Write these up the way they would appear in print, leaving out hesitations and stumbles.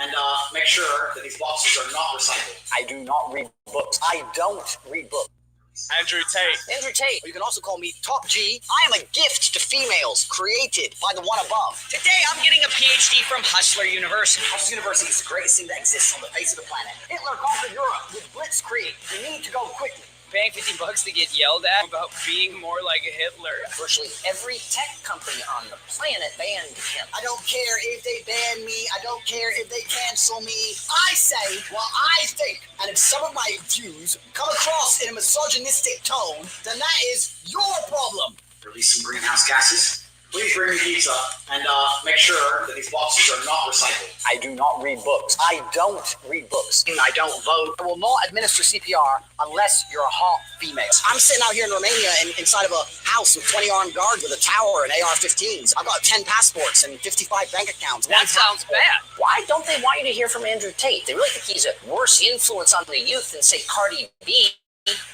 And make sure that these boxes are not recycled. I do not read books. I don't read books. Andrew Tate. Andrew Tate. You can also call me Top G. I am a gift to females created by the one above. Today I'm getting a PhD from Hustler University. Hustler University is the greatest thing that exists on the face of the planet. Hitler conquered Europe with blitzkrieg. You need to go quickly. Paying $50 to get yelled at about being more like a Hitler. Virtually every tech company on the planet banned him. I don't care if they ban me. I don't care if they cancel me. I say what I think. And if some of my views come across in a misogynistic tone, then that is your problem. Release some greenhouse gases. Please bring me pizza and make sure that these boxes are not recycled. I do not read books. I don't read books. I don't vote. I will not administer CPR unless you're a hot female. I'm sitting out here in Romania inside of a house with 20 armed guards with a tower and AR-15s. I've got 10 passports and 55 bank accounts. That sounds bad. Why don't they want you to hear from Andrew Tate? They really think he's a worse influence on the youth than, say, Cardi B.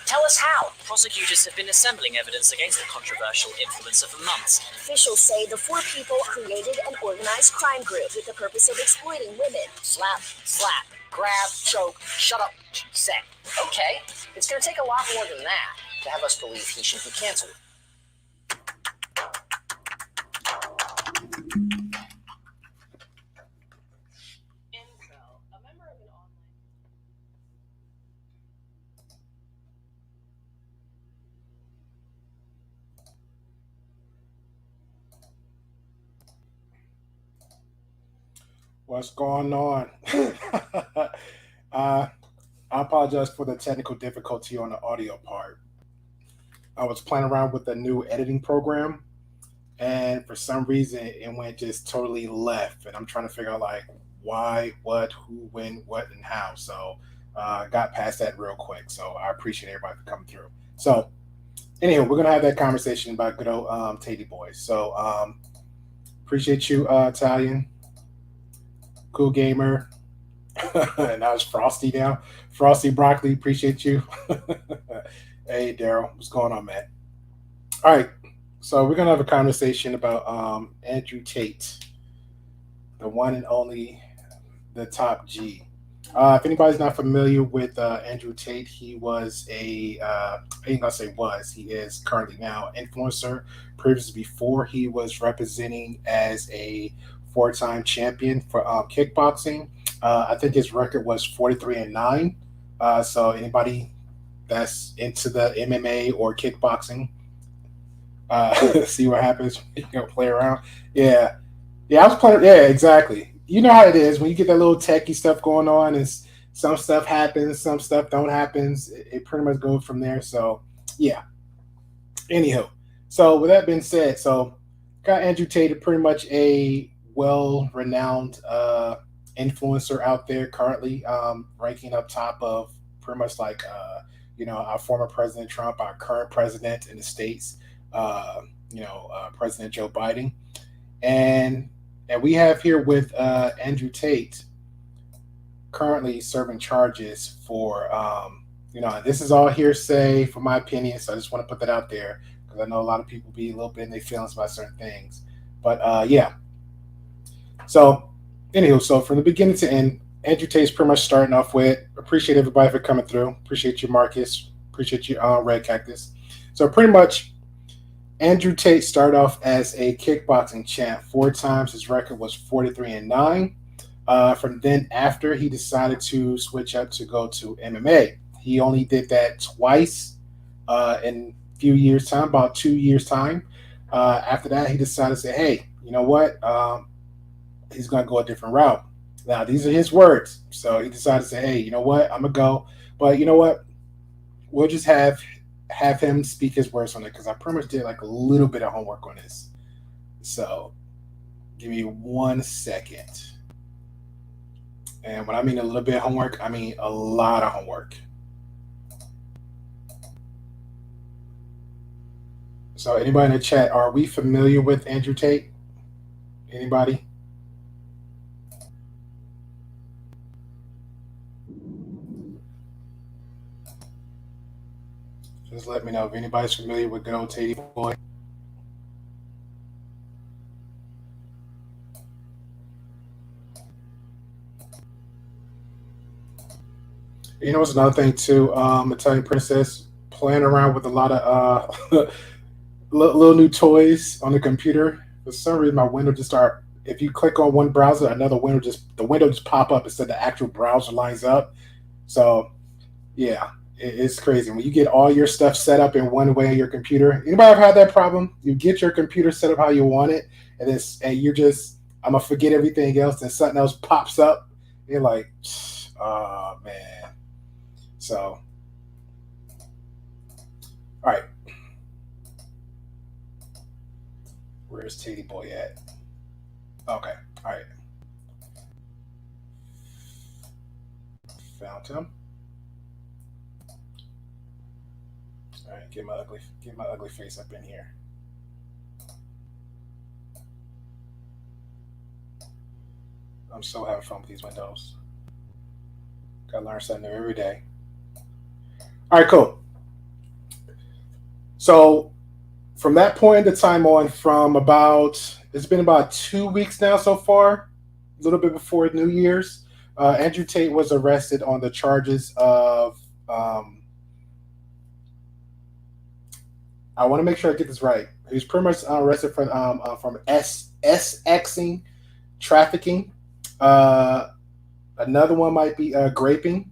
Tell us how. Prosecutors have been assembling evidence against the controversial influencer for months. Officials say the four people created an organized crime group with the purpose of exploiting women. Slap, slap, grab, choke, shut up, say. Okay, it's going to take a lot more than that to have us believe he should be canceled. What's going on? I apologize for the technical difficulty on the audio part. I was playing around with a new editing program, and for some reason it went just totally left, and I'm trying to figure out like why, what, who, when, what, and how. So I got past that real quick. So I appreciate everybody for coming through. So anyway, we're gonna have that conversation about good old Tate boys. So appreciate you, Italian. Cool Gamer. And now it's Frosty now. Frosty Broccoli, appreciate you. Hey, Daryl, what's going on, man? All right, so we're going to have a conversation about Andrew Tate, the one and only, the Top G. If anybody's not familiar with Andrew Tate, he was I ain't gonna say was, he is currently now influencer. Previously, before he was representing as a four-time champion for kickboxing. I think his record was 43-9. So anybody that's into the MMA or kickboxing, see what happens. You know, play around. Yeah, yeah, I was playing. Yeah, exactly. You know how it is when you get that little techie stuff going on, and some stuff happens, some stuff don't happens. It pretty much goes from there. So, yeah. Anyhow, so with that being said, so got Andrew Tate, pretty much a well-renowned influencer out there currently, ranking up top of pretty much like our former President Trump, our current president in the states, President Joe Biden, and we have here with Andrew Tate currently serving charges for, this is all hearsay for my opinion, so I just want to put that out there because I know a lot of people be a little bit in their feelings about certain things. But yeah. So, anywho, so from the beginning to end, Andrew Tate's pretty much starting off with appreciate everybody for coming through. Appreciate you, Marcus. Appreciate you, Red Cactus. So pretty much Andrew Tate started off as a kickboxing champ 4 times. His record was 43-9. From then after, he decided to switch up to go to MMA. He only did that twice in a few years' time, about 2 years' time. After that, he decided to say, hey, you know what? He's going to go a different route. Now, these are his words. So he decided to say, hey, you know what? I'm going to go. But you know what? We'll just have him speak his words on it because I pretty much did like a little bit of homework on this. So give me 1 second. And when I mean a little bit of homework, I mean a lot of homework. So anybody in the chat, are we familiar with Andrew Tate? Anybody? Just let me know if anybody's familiar with good old Tate boy. You know what's another thing too? Italian Princess playing around with a lot of little new toys on the computer. For some reason, my window just started. If you click on one browser, another window just pop up instead the actual browser lines up. So yeah, it's crazy when you get all your stuff set up in one way on your computer. Anybody ever had that problem? You get your computer set up how you want it, and you're just I'm gonna forget everything else, and something else pops up. You're like, oh man. So, all right. Where's Tatey Boy at? Okay, all right. Found him. All right, get my ugly face up in here. I'm so having fun with these windows. Gotta learn something new every day. All right, cool. So from that point in time on, it's been about 2 weeks now so far, a little bit before New Year's. Andrew Tate was arrested on the charges of, I want to make sure I get this right. He was pretty much arrested from SXing, trafficking. Another one might be graping.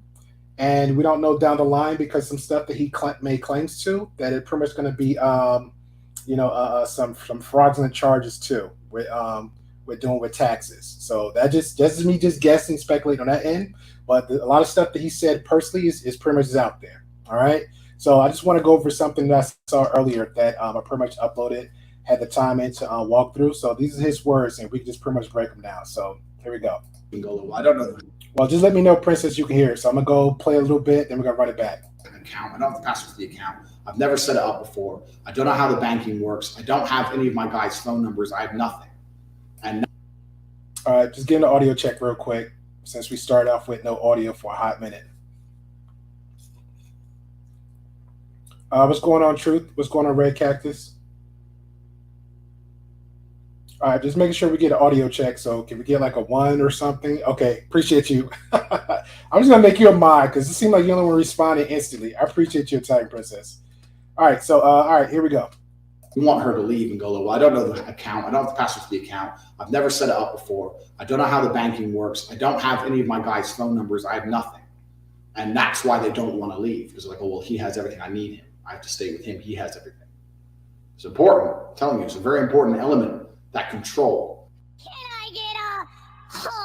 And we don't know down the line because some stuff that he made claims to that it pretty much going to be, some fraudulent charges too with doing with taxes. So that just is me just guessing, speculating on that end. But a lot of stuff that he said personally is pretty much out there. All right. So I just want to go over something that I saw earlier that I pretty much uploaded, had the time in to walk through. So these are his words, and we can just pretty much break them down. So here we go. I don't know. Well, just let me know, Princess, you can hear it. So I'm going to go play a little bit, then we're going to run it back. Account. I don't have the password to the account. I've never set it up before. I don't know how the banking works. I don't have any of my guys' phone numbers. I have nothing. All right, just getting the audio check real quick since we started off with no audio for a hot minute. What's going on, Truth? What's going on, Red Cactus? All right, just making sure we get an audio check. So can we get like a 1 or something? Okay, appreciate you. I'm just gonna make you a mod because it seemed like you only were responding instantly. I appreciate your time, Princess. All right, so all right, here we go. We want her to leave and go, well, I don't know the account. I don't have the password to the account. I've never set it up before. I don't know how the banking works. I don't have any of my guys' phone numbers. I have nothing. And that's why they don't want to leave, because they're like, oh, well, he has everything. I need him. I have to stay with him. He has everything. It's important. I'm telling you, it's a very important element, that control. Can I get a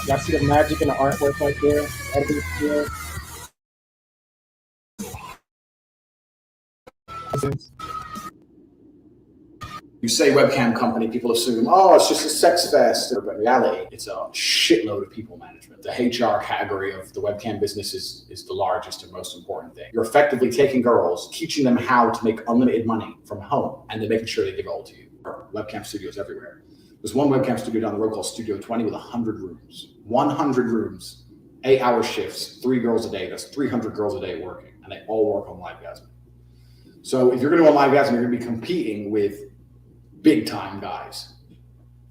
Y'all see the magic in the artwork right there? Editing skill. You say webcam company, people assume, oh, it's just a sex fest. But in reality, it's a shitload of people management. The HR category of the webcam business is the largest and most important thing. You're effectively taking girls, teaching them how to make unlimited money from home, and then making sure they give it all to you. Webcam studios everywhere. There's one webcam studio down the road called Studio 20 with 100 rooms. 100 rooms, 8-hour shifts, 3 girls a day. That's 300 girls a day working, and they all work on LiveGasm. So if you're going to go on LiveGasm, you're going to be competing with big time guys.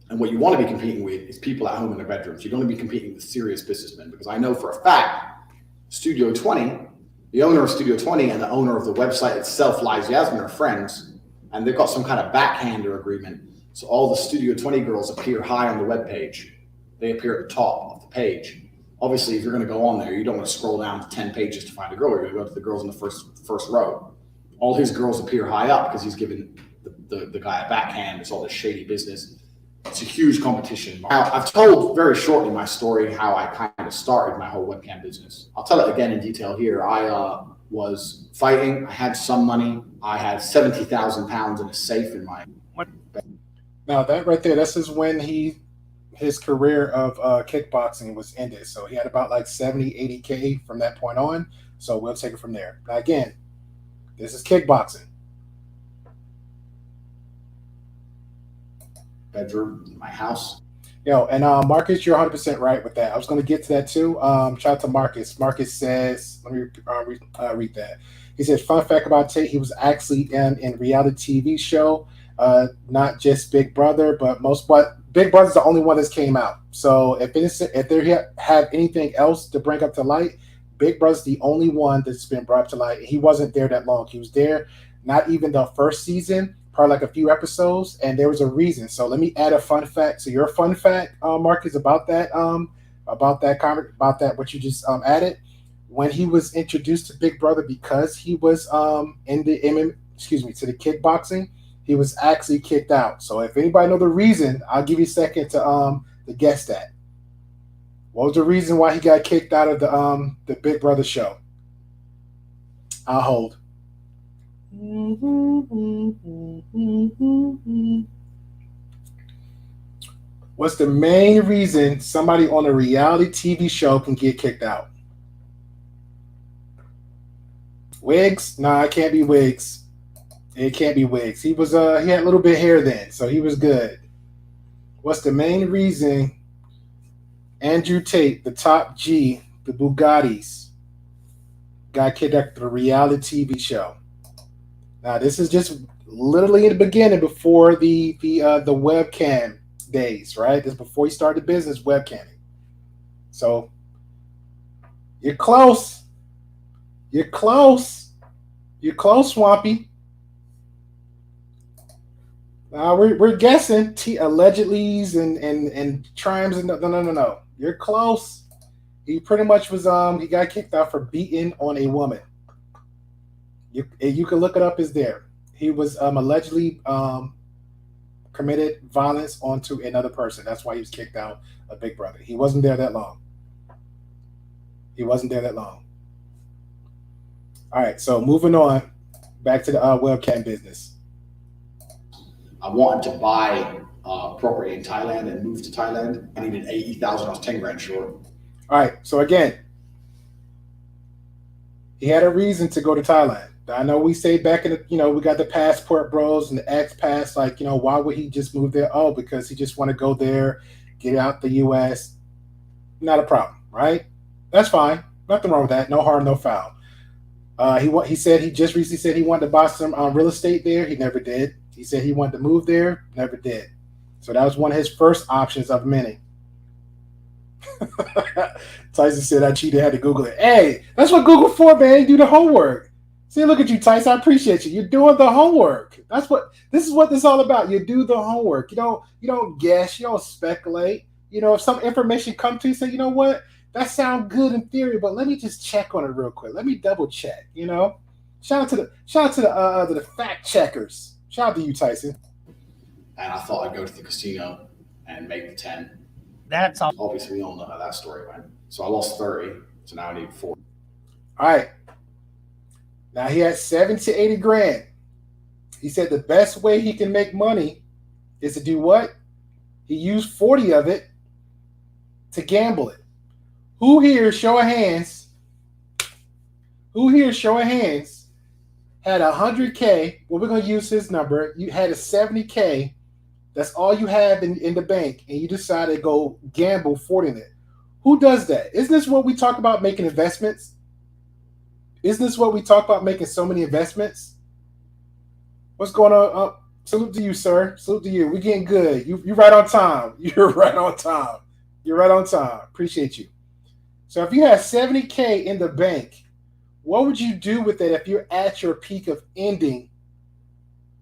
And what you want to be competing with is people at home in their bedrooms. You're going to be competing with serious businessmen, because I know for a fact, Studio 20, the owner of Studio 20 and the owner of the website itself, LiveGasm, are friends, and they've got some kind of backhander agreement. So all the Studio 20 girls appear high on the web page. They appear at the top of the page. Obviously, if you're going to go on there, you don't want to scroll down to 10 pages to find a girl. You're going to go to the girls in the first row. All his girls appear high up because he's given the guy a backhand. It's all this shady business. It's a huge competition. Now, I've told very shortly my story, how I kind of started my whole webcam business. I'll tell it again in detail here. I was fighting. I had some money. I had 70,000 pounds in a safe in my. Now that right there, this is when his career of kickboxing was ended. So he had about like 70, 80K from that point on. So we'll take it from there. Now again, this is kickboxing. Bedroom in my house. And Marcus, you're 100% right with that. I was going to get to that too. Shout out to Marcus. Marcus says, let me read that. He said, fun fact about Tate, he was actually in reality TV show, not just Big Brother, but Big Brother's the only one that came out. So if they have anything else to bring up to light, Big Brother's the only one that's been brought to light. He wasn't there that long. He was there not even the first season, probably like a few episodes, and there was a reason. So let me add a fun fact. So your fun fact, Marcus, about that what you just added. When he was introduced to Big Brother, because he was to the kickboxing, he was actually kicked out. So if anybody know the reason, I'll give you a second to guess that. What was the reason why he got kicked out of the Big Brother show? I'll hold. What's the main reason somebody on a reality TV show can get kicked out? Wigs? Nah, it can't be wigs. It can't be wigs. He was he had a little bit of hair then, so he was good. What's the main reason Andrew Tate, the top G, the Bugattis, got kicked out of the reality TV show? Now, this is just literally in the beginning, before the webcam days, right? This is before he started business webcamming. So you're close. You're close. You're close, Swampy. We're guessing allegedlys and triumphs. No. You're close. He pretty much was he got kicked out for beating on a woman. You can look it up. Is there? He was allegedly committed violence onto another person. That's why he was kicked out of Big Brother. He wasn't there that long. All right, so moving on back to the webcam business. I wanted to buy property in Thailand and move to Thailand. I needed 80,000. I was 10 grand short. All right, so again, he had a reason to go to Thailand. I know we say back in the, we got the passport bros and the X pass, why would he just move there? Oh, because he just want to go there get out the U.S., not a problem, right? That's fine. Nothing wrong with that. No harm, no foul. He said he just recently said he wanted to buy some real estate there. He never did. He said he wanted to move there. Never did. So that was one of his first options of many. Tyson said I cheated, had to Google it. Hey, that's what Google for, man. Do the homework. See, look at you, Tyson. I appreciate you. You're doing the homework. This is what this is all about. You do the homework. You don't guess. You don't speculate. If some information comes to you, say, you know what? That sounds good in theory, but let me just check on it real quick. Let me double check. Shout out to the fact checkers. Shout out to you, Tyson. And I thought I'd go to the casino and make the 10. That's all. Obviously, we all know how that story went. So I lost 30. So now I need 40. All right. Now he had 70 to 80 grand. He said the best way he can make money is to do what? He used 40 of it to gamble it. Who here, show of hands, had 100K? Well, we're going to use his number. You had a 70K. That's all you have in the bank, and you decided to go gamble 40 in it. Who does that? Isn't this what we talk about, making investments? Isn't this what we talk about, making so many investments? What's going on? Salute to you, sir. Salute to you. We're getting good. You're right on time. You're right on time. You're right on time. Appreciate you. So if you have 70K in the bank, what would you do with it if you're at your peak of ending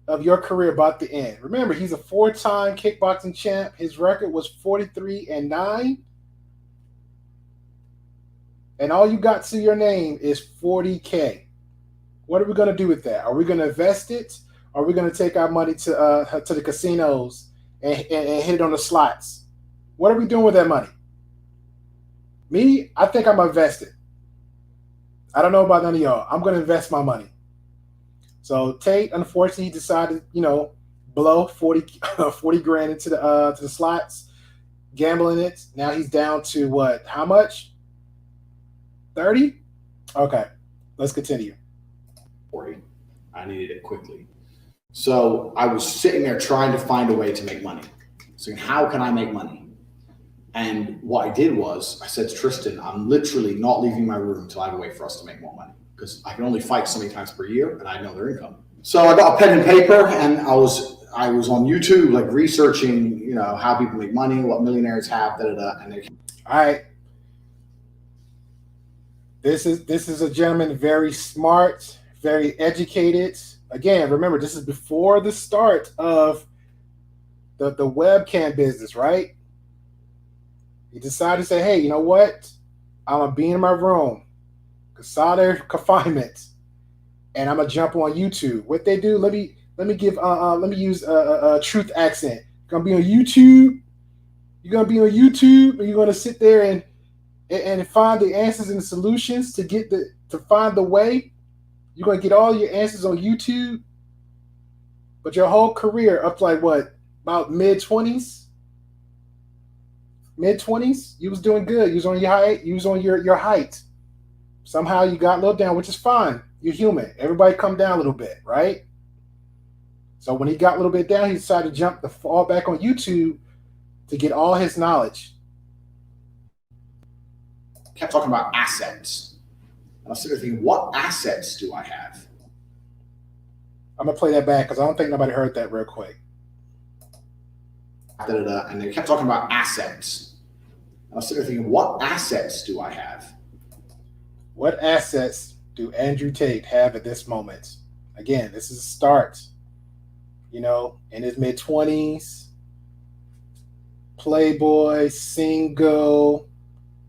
of your career, about to end? Remember, he's a 4-time kickboxing champ. His record was 43-9. And all you got to your name is 40K. What are we going to do with that? Are we going to invest it? Or are we going to take our money to the casinos and hit it on the slots? What are we doing with that money? Me, I think I'm invested. I don't know about none of y'all. I'm going to invest my money. So Tate, unfortunately, he decided, blow 40 grand into the slots, gambling it. Now he's down to what? How much? 30? Okay, let's continue. 40. I needed it quickly. So I was sitting there trying to find a way to make money. So how can I make money? And what I did was I said to Tristan, I'm literally not leaving my room until I have a way for us to make more money, because I can only fight so many times per year and I know their income. So I got a pen and paper and I was on YouTube, like researching, how people make money, what millionaires have, and all right. This is a gentleman very smart, very educated. Again, remember, this is before the start of the webcam business, right? He decided to say, hey, you know what? I'm going to be in my room, solitary confinement, and I'm going to jump on YouTube. What they do, let me use a truth accent. You're going to be on YouTube. You're going to be on YouTube, and you're going to sit there and find the answers and the solutions to find the way. You're going to get all your answers on YouTube, but your whole career up to like what, about mid-20s? Mid-20s, you was doing good. You was on your height. You was on your height. Somehow you got a little down, which is fine. You're human. Everybody come down a little bit, right? So when he got a little bit down, he decided to fall back on YouTube to get all his knowledge. Kept talking about assets. And I was sitting there thinking, what assets do I have? I'm going to play that back because I don't think nobody heard that real quick. And they kept talking about assets. I was sitting there thinking, what assets do I have? What assets do Andrew Tate have at this moment? Again, this is a start. In his mid-20s, playboy, single.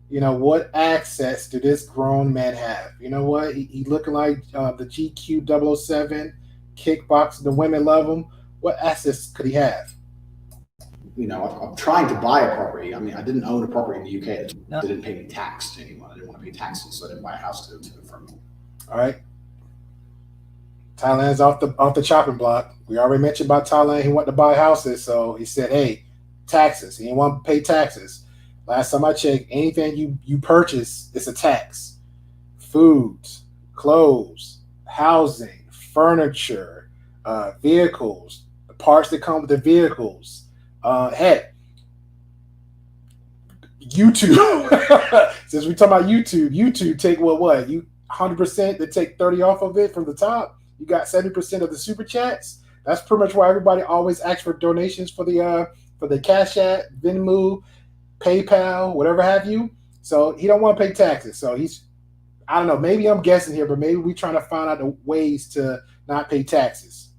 What access do this grown man have? You know what? He looking like the GQ 007, kickboxing, the women love him. What assets could he have? I'm trying to buy a property. I mean, I didn't own a property in the UK. They didn't pay me tax to anyone. I didn't want to pay taxes, so I didn't buy a house to confirm. All right. Thailand's off the chopping block. We already mentioned about Thailand. He wanted to buy houses, so he said, hey, taxes. He didn't want to pay taxes. Last time I checked, anything you purchase, it's a tax. Foods, clothes, housing, furniture, vehicles, the parts that come with the vehicles. Heck, YouTube. Since we talk about YouTube take what? You 100%, they take 30 off of it from the top. You got 70% of the super chats. That's pretty much why everybody always asks for donations for the Cash App, Venmo, PayPal, whatever have you. So he don't want to pay taxes. So I don't know, maybe I'm guessing here, but maybe we're trying to find out the ways to not pay taxes.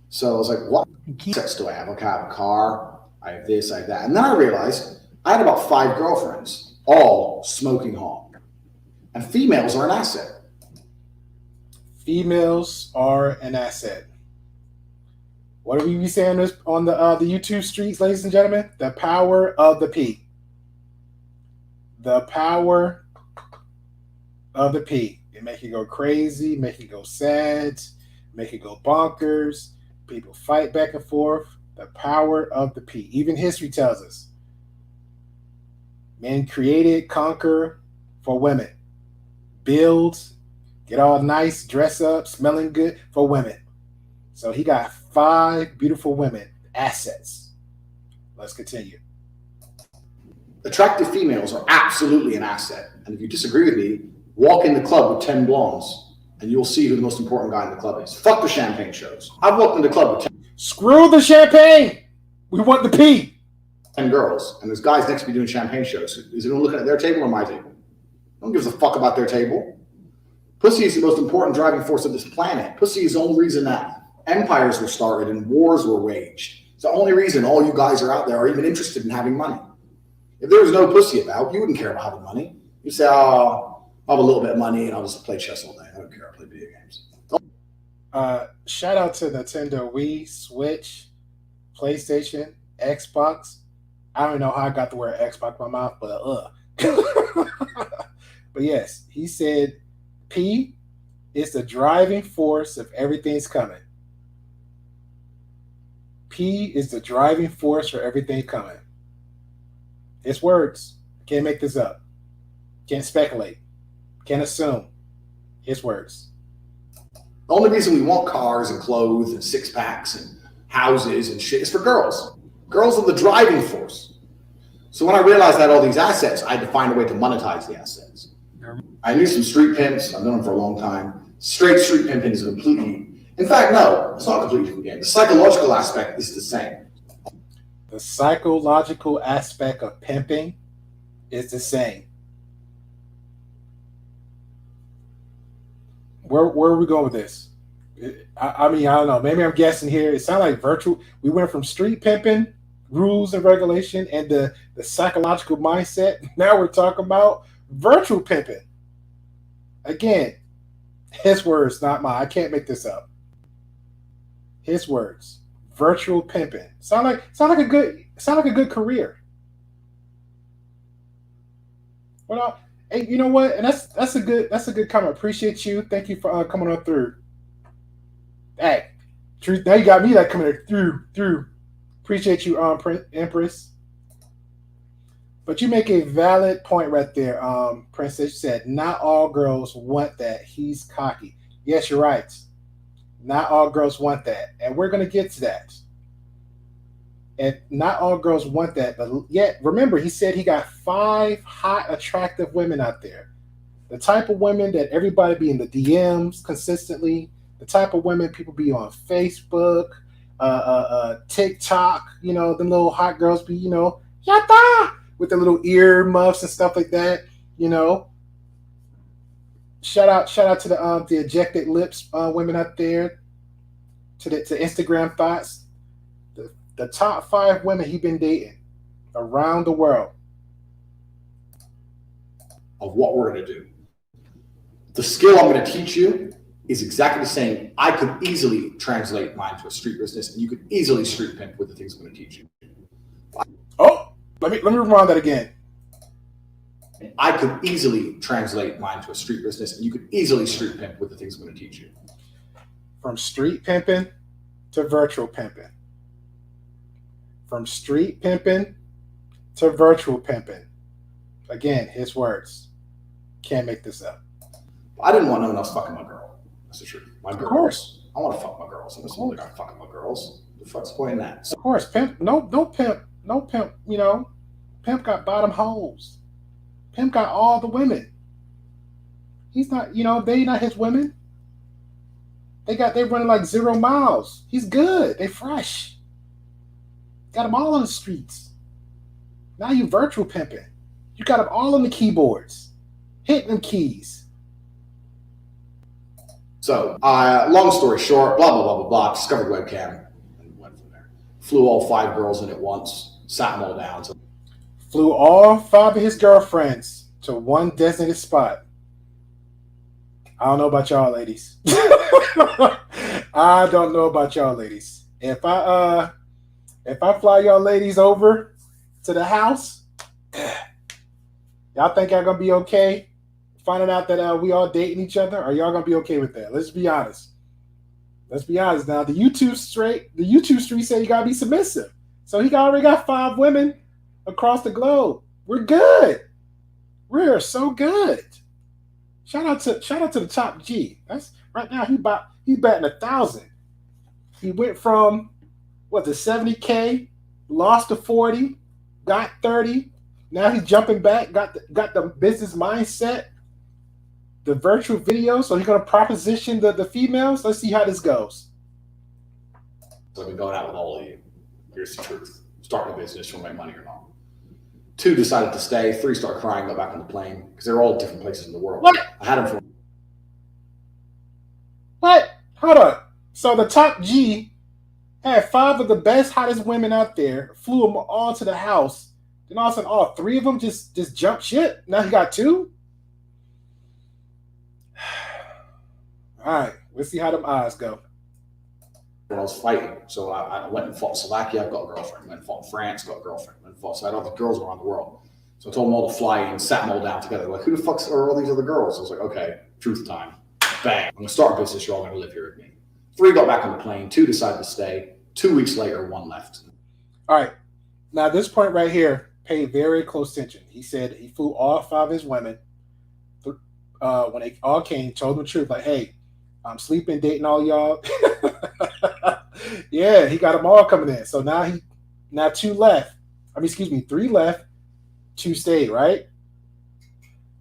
So I was like, what assets do I have? Okay, I have a car, I have this, I have that. And then I realized I had about 5 girlfriends, all smoking hot. And females are an asset. Females are an asset. What do we be saying this on the YouTube streets, ladies and gentlemen? The power of the P. The power of the P. It make you go crazy, make you go sad, make you go bonkers. People fight back and forth. The power of the P. Even history tells us. Men created, conquer for women. Build, get all nice, dress up, smelling good for women. So he got 5 beautiful women, assets. Let's continue. Attractive females are absolutely an asset. And if you disagree with me, walk in the club with 10 blondes and you'll see who the most important guy in the club is. Fuck the champagne shows. I've walked in the club with 10. Screw the champagne. We want the P. 10 girls, and there's guys next to me doing champagne shows. Is anyone looking at their table or my table? No one gives a fuck about their table. Pussy is the most important driving force of this planet. Pussy is the only reason that empires were started and wars were waged. It's the only reason all you guys are out there are even interested in having money. If there was no pussy about, you wouldn't care about having money. You'd say, oh, I'll have a little bit of money and I'll just play chess all day. I don't care. I'll play video games. Shout out to Nintendo Wii, Switch, PlayStation, Xbox. I don't know how I got the word Xbox in my mouth, but But yes, he said P is the driving force of everything's coming. P is the driving force for everything coming. It's words. Can't make this up. Can't speculate. Can't assume. His words. The only reason we want cars and clothes and 6-packs and houses and shit is for girls. Girls are the driving force. So when I realized I had all these assets, I had to find a way to monetize the assets. I knew some street pimps. I've known them for a long time. Straight street pimping is completely, in fact, no, it's not completely different game. The psychological aspect is the same. The psychological aspect of pimping is the same. Where are we going with this? I mean, I don't know. Maybe I'm guessing here. It sounds like virtual. We went from street pimping, rules and regulation, and the psychological mindset. Now we're talking about virtual pimping. Again, his words, not mine. I can't make this up. His words. Virtual pimping. Sound like a good career. Well, hey, you know what? And that's a good comment. Appreciate you. Thank you for coming on through. Hey, truth. Now you got me coming through. Appreciate you, Empress. But you make a valid point right there, Princess. You said not all girls want that. He's cocky. Yes, you're right. Not all girls want that, and we're gonna get to that. And not all girls want that, but yet remember, he said he got 5 hot, attractive women out there. The type of women that everybody be in the DMs consistently. The type of women people be on Facebook, TikTok. You know, the little hot girls be, yata, with the little ear muffs and stuff like that. You know. Shout out to the ejected lips women out there. To Instagram thoughts. The top 5 women he been dating around the world. Of what we're going to do. The skill I'm going to teach you is exactly the same. I could easily translate mine to a street business, and you could easily street pimp with the things I'm going to teach you. Oh, let me rewind that again. I could easily translate mine to a street business, and you could easily street pimp with the things I'm going to teach you. From street pimping to virtual pimping. From street pimping to virtual pimping. Again, his words. Can't make this up. I didn't want no one else fucking my girl. That's the truth. My girls. Of course. I want to fuck my girls. I'm not like I'm fucking my girls. The fuck's the point in that? So, of course, pimp. No pimp. Pimp got bottom holes. Pimp got all the women. He's not, they not his women. They running like 0 miles. He's good. They fresh. Got them all on the streets. Now you virtual pimping. You got them all on the keyboards. Hitting them keys. So, long story short, blah, blah, blah, blah, blah, discovered webcam and went from there. Flew all 5 girls in at once, sat them all down. Flew all 5 of his girlfriends to one designated spot. I don't know about y'all ladies. I don't know about y'all ladies. If I fly y'all ladies over to the house, y'all think y'all gonna be okay finding out that we all dating each other? Are y'all gonna be okay with that? Let's be honest. Let's be honest. Now the YouTube street say you gotta be submissive. So he already got 5 women across the globe. We're good. We're so good. Shout out to the top G. That's right now he's batting 1,000. He went from the 70K, lost to 40, got 30. Now he's jumping back, got the business mindset, the virtual video. So he's gonna proposition the females. Let's see how this goes. So I've been going out with all of you. Here's the truth. Starting a business, you'll make money or not. 2 decided to stay. 3 start crying, go back on the plane because they're all different places in the world. What? I had them from. What? Hold on. So the top G had 5 of the best, hottest women out there, flew them all to the house. Then all of a sudden, all 3 of them just jumped ship. Now he got 2. All right, let's see how them odds go. When I was fighting, so I went and fought Slovakia. I've got a girlfriend. Went and fought France. Got a girlfriend. Went and fought. So I had all the girls around the world. So I told them all to fly in, sat them all down together. Like, who the fuck are all these other girls? I was like, okay, truth time. Bang! I'm gonna start a business. You're all gonna live here with me. 3 got back on the plane. 2 decided to stay. 2 weeks later, 1 left. All right. Now this point right here, pay very close attention. He said he flew all 5 of his women. When they all came, told them the truth. Like, hey, I'm sleeping, dating all y'all. Yeah, he got them all coming in. So now 2 left. 3 left, 2 stayed, right?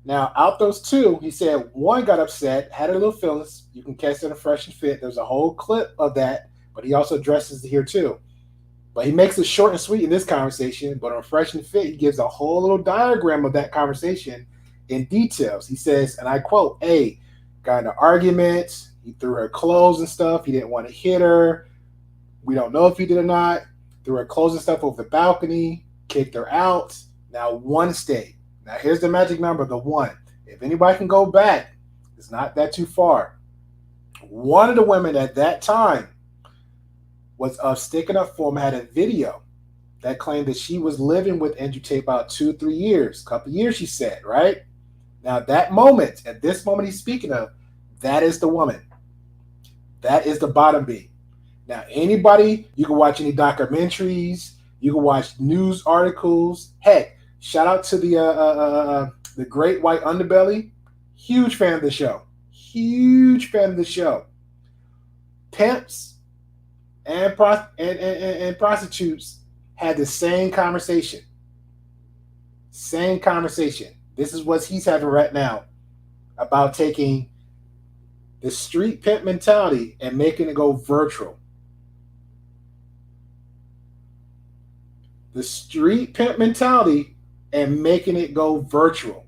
Now, out those 2, he said 1 got upset, had a little feelings. You can catch it in a Fresh and Fit. There's a whole clip of that, but he also addresses it here too. But he makes it short and sweet in this conversation, but on Fresh and Fit, he gives a whole little diagram of that conversation in details. He says, and I quote, hey, got in an argument. He threw her clothes and stuff. He didn't want to hit her. We don't know if he did or not. Threw her clothes and stuff over the balcony, kicked her out. Now 1 stayed. Now here's the magic number, the 1. If anybody can go back, it's not that too far. One of the women at that time was sticking up for him, had a video that claimed that she was living with Andrew Tate about 2-3 years, a couple years, she said, right? Now that moment, at this moment he's speaking of, that is the woman. That is the bottom B. Now, anybody, you can watch any documentaries, you can watch news articles. Heck, shout out to the Great White Underbelly. Huge fan of the show. Huge fan of the show. Pimps and prostitutes had the same conversation. Same conversation. This is what he's having right now about taking the street pimp mentality and making it go virtual. The street pimp mentality and making it go virtual.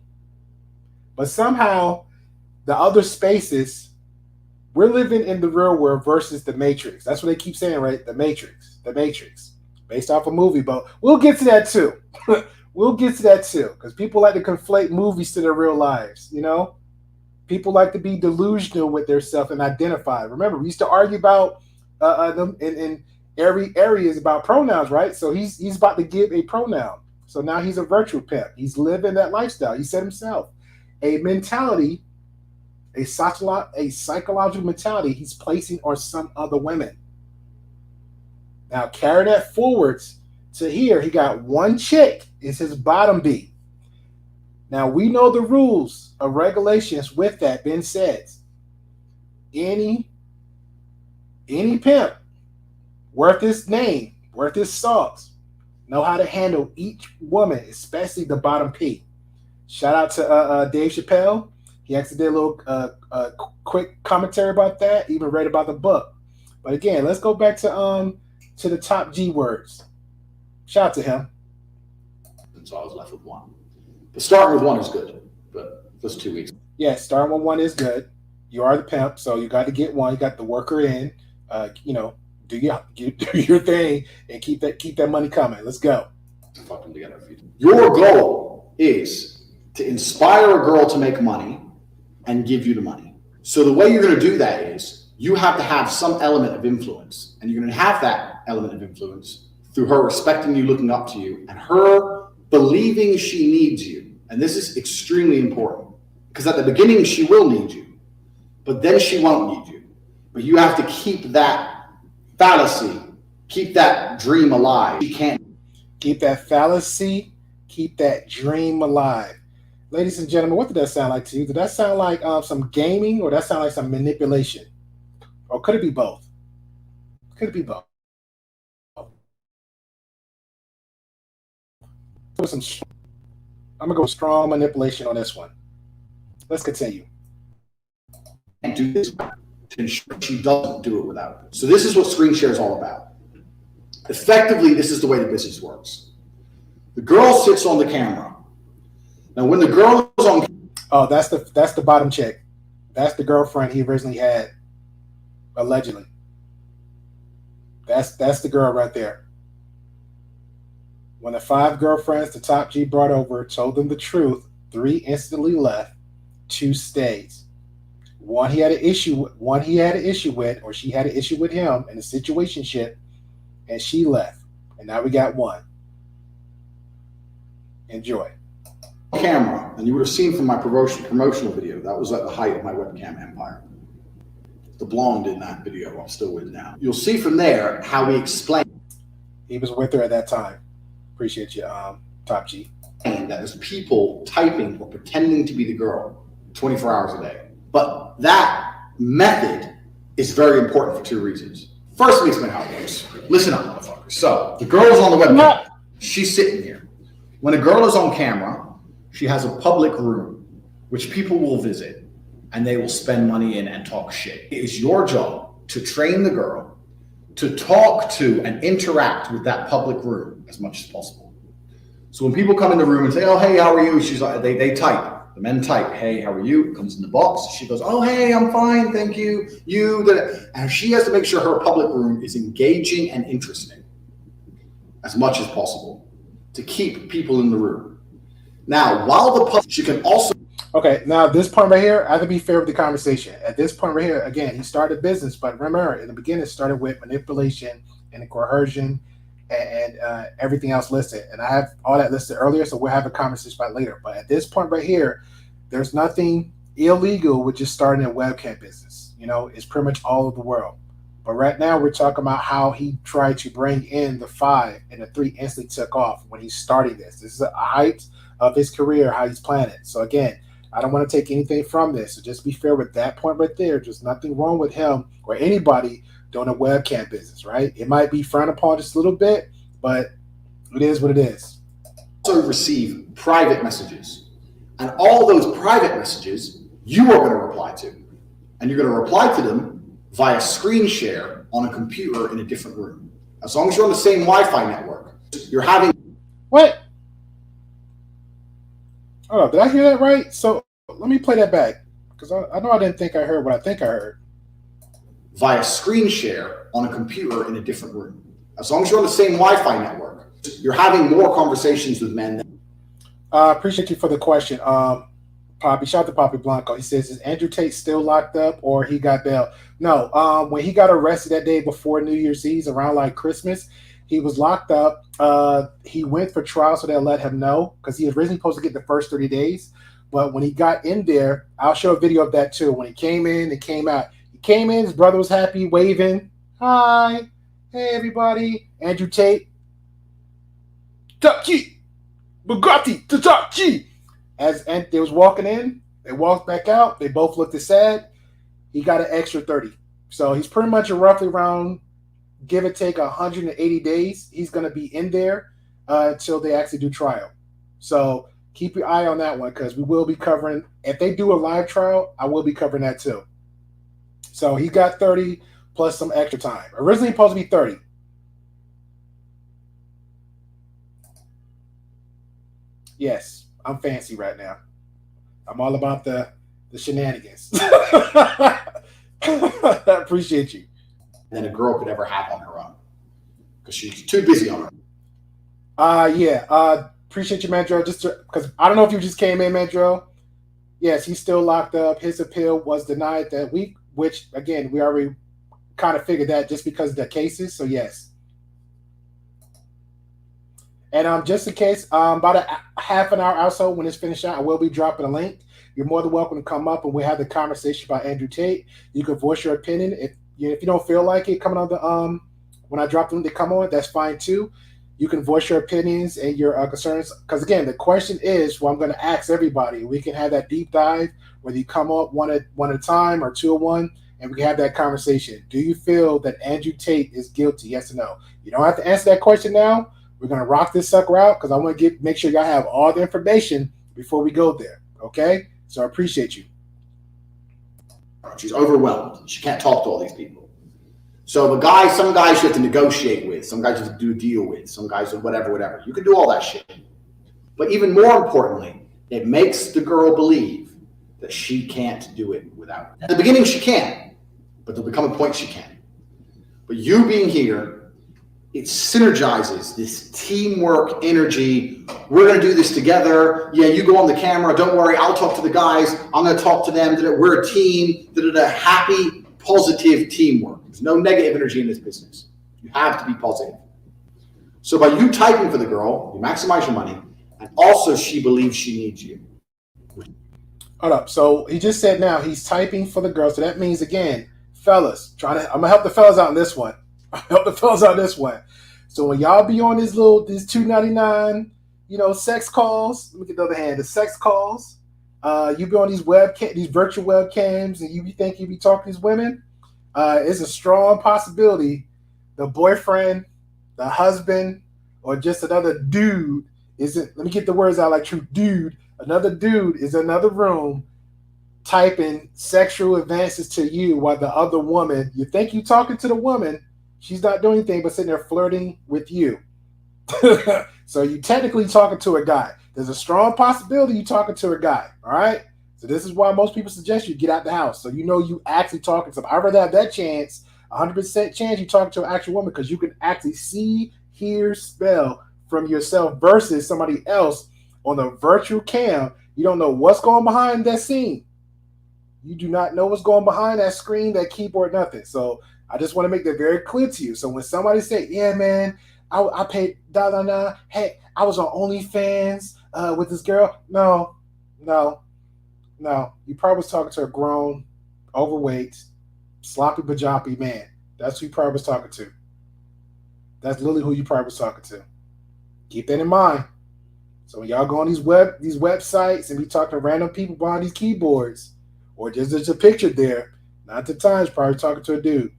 But somehow the other spaces, we're living in the real world versus the Matrix. That's what they keep saying, right? The Matrix. Based off a movie, but we'll get to that too. We'll get to that too, because people like to conflate movies to their real lives, you know? People like to be delusional with their self and identify. Remember, we used to argue about them in every area is about pronouns, right? So he's about to give a pronoun. So now he's a virtual pimp. He's living that lifestyle. He said himself, a mentality, a psychological mentality he's placing on some other women. Now carry that forwards to here. He got 1 chick is his bottom B. Now we know the rules of regulations. With that being said, any pimp worth his name, worth his salt, know how to handle each woman, especially the bottom P. Shout out to Dave Chappelle. He actually did a little quick commentary about that, even read about the book. But again, let's go back to the top G words. Shout out to him. So I was left with one. But starting with one is good, but just 2 weeks. Yeah, starting with one is good. You are the pimp, so you got to get one. You got the worker in. Do your thing and keep that money coming. Let's go. Fuck them together. Your goal is to inspire a girl to make money and give you the money. So the way you're going to do that is you have to have some element of influence, and you're going to have that element of influence through her respecting you, looking up to you, and her believing she needs you. And this is extremely important because at the beginning she will need you, but then she won't need you. But you have to keep that fallacy, keep that dream alive. She can't keep that fallacy, keep that dream alive. Ladies and gentlemen, what did that sound like to you? Did that sound like some gaming, or that sound like some manipulation? Or could it be both? Could it be both? I'm gonna go strong manipulation on this one. Let's continue. And do this to ensure she doesn't do it without it. So this is what screen share is all about. Effectively, this is the way the business works. The girl sits on the camera. Now, when the girl is on, that's the bottom chick. That's the girlfriend he originally had, allegedly. That's the girl right there. When the 5 girlfriends the top G brought over told them the truth, 3 instantly left, 2 stayed. One he had an issue with, or she had an issue with him in a situationship, and she left. And now we got 1. Enjoy. Camera, and you would have seen from my promotional video, that was at the height of my webcam empire. The blonde in that video I'm still with now. You'll see from there how we explain. He was with her at that time. Appreciate you, Top G. And that there's people typing or pretending to be the girl 24 hours a day. But that method is very important for 2 reasons. First, let me explain how it works. Listen up, motherfuckers. So the girl is on the webcam. She's sitting here. When a girl is on camera, she has a public room which people will visit and they will spend money in and talk shit. It is your job to train the girl to talk to and interact with that public room as much as possible. So when people come in the room and say, oh, hey, how are you? She's like, they type. The men type, hey, how are you? It comes in the box. She goes, oh, hey, I'm fine, thank you. And she has to make sure her public room is engaging and interesting as much as possible to keep people in the room. Now, while she can also... Okay, now this point right here, I have to be fair with the conversation. At this point right here, again, he started business, but remember, in the beginning, it started with manipulation and coercion and everything else listed. And I have all that listed earlier, so we'll have a conversation about it later. But at this point right here, there's nothing illegal with just starting a webcam business. You know, it's pretty much all over the world. But right now, we're talking about how he tried to bring in the 5, and the 3 instantly took off when he's starting this. This is a height of his career, how he's planning it. So again, I don't want to take anything from this. So just be fair with that point right there. There's nothing wrong with him or anybody doing a webcam business, right? It might be frowned upon just a little bit, but it is what it is. Also receive private messages. And all those private messages you are going to reply to. And you're going to reply to them via screen share on a computer in a different room. As long as you're on the same Wi-Fi network, you're having... What? Oh, did I hear that right? So let me play that back, because I know I didn't think I heard what I think I heard. Via screen share on a computer in a different room. As long as you're on the same Wi-Fi network, you're having more conversations with men. Appreciate you for the question. Poppy, shout out to Poppy Blanco. He says, is Andrew Tate still locked up or he got bail? No, when he got arrested that day before New Year's Eve, around like Christmas, he was locked up. He went for trial, so they'll let him know, because he was originally supposed to get the first 30 days. But when he got in there, I'll show a video of that too. When he came in and came out, he came in, his brother was happy, waving. Hi, hey everybody. Andrew Tate. Taki, Bugatti, Taki. As they was walking in, they walked back out. They both looked sad. He got an extra 30. So he's pretty much roughly around, give or take 180 days. He's going to be in there. until they actually do trial. So keep your eye on that one because we will be covering. If they do a live trial, I will be covering that too. So he got 30 plus some extra time. Originally supposed to be 30. Yes, I'm fancy right now. I'm all about the shenanigans. I appreciate you. Than a girl could ever have on her own because she's too busy on her own. Yeah. Appreciate you, Mandrell. Just because I don't know if you just came in, Mandrell. Yes, he's still locked up. His appeal was denied that week, which again we already kind of figured that just because of the cases. So yes. And just in case, about a half an hour or so when it's finished out, I will be dropping a link. You're more than welcome to come up and we'll have the conversation about Andrew Tate. You can voice your opinion. If you don't feel like it coming on the when I drop them to come on, that's fine too. You can voice your opinions and your concerns. Because again, the question is, well, I'm going to ask everybody. We can have that deep dive, whether you come up one at a time or 2 at one, and we can have that conversation. Do you feel that Andrew Tate is guilty? Yes or no? You don't have to answer that question now. We're going to rock this sucker out because I want to make sure y'all have all the information before we go there. Okay? So I appreciate you. She's overwhelmed. She can't talk to all these people. So some guys you have to negotiate with, some guys you have to do a deal with, some guys whatever. You can do all that shit. But even more importantly, it makes the girl believe that she can't do it without her. At the beginning she can, but there'll become a point she can. But you being here, it synergizes this teamwork energy. We're going to do this together. Yeah, you go on the camera. Don't worry. I'll talk to the guys. I'm going to talk to them. We're a team. Happy, positive teamwork. There's no negative energy in this business. You have to be positive. So by you typing for the girl, you maximize your money, and also she believes she needs you. Hold up. So he just said now he's typing for the girl. So that means, again, fellas, I'm going to help the fellas out in this one. So when y'all be on these $2.99, sex calls. Let me get the other hand. The sex calls. You be on these virtual webcams, and you think you be talking to these women. It's a strong possibility the boyfriend, the husband, or just another dude isn't. Let me get the words out like true dude. Another dude is in another room typing sexual advances to you while the other woman. You think you talking to the woman. She's not doing anything but sitting there flirting with you. So you technically talking to a guy. There's a strong possibility you talking to a guy. All right. So this is why most people suggest you get out the house. So you actually talking to them. I'd rather have that chance, 100% chance you talking to an actual woman because you can actually see, hear, smell from yourself versus somebody else on the virtual cam. You don't know what's going behind that scene. You do not know what's going behind that screen, that keyboard, nothing. So I just want to make that very clear to you. So when somebody say, yeah, man, I paid $1.99. Hey, I was on OnlyFans with this girl. No. You probably was talking to a grown, overweight, sloppy bajoppy man. That's who you probably was talking to. That's literally who you probably was talking to. Keep that in mind. So when y'all go on these websites and be talking to random people behind these keyboards, or just there's a picture there, 9 to 10 times probably talking to a dude.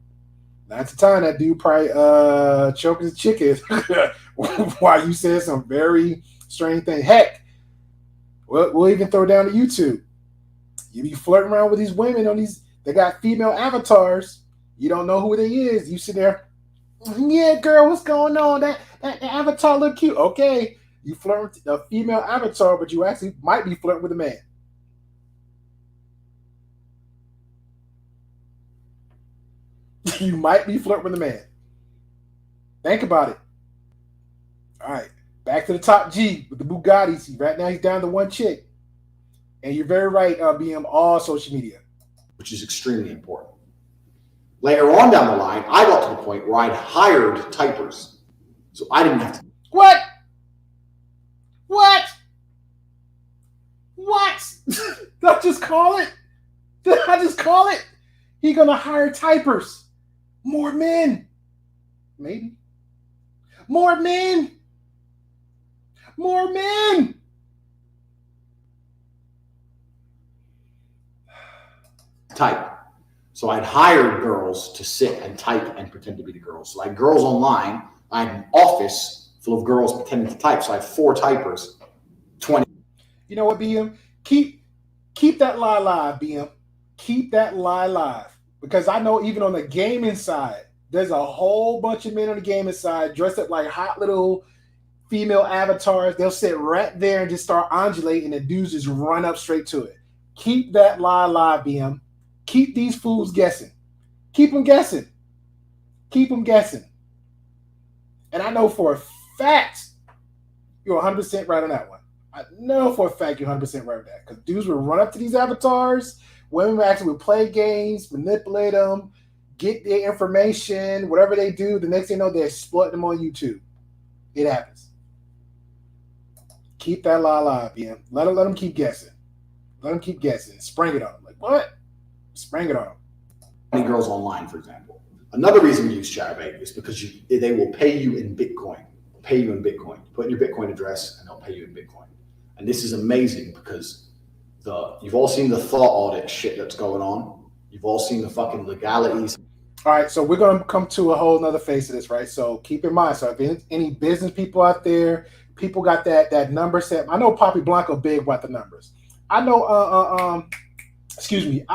9 to 10 that dude probably choking his chicken while you said some very strange thing. Heck, we'll even throw down to YouTube. You be flirting around with these women on these. They got female avatars. You don't know who they is. You sit there. Yeah, girl, what's going on? That avatar look cute. Okay, you flirt with a female avatar, but you actually might be flirting with a man. You might be flirting with a man. Think about it. All right, back to the top G with the Bugattis. Right now, he's down to one chick. And you're very right, being all social media. Which is extremely important. Later on down the line, I got to the point where I'd hired typers. So I didn't have to. What? Did I just call it? He gonna hire typers. More men. Maybe. More men. Type. So I'd hired girls to sit and type and pretend to be the girls. So I had girls online. I had an office full of girls pretending to type. So I have 4 typers, 20. You know what, BM? Keep that lie live, BM. Keep that lie live. Because I know even on the gaming side, there's a whole bunch of men on the gaming side dressed up like hot little female avatars. They'll sit right there and just start undulating, and dudes just run up straight to it. Keep that lie live, BM. Keep these fools guessing. Keep them guessing. Keep them guessing. And I know for a fact you're 100% right on that one. I know for a fact you're 100% right with that. Because dudes will run up to these avatars. Women actually will play games, manipulate them, get their information, whatever they do. The next thing you know, they're exploiting them on YouTube. It happens. Keep that lie alive, man. Let them keep guessing. Let them keep guessing. Spring it on them. Like, what? Spring it on them. 20 girls online, for example. Another reason we use gRape is because they will pay you in Bitcoin. Pay you in Bitcoin. Put in your Bitcoin address, and they'll pay you in Bitcoin. And this is amazing because you've all seen the thought audit shit that's going on. You've all seen the fucking legalities. All right, so we're going to come to a whole nother face of this, right? So keep in mind, so if any business people out there, people got that number set. I know Poppy Blanco big about the numbers. I know, I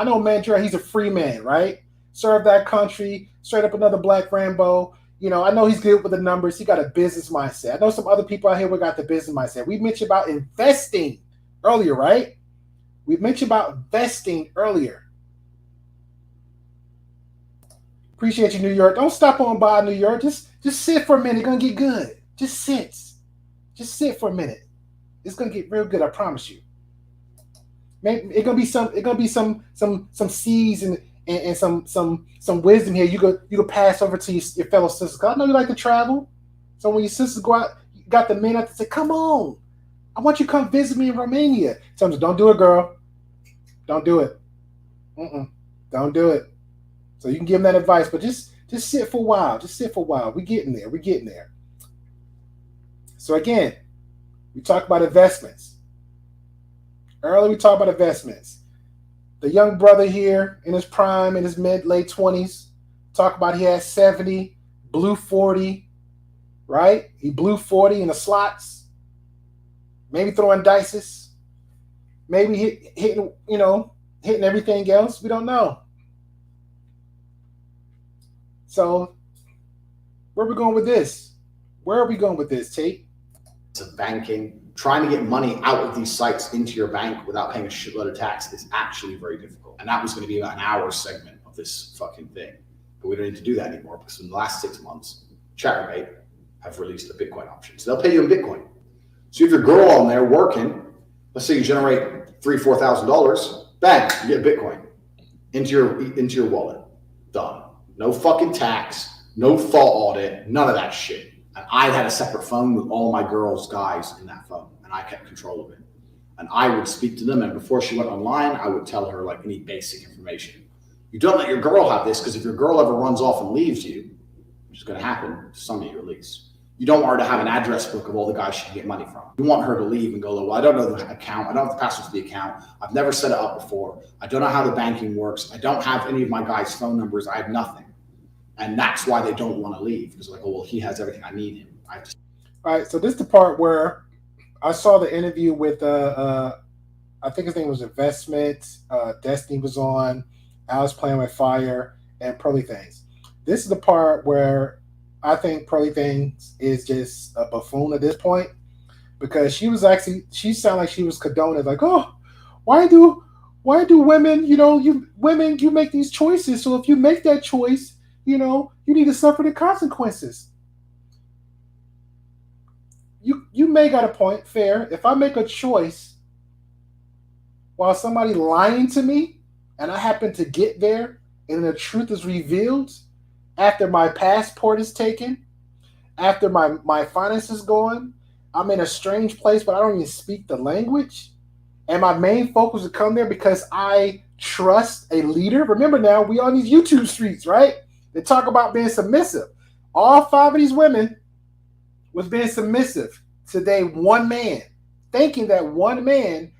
know Mandra, he's a free man, right? Served that country, straight up another Black Rambo. You know, I know he's good with the numbers. He got a business mindset. I know some other people out here who got the business mindset. We mentioned about investing earlier, right? We mentioned about investing earlier. Appreciate you, New York. Don't stop on by New York. Just sit for a minute. It's gonna get good. Just sit. Just sit for a minute. It's gonna get real good. I promise you. Maybe it's gonna be some seeds and some wisdom here. You could pass over to your fellow sisters. 'Cause I know you like to travel. So when your sisters go out, you got the men out to say, "Come on, I want you to come visit me in Romania." Tell them, "Don't do it, girl. Don't do it. Don't do it." So you can give them that advice, but just sit for a while. Just sit for a while. We're getting there. We're getting there. So again, we talk about investments. Earlier we talked about investments. The young brother here in his prime, in his late 20s, talk about he had 70, blew 40, right? He blew 40 in the slots, maybe throwing dices, maybe hitting everything else. We don't know. So where are we going with this? Where are we going with this, Tate? Of banking, trying to get money out of these sites into your bank without paying a shitload of tax is actually very difficult. And that was going to be about an hour segment of this fucking thing. But we don't need to do that anymore because in the last 6 months, gRape have released a Bitcoin option. So they'll pay you in Bitcoin. So if your girl on there working, let's say you generate $3,000-$4,000, bang, you get Bitcoin into your wallet. Done. No fucking tax, no thought audit, none of that shit. And I had a separate phone with all my girls' guys in that phone, and I kept control of it. And I would speak to them, and before she went online, I would tell her like any basic information. You don't let your girl have this, because if your girl ever runs off and leaves you, which is going to happen to some of you at least, you don't want her to have an address book of all the guys she can get money from. You want her to leave and go, well, I don't know the account. I don't have the password to the account. I've never set it up before. I don't know how the banking works. I don't have any of my guys' phone numbers. I have nothing. And that's why they don't want to leave. Because like, oh, well, he has everything I need him. All right, so this is the part where I saw the interview with, I think his name was Investment. Destiny was on. Alice Playing with Fire and Pearly Things. This is the part where I think Pearly Things is just a buffoon at this point, because she sounded like she was condoning, like, oh, why do women, you make these choices. So if you make that choice, you need to suffer the consequences. You may got a point, fair. If I make a choice while somebody lying to me and I happen to get there and the truth is revealed after my passport is taken, after my finances going, I'm in a strange place, but I don't even speak the language, and my main focus is to come there because I trust a leader. Remember now, we on these YouTube streets, right? They talk about being submissive. All 5 of these women was being submissive to one man, thinking that one man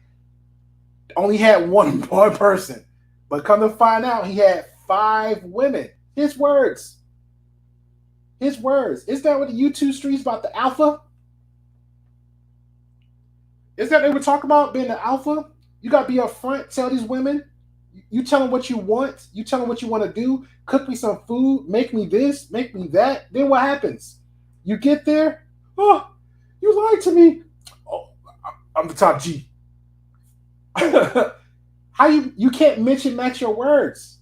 only had one person. But come to find out, he had 5 women. His words. His words. Is that what the YouTube streets about the alpha? Is that they were talking about being the alpha? You got to be upfront, tell these women. You tell them what you want. You tell them what you want to do. Cook me some food. Make me this. Make me that. Then what happens? You get there. Oh, you lied to me. Oh, I'm the top G. How you can't match your words.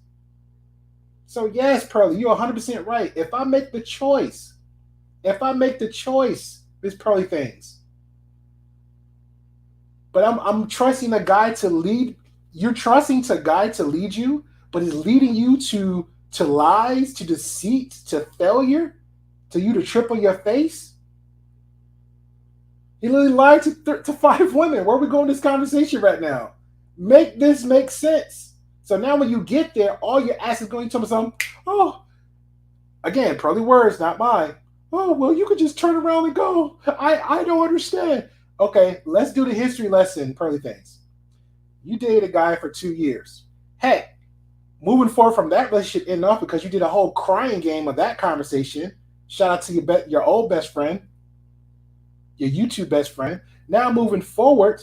So yes, Pearly, you're 100% right. If I make the choice, Miss Pearly Things, but I'm trusting a guy to lead. You're trusting a guy to lead you, but he's leading you to lies, to deceit, to failure, to you to trip on your face. He literally lied to 5 women. Where are we going with this conversation right now? Make this make sense. So now when you get there, all your ass is going to tell me something. Oh, again, probably words, not mine. Oh, well, you could just turn around and go. I don't understand. Okay, let's do the history lesson, Pearly Things. You dated a guy for 2 years. Hey, moving forward from that relationship ending off because you did a whole crying game of that conversation. Shout out to your old best friend, your YouTube best friend. Now moving forward,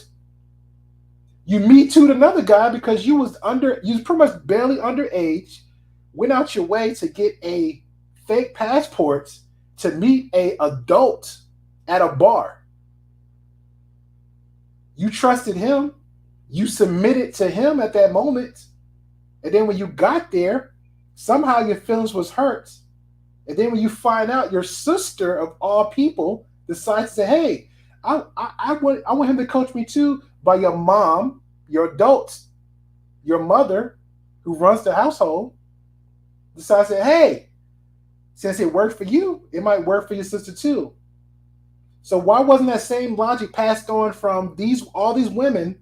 you Me Too'd another guy because you was pretty much barely underage, went out your way to get a fake passport to meet a adult at a bar. You trusted him. You submitted to him at that moment. And then when you got there, somehow your feelings was hurt. And then when you find out your sister of all people decides to say, hey, I want him to coach me too, by your mom, your adult, your mother who runs the household, decides to say, hey, since it worked for you, it might work for your sister too. So why wasn't that same logic passed on from all these women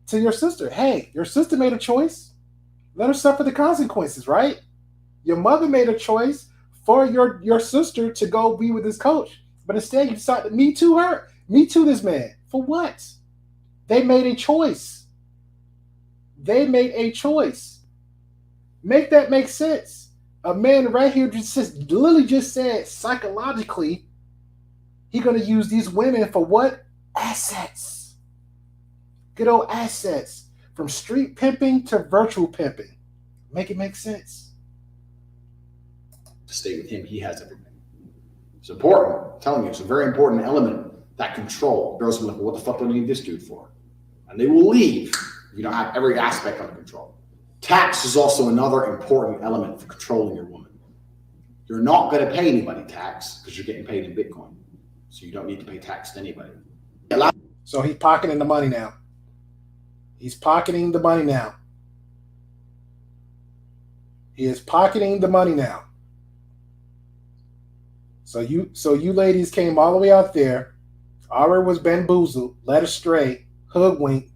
to your sister? Hey, your sister made a choice. Let her suffer the consequences, right? Your mother made a choice for your sister to go be with this coach. But instead, you decided to Me Too her. Me Too this man. For what? They made a choice. Make that make sense. A man right here literally just said psychologically, he's going to use these women for what? Assets. Good old assets. From street pimping to virtual pimping. Make it make sense. To stay with him, he has everything. It's important. I'm telling you, it's a very important element, that control. Girls will be like, what the fuck do I need this dude for? And they will leave if you don't have every aspect under control. Tax is also another important element for controlling your woman. You're not going to pay anybody tax because you're getting paid in Bitcoin. So you don't need to pay tax to anybody. So he's pocketing the money now. He is pocketing the money now. So you ladies came all the way out there. Already was bamboozled, led astray, hoodwinked.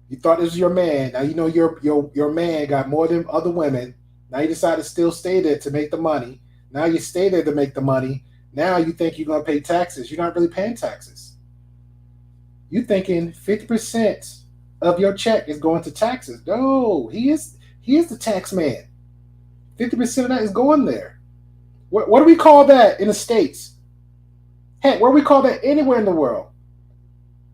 You thought this was your man. Now you know your man got more than other women. Now you decide to still stay there to make the money. Now you stay there to make the money. Now you think you're going to pay taxes. You're not really paying taxes. You thinking 50% of your check is going to taxes. No, he is the tax man. 50% of that is going there. What do we call that in the States? Heck, what do we call that anywhere in the world?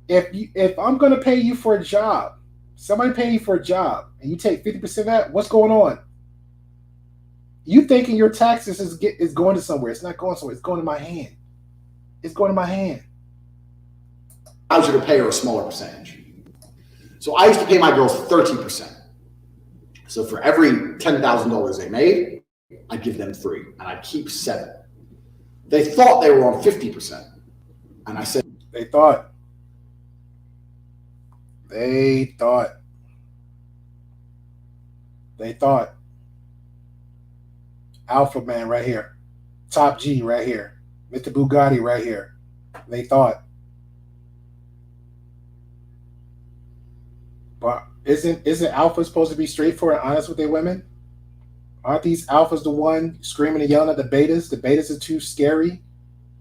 If I'm going to pay you for a job, somebody paying you for a job, and you take 50% of that, what's going on? You thinking your taxes is going to somewhere. It's not going somewhere. It's going to my hand. Allows you to pay her a smaller percentage. So I used to pay my girls 30%. So for every $10,000 they made, I'd give them 3, and I'd keep 7. They thought they were on 50%. And I said, They thought. Alpha man right here. Top G right here. Mr. Bugatti right here. They thought. But isn't alpha supposed to be straightforward and honest with their women? Aren't these alphas the one screaming and yelling at the betas? The betas are too scary.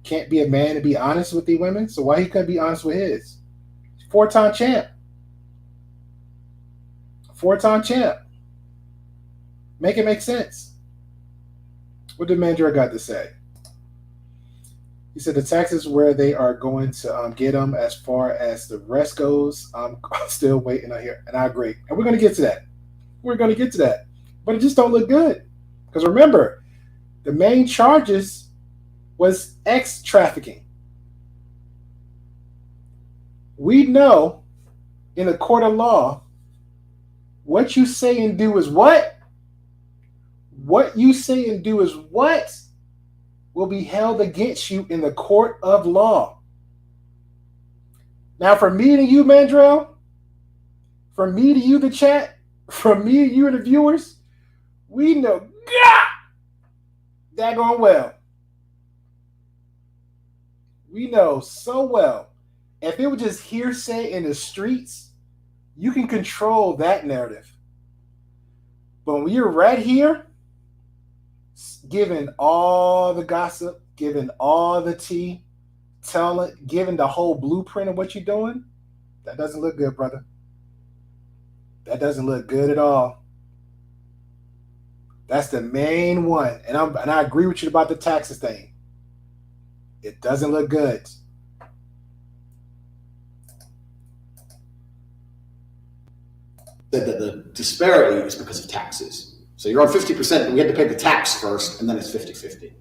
Can't be a man and be honest with the women. So why he couldn't be honest with his? 4-time champ. 4-time champ. Make it make sense. What did Mandra got to say? He said the taxes where they are going to get them. As far as the rest goes, I'm still waiting on here, and I agree. And we're going to get to that. We're going to get to that, but it just don't look good. Because remember, the main charges was X trafficking. We know in a court of law, what you say and do is what? What you say and do is what will be held against you in the court of law. Now, from me to you, Mandrell, from me to you, the chat, from me to you and the viewers, we know daggone well. We know so well. If it was just hearsay in the streets, you can control that narrative. But when you're right here, giving all the gossip, giving all the tea, giving the whole blueprint of what you're doing, that doesn't look good, brother. That doesn't look good at all. That's the main one. And I agree with you about the taxes thing. It doesn't look good. Said that the disparity is because of taxes. So you're on 50%, but we had to pay the tax first, and then it's 50-50.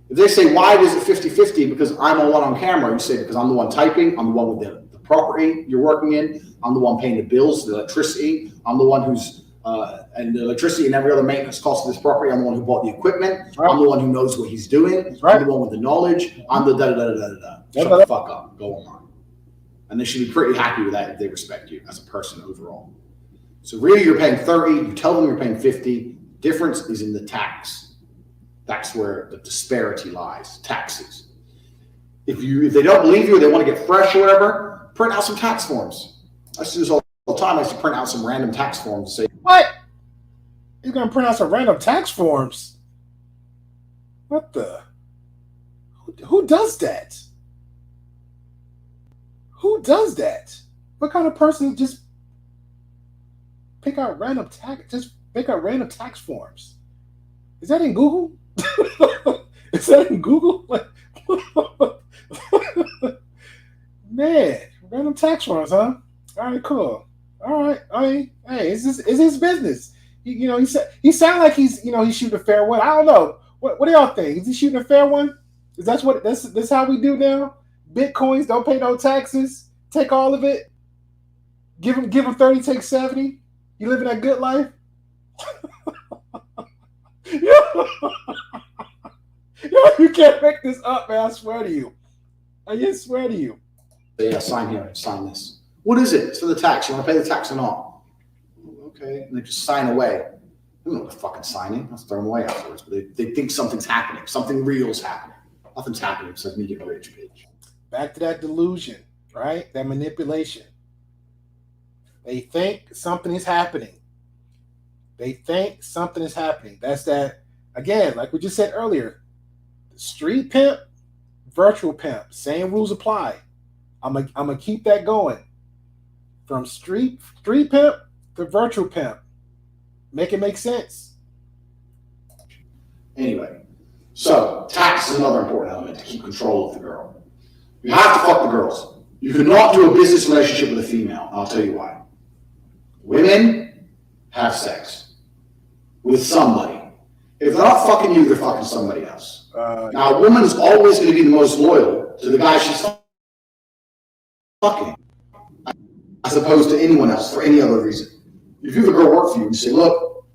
If they say, why is it 50-50? Because I'm the one on camera. You say, because I'm the one typing, I'm the one with the property you're working in, I'm the one paying the bills, the electricity, I'm the one who's, and the electricity and every other maintenance cost of this property, I'm the one who bought the equipment, right. I'm the one who knows what he's doing, right. I'm the one with the knowledge, I'm the da-da-da-da-da-da. Shut the fuck up, go on. And they should be pretty happy with that if they respect you as a person overall. So really you're paying 30, you tell them you're paying 50, difference is in the tax. That's where the disparity lies, taxes. If they don't believe you or they want to get fresh or whatever, print out some tax forms. I used to do this all the time. I used to print out some random tax forms and say, what? You're going to print out some random tax forms? What the? Who does that? Who does that? What kind of person just pick out random tax forms? Is that in Google? Is that in Google? Man, random tax forms, huh? All right, cool. All right, hey, it's his business. He sound like he's shooting a fair one. I don't know. What do y'all think? Is he shooting a fair one? Is that's how we do now? Bitcoins, don't pay no taxes. Take all of it. Give him 30, take 70. You living that good life? You can't make this up, man. I swear to you. I just swear to you. yeah, sign here, sign this. What is it? It's for the tax. You want to pay the tax or not? Okay. And they just sign away. They don't know what they're fucking signing. Let's throw them away afterwards. But they think something's happening. Something real's happening. Nothing's happening besides me getting rich, bitch. Back to that delusion, right? That manipulation. They think something is happening. That's that, again, like we just said earlier, street pimp, virtual pimp, same rules apply. I'm gonna keep that going. From street pimp to virtual pimp. Make it make sense. Anyway, so tax is another important element to keep control of the girl. You have to fuck the girls. You cannot do a business relationship with a female. I'll tell you why. Women have sex with somebody. If they're not fucking you, they're fucking somebody else. Now, a woman is always going to be the most loyal to the guy she's fucking, as opposed to anyone else for any other reason. If you have a girl work for you and say, look,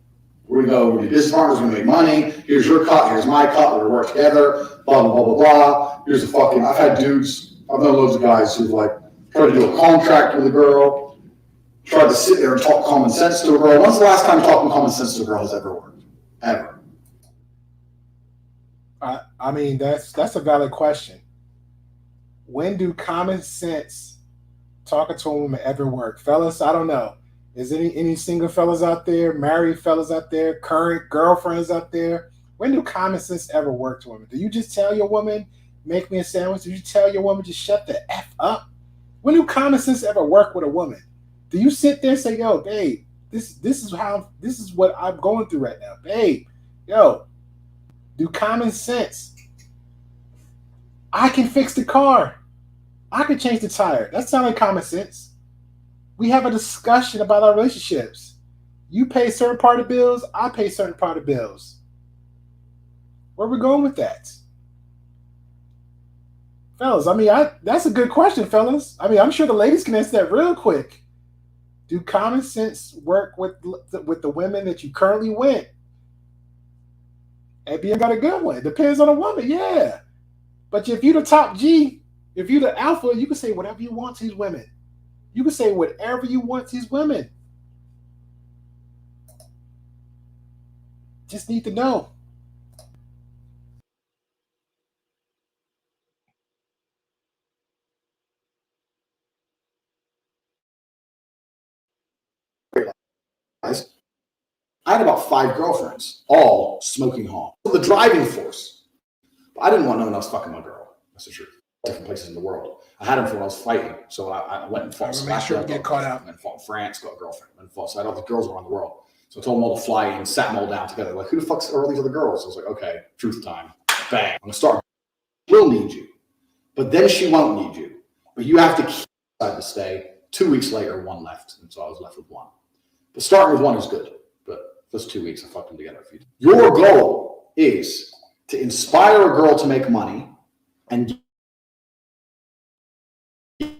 we're going to go, we're business partners, we're going to make money, here's your cut, here's my cut, we're going to work together, blah, blah, blah, blah, blah. Here's a fucking, I've had dudes, I've known loads of guys who've like tried to do a contract with a girl, tried to sit there and talk common sense to a girl. When's the last time talking common sense to a girl has ever worked? Ever. I mean, that's a valid question. When do common sense talking to a woman ever work? Fellas, I don't know. Is any single fellas out there, married fellas out there, current girlfriends out there? When do common sense ever work to women? Do you just tell your woman, make me a sandwich? Do you tell your woman, just shut the F up? When do common sense ever work with a woman? Do you sit there and say, yo, babe, this is what I'm going through right now. Babe, yo, Do common sense. I can fix the car. I can change the tire. That sounds like common sense. We have a discussion about our relationships. You pay certain part of bills. I pay certain part of bills. Where are we going with that? Fellas, I mean, that's a good question, fellas. I mean, I'm sure the ladies can answer that real quick. Do common sense work with the women that you currently with? ABM got a good one. It depends on the woman, yeah. But if you're the top G, if you're the alpha, you can say whatever you want to these women. You can say whatever you want to these women. Just need to know. I had about 5 girlfriends, all smoking hot. The driving force. But I didn't want no one else fucking my girl. That's the truth. Different places in the world. I had them for when I was fighting. So I went and fought. Make sure we get caught out. And fought in France, got a girlfriend. And fought. So I had all the girls around the world. So I told them all to fly in, sat them all down together. Like, who the fuck are all these other girls? I was like, okay, truth time. Bang. I'm going to start. She'll need you. But then she won't need you. But you have to keep decided to stay. 2 weeks later, 1 left. And so I was left with 1. But starting with 1 is good. But those 2 weeks, I fucked them together a few times. Your goal is to inspire a girl to make money and give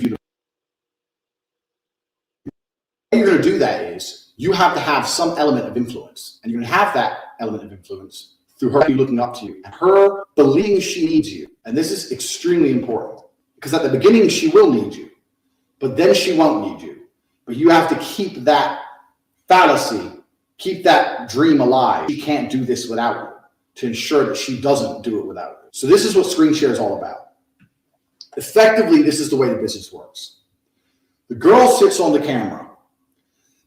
you the way you're going to do that is you have to have some element of influence. And you're going to have that element of influence through her looking up to you and her believing she needs you. And this is extremely important because at the beginning, she will need you, but then she won't need you. But you have to keep that fallacy, keep that dream alive. She can't do this without you to ensure that she doesn't do it without you. So this is what screen share is all about. Effectively, this is the way the business works. The girl sits on the camera.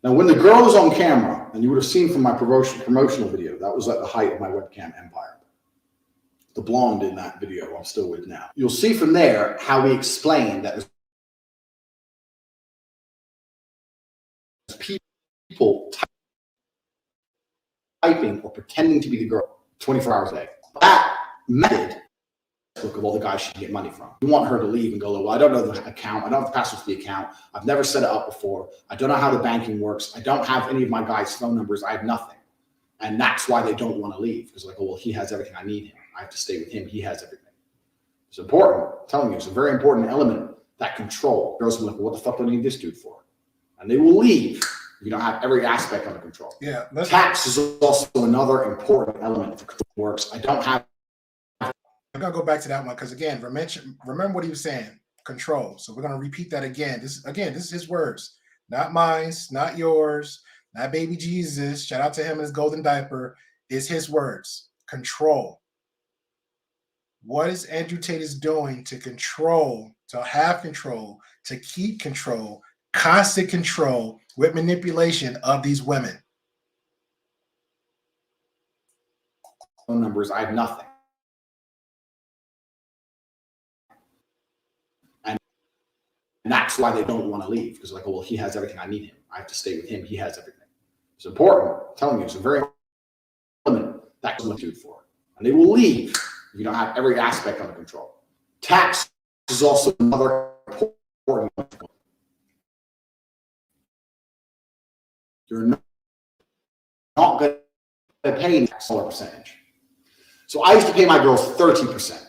Now, when the girl is on camera, and you would have seen from my promotional video, that was at the height of my webcam empire. The blonde in that video I'm still with now. You'll see from there how we explain that there's people typing or pretending to be the girl 24 hours a day. That method of all the guys she can get money from. You want her to leave and go, well, I don't know the account. I don't have the password to the account. I've never set it up before. I don't know how the banking works. I don't have any of my guys' phone numbers. I have nothing. And that's why they don't want to leave. Because like, oh, well, he has everything. I need him. I have to stay with him. He has everything. It's important. I'm telling you, it's a very important element, that control. Girls will be like, well, what the fuck do I need this dude for? And they will leave if you don't have every aspect under control. Yeah. Tax is also another important element that works. I'm going to go back to that one because, again, remember what he was saying, control. So we're going to repeat that again. This is his words, not mine, not yours, not baby Jesus. Shout out to him and his golden diaper. Is his words, control. What is Andrew Tate is doing to control, to have control, to keep control, constant control with manipulation of these women? Phone numbers, I have nothing. And that's why they don't want to leave because like, oh, well, he has everything. I need him. I have to stay with him. He has everything. It's important. I'm telling you, it's a very element that's what you for. And they will leave if you don't have every aspect under control. Tax is also another important one. You're not going to pay a smaller percentage. So I used to pay my girls 30%.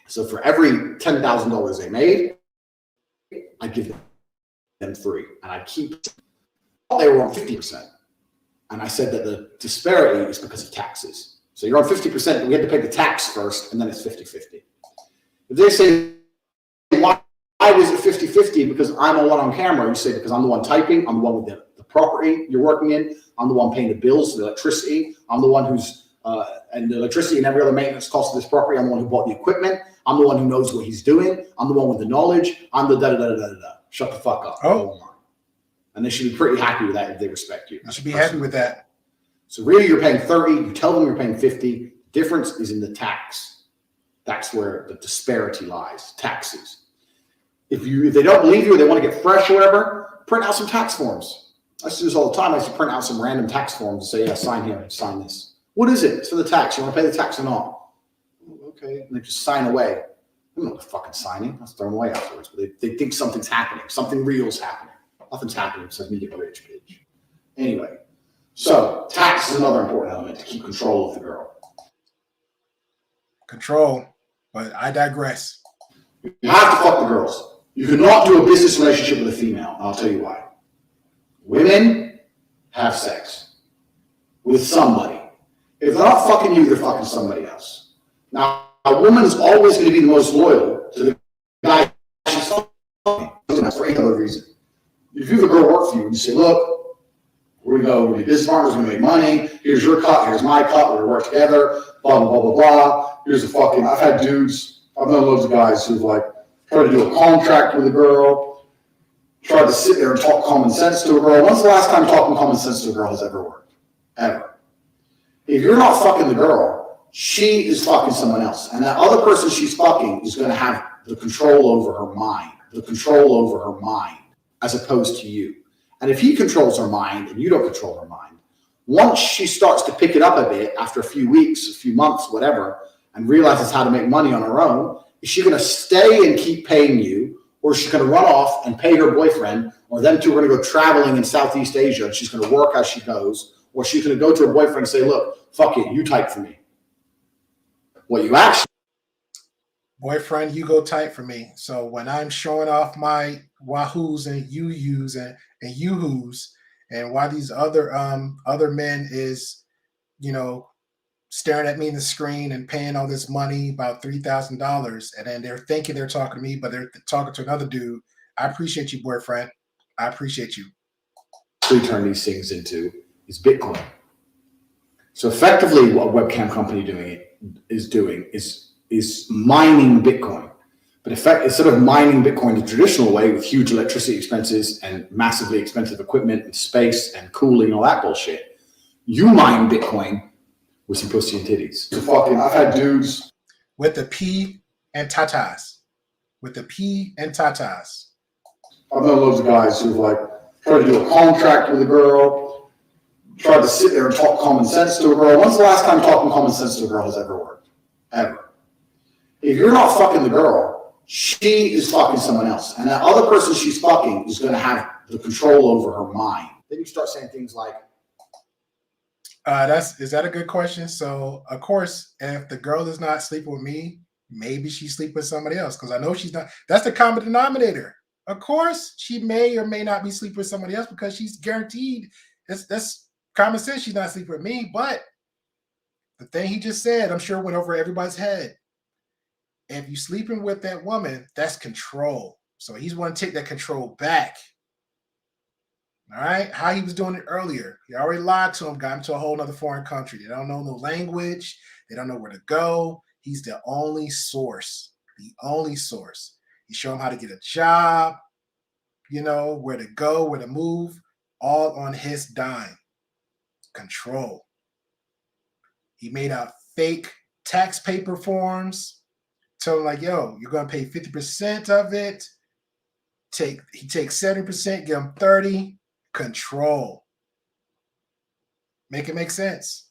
So for every $10,000 they made, I give them 3, and I keep. They were on 50%, and I said that the disparity is because of taxes. So you're on 50%, but we had to pay the tax first, and then it's 50-50. If they say, why was it 50-50? Because I'm the one on camera. You say because I'm the one typing. I'm the one with the property you're working in. I'm the one paying the bills, the electricity. I'm the one who's and the electricity and every other maintenance cost of this property. I'm the one who bought the equipment. I'm the one who knows what he's doing. I'm the one with the knowledge. I'm the da-da-da-da-da-da. Shut the fuck up. Oh. And they should be pretty happy with that if they respect you. You should be happy with that. So really you're paying 30. You tell them you're paying 50. Difference is in the tax. That's where the disparity lies, taxes. If they don't believe you or they want to get fresh or whatever, print out some tax forms. I used to do this all the time. I used to print out some random tax forms and say, yeah, sign here, sign this. What is it? It's for the tax. You want to pay the tax or not? Okay. And they just sign away. I don't know what they're fucking signing. That's thrown away afterwards. But they think something's happening. Something real's happening. Nothing's happening. It says me get rich, bitch. Anyway, so tax is another important element to keep control of the girl. Control, but I digress. You have to fuck the girls. You cannot do a business relationship with a female. I'll tell you why. Women have sex with somebody. If they're not fucking you, they're fucking somebody else. Now, a woman is always going to be the most loyal to the guy she's fucking. That's for any other reason. If you have a girl work for you and you say, look, we're going to go, we're going to be business partners, we're going to make money, here's your cut, here's my cut, we're going to work together, blah, blah, blah, blah, blah. Here's a fucking, I've had dudes, I've known loads of guys who've like tried to do a contract with a girl, tried to sit there and talk common sense to a girl. When's the last time talking common sense to a girl has ever worked? Ever. If you're not fucking the girl, she is fucking someone else. And that other person she's fucking is going to have the control over her mind, as opposed to you. And if he controls her mind and you don't control her mind, once she starts to pick it up a bit after a few weeks, a few months, whatever, and realizes how to make money on her own, is she going to stay and keep paying you, or is she going to run off and pay her boyfriend, or them two are going to go traveling in Southeast Asia and she's going to work as she goes, or she's going to go to her boyfriend and say, look, fuck it, you type for me. What you actually... Boyfriend, you go tight for me. So when I'm showing off my wahoos and you-yous and you-hoos, and why these other men is, staring at me in the screen and paying all this money, about $3,000, and then they're thinking they're talking to me, but they're talking to another dude. I appreciate you, boyfriend. I appreciate you. We turn these things into is Bitcoin. So effectively, what a webcam company doing is mining Bitcoin. But instead of mining Bitcoin the traditional way with huge electricity expenses and massively expensive equipment and space and cooling and all that bullshit, you mine Bitcoin with some pussy and titties. So fucking, I've had dudes with the P and tatas. I've known loads of guys who've like tried to do a contract with a girl, tried to sit there and talk common sense to a girl. When's the last time talking common sense to a girl has ever worked? Ever. If you're not fucking the girl, she is fucking someone else. And that other person she's fucking is going to have the control over her mind. Then you start saying things like, is that a good question? So, of course, if the girl is not sleeping with me, maybe she sleep with somebody else, because I know she's not. That's the common denominator. Of course, she may or may not be sleeping with somebody else because she's guaranteed. That's common sense. She's not sleeping with me. But the thing he just said, I'm sure went over everybody's head. If you're sleeping with that woman, that's control. So he's want to take that control back. All right, how he was doing it earlier. He already lied to him, got him to a whole other foreign country. They don't know no language. They don't know where to go. He's the only source. He showed him how to get a job, where to go, where to move, all on his dime. Control. He made out fake tax paper forms. Told him like, yo, you're going to pay 50% of it. He takes 70%, give him 30%. Control. Make it make sense.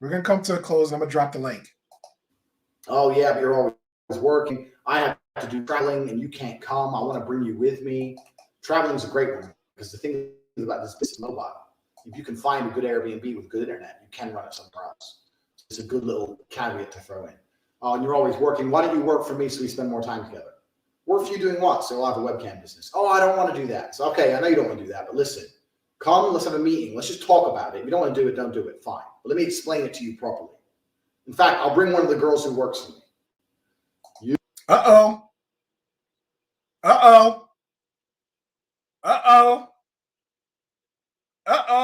We're going to come to a close. I'm going to drop the link. oh yeah, but you're always working. I have to do traveling and you can't come. I want to bring you with me. Traveling is a great one because the thing about this business mobile, if you can find a good Airbnb with good internet, you can run it somewhere else. It's a good little caveat to throw in. And you're always working. Why don't you work for me so we spend more time together? Work for you doing what? So I'll have a webcam business. Oh, I don't want to do that. So, okay, I know you don't want to do that, but listen, come, let's have a meeting. Let's just talk about it. If you don't want to do it, don't do it. Fine. But let me explain it to you properly. In fact, I'll bring one of the girls who works for me. Uh-oh.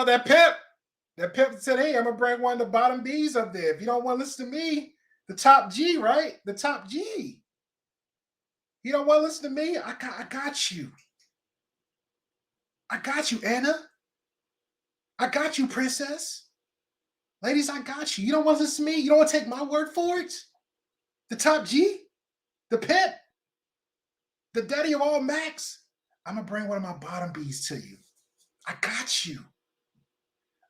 That pimp said, hey, I'm going to bring one of the bottom B's up there. If you don't want to listen to me, the top G, right? The top G. You don't want to listen to me? I got you. I got you, Anna. I got you, princess. Ladies, I got you. You don't want to listen to me? You don't want to take my word for it? The top G? The pimp? The daddy of all Macs? I'm going to bring one of my bottom B's to you. I got you.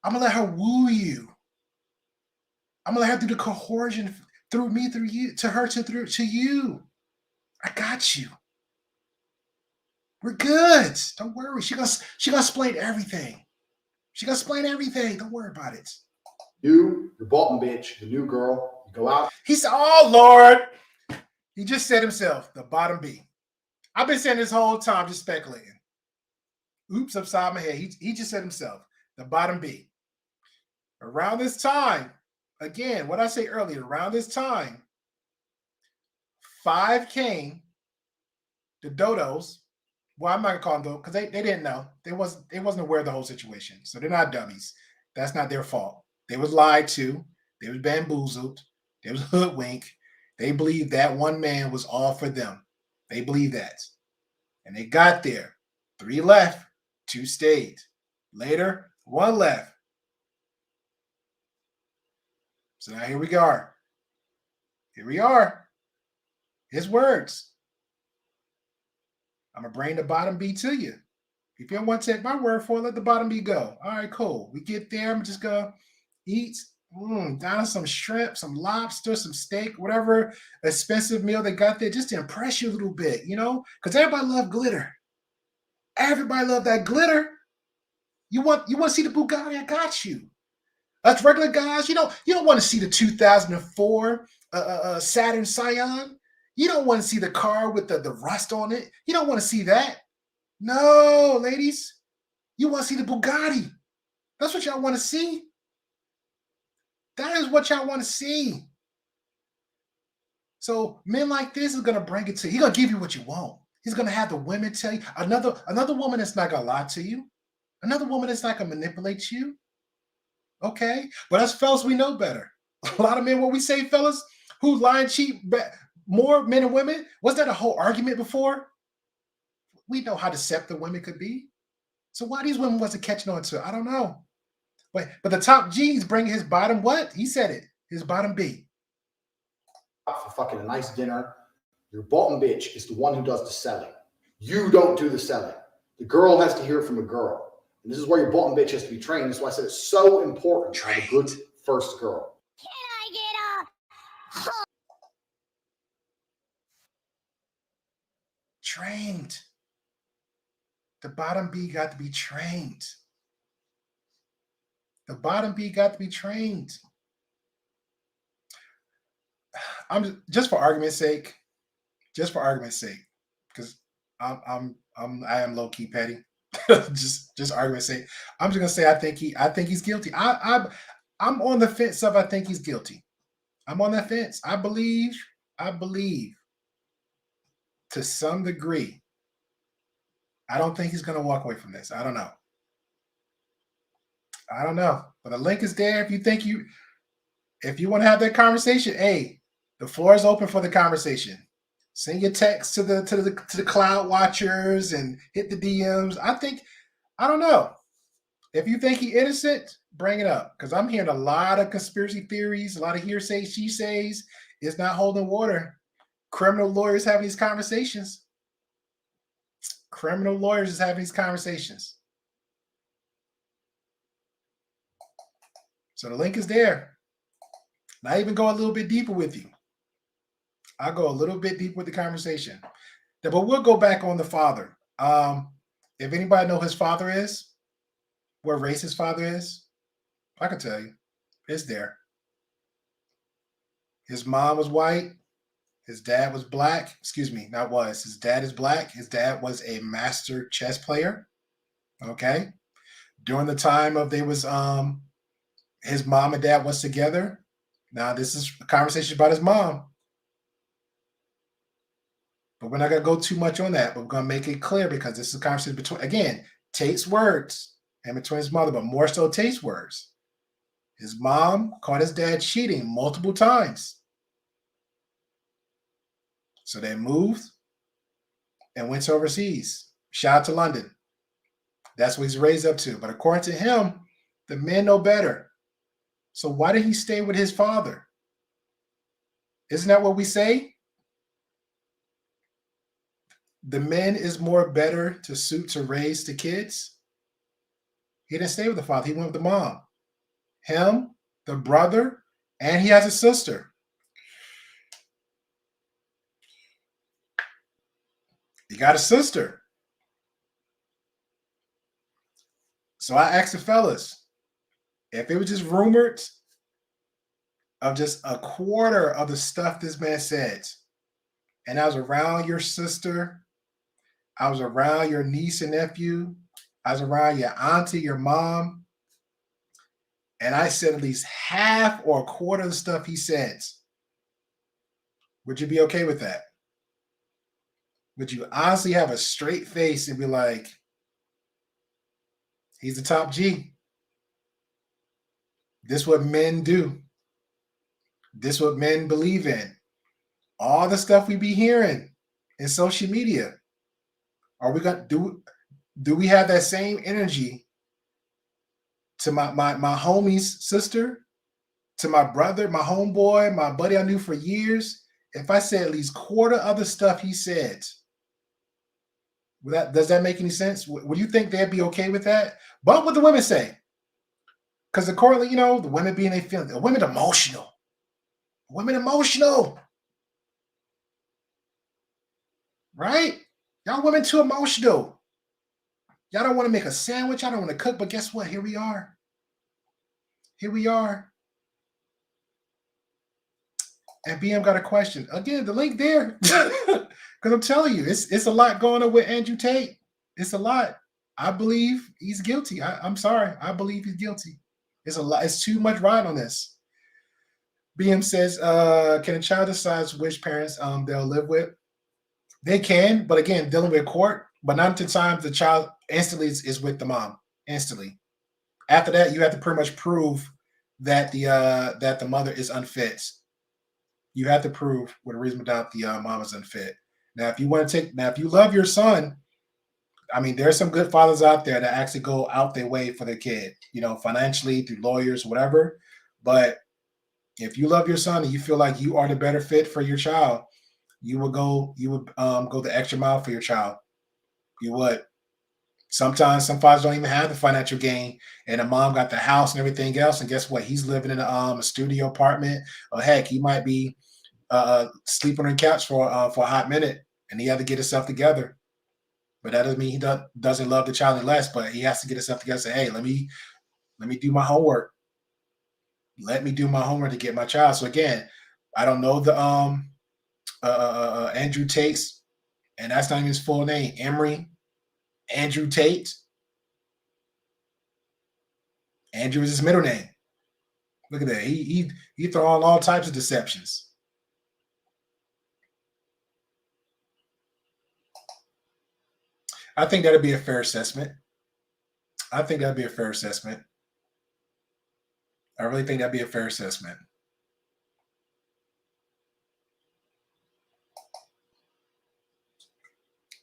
I'm gonna let her woo you. I'm gonna let her do the coercion through me, through you, to her, to you. I got you. We're good. Don't worry. She gonna explain everything. She gonna explain everything. Don't worry about it. You, your bottom bitch, the new girl, you go out. He said, "Oh Lord," he just said himself, the bottom B. I've been saying this whole time, just speculating. Oops, upside my head. He just said himself, the bottom B. Around this time, again, what I say earlier, around this time, 5 came, the dodos. Well, I'm not gonna call them dodos because they didn't know. They wasn't aware of the whole situation. So they're not dummies. That's not their fault. They was lied to, they was bamboozled, they was hoodwinked. They believed that one man was all for them. They believed that. And they got there. 3 left, 2 stayed. Later, 1 left. So now here we are. Here we are. His words. I'm going to bring the bottom B to you. If you don't want to take my word for it, let the bottom B go. All right, cool. We get there. I'm just going to eat down some shrimp, some lobster, some steak, whatever expensive meal they got there, just to impress you a little bit, because everybody love glitter. Everybody love that glitter. You want to see the Bugatti? I got you. Us regular guys, you don't want to see the 2004 Saturn Scion. You don't want to see the car with the rust on it. You don't want to see that. No, ladies. You want to see the Bugatti. That's what y'all want to see. That is what y'all want to see. So men like this is going to bring it to you. He's going to give you what you want. He's going to have the women tell you. Another woman that's not going to lie to you. Another woman that's not going to manipulate you. Okay? But us fellas, we know better. A lot of men, what we say, fellas, who lie and cheat more, men and women, was that a whole argument before? We know how deceptive women could be. So why these women wasn't catching on to it? I don't know. But the top G's bringing his bottom what? He said it. His bottom B. For fucking a nice dinner. Your bottom bitch is the one who does the selling. You don't do the selling. The girl has to hear it from a girl. And this is where your bottom bitch has to be trained. That's why I said it's so important to have a good first girl. Can I get a Trained. The bottom B got to be trained. The bottom B got to be trained. I'm just for argument's sake, because I am low key petty. just argument's sake. I'm just gonna say I think he's guilty. I'm on the fence of I think he's guilty. I'm on that fence. I believe to some degree. I don't think he's gonna walk away from this. I don't know. But the link is there. If you want to have that conversation, hey, the floor is open for the conversation. Send your text to the cloud watchers and hit the DMs. I don't know. If you think he's innocent, bring it up. Because I'm hearing a lot of conspiracy theories, a lot of hearsay, she says. It's not holding water. Criminal lawyers having these conversations. So the link is there. And I even go a little bit deeper with you. I'll go a little bit deeper with the conversation. But we'll go back on the father. If anybody know his father is, what race his father is, I can tell you. It's there. His mom was white. His dad was black. Excuse me, not was. His dad is black. His dad was a master chess player. Okay. During the time of his mom and dad was together. Now this is a conversation about his mom. But we're not going to go too much on that. But we're going to make it clear because this is a conversation between, again, Tate's words and between his mother, but more so Tate's words. His mom caught his dad cheating multiple times. So they moved and went to overseas. Shout out to London. That's what he's raised up to. But according to him, the men know better. So why did he stay with his father? Isn't that what we say? The men is more better to suit to raise the kids. He didn't stay with the father. He went with the mom. Him, the brother, and he has a sister. He got a sister. So I asked the fellas, if it was just rumored of just a quarter of the stuff this man said, and I was around your sister, I was around your niece and nephew, I was around your auntie, your mom, and I said at least half or a quarter of the stuff he says, would you be okay with that? Would you honestly have a straight face and be like, he's the top G? This is what men do. This is what men believe in. All the stuff we be hearing in social media. Are we gonna do we have that same energy to my homie's sister, to my brother, my homeboy, my buddy I knew for years? If I said at least quarter of the stuff he said, does that make any sense? Would you think they'd be okay with that? But what the women say? Because accordingly, the women being they feel, the women emotional. Women emotional. Right? Y'all women too emotional. Y'all don't want to make a sandwich. Y'all don't want to cook. But guess what? Here we are. Here we are. And BM got a question. Again, the link there. Because I'm telling you, it's a lot going on with Andrew Tate. It's a lot. I believe he's guilty. I'm sorry. I believe he's guilty. It's a lot. It's too much riding on this. BM says, can a child decide which parents they'll live with? They can, but again, dealing with court. But 9 to 10 times the child instantly is with the mom. Instantly. After that, you have to pretty much prove that the mother is unfit. You have to prove with a reasonable doubt the mom is unfit. Now, if you love your son, I mean, there's some good fathers out there that actually go out their way for their kid, financially, through lawyers, whatever. But if you love your son and you feel like you are the better fit for your child, you would go the extra mile for your child. You would. Sometimes some fathers don't even have the financial gain, and the mom got the house and everything else. And guess what? He's living in a studio apartment, or heck, he might be sleeping on the couch for a hot minute, and he had to get himself together. But that doesn't mean he doesn't love the child any less. But he has to get himself together. And say, hey, let me do my homework. Let me do my homework to get my child. So again, I don't know the Andrew Tate's, and that's not even his full name. Emory Andrew Tate. Andrew is his middle name. Look at that. He throw on all types of deceptions. I think that'd be a fair assessment. I really think that'd be a fair assessment.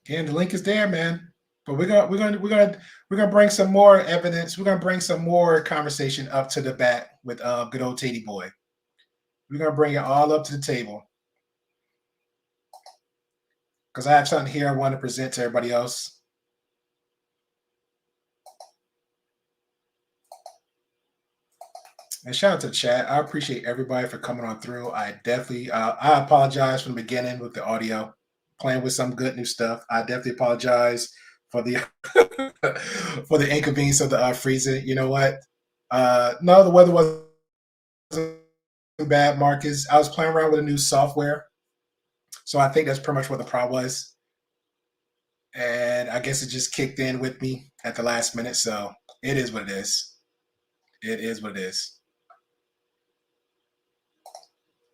Again, the link is there, man. But we're gonna bring some more evidence. We're gonna bring some more conversation up to the bat with good old Tate boy. We're gonna bring it all up to the table because I have something here I want to present to everybody else. And shout out to the chat. I appreciate everybody for coming on through. I definitely I apologize from the beginning with the audio, playing with some good new stuff. I definitely apologize for the for the inconvenience of the freezing. You know what? No, the weather wasn't bad, Marcus. I was playing around with a new software. So I think that's pretty much what the problem was. And I guess it just kicked in with me at the last minute. So it is what it is. It is what it is.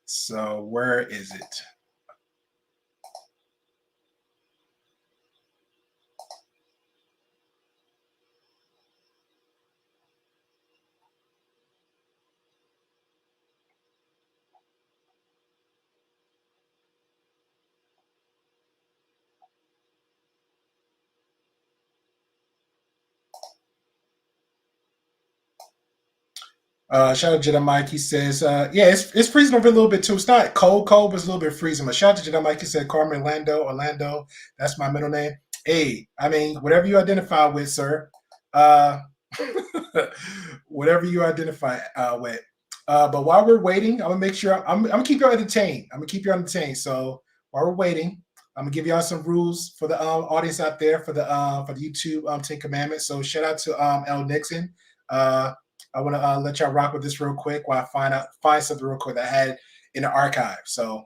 So where is it? Shout out to Jedi Mike. He says, yeah, it's freezing over a little bit too. It's not cold, but it's a little bit freezing. But shout out to Jedi Mike. He said, Carmen Orlando. That's my middle name. Hey, I mean, whatever you identify with, sir. whatever you identify with. But while we're waiting, I'm gonna make sure I'm gonna keep you entertained. So while we're waiting, I'm gonna give y'all some rules for the audience out there for the YouTube 10 Commandments. So shout out to L Nixon. I want to let y'all rock with this real quick while I find something real quick that I had in the archive. So.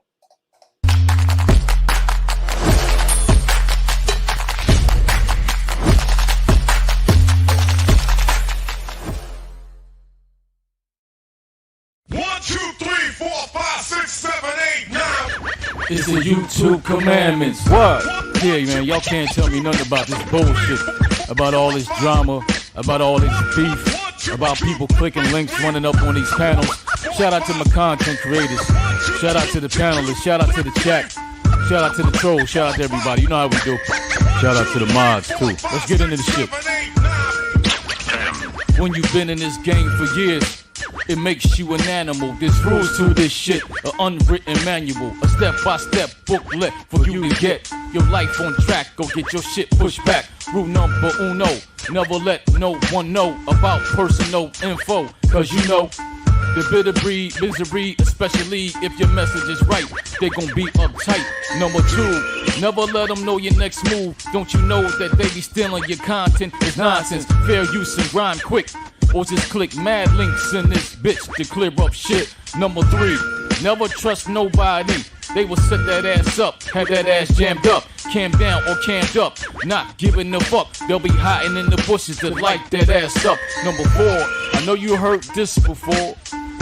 It's the YouTube commandments. What? Yeah, man, y'all can't tell me nothing about this bullshit, about all this drama, about all this beef, about people clicking links, running up on these panels. Shout out to my content creators. Shout out to the panelists. Shout out to the chat. Shout out to the trolls. Shout out to everybody. You know how we do. Shout out to the mods, too. Let's get into the shit. When you've been in this game for years, it makes you an animal. There's rules to this shit, an unwritten manual, a step-by-step booklet for you to get your life on track. Go get your shit pushed back. Rule number uno, never let no one know about personal info, cause you know the bitter breed misery, especially if your message is right, they gon' be uptight. Number two, never let them know your next move. Don't you know that they be stealing your content? It's nonsense, fair use and rhyme quick, or just click mad links in this bitch to clear up shit. Number three, never trust nobody. They will set that ass up, have that ass jammed up, cam down or cammed up, not giving a fuck. They'll be hiding in the bushes to light that ass up. Number four, I know you heard this before.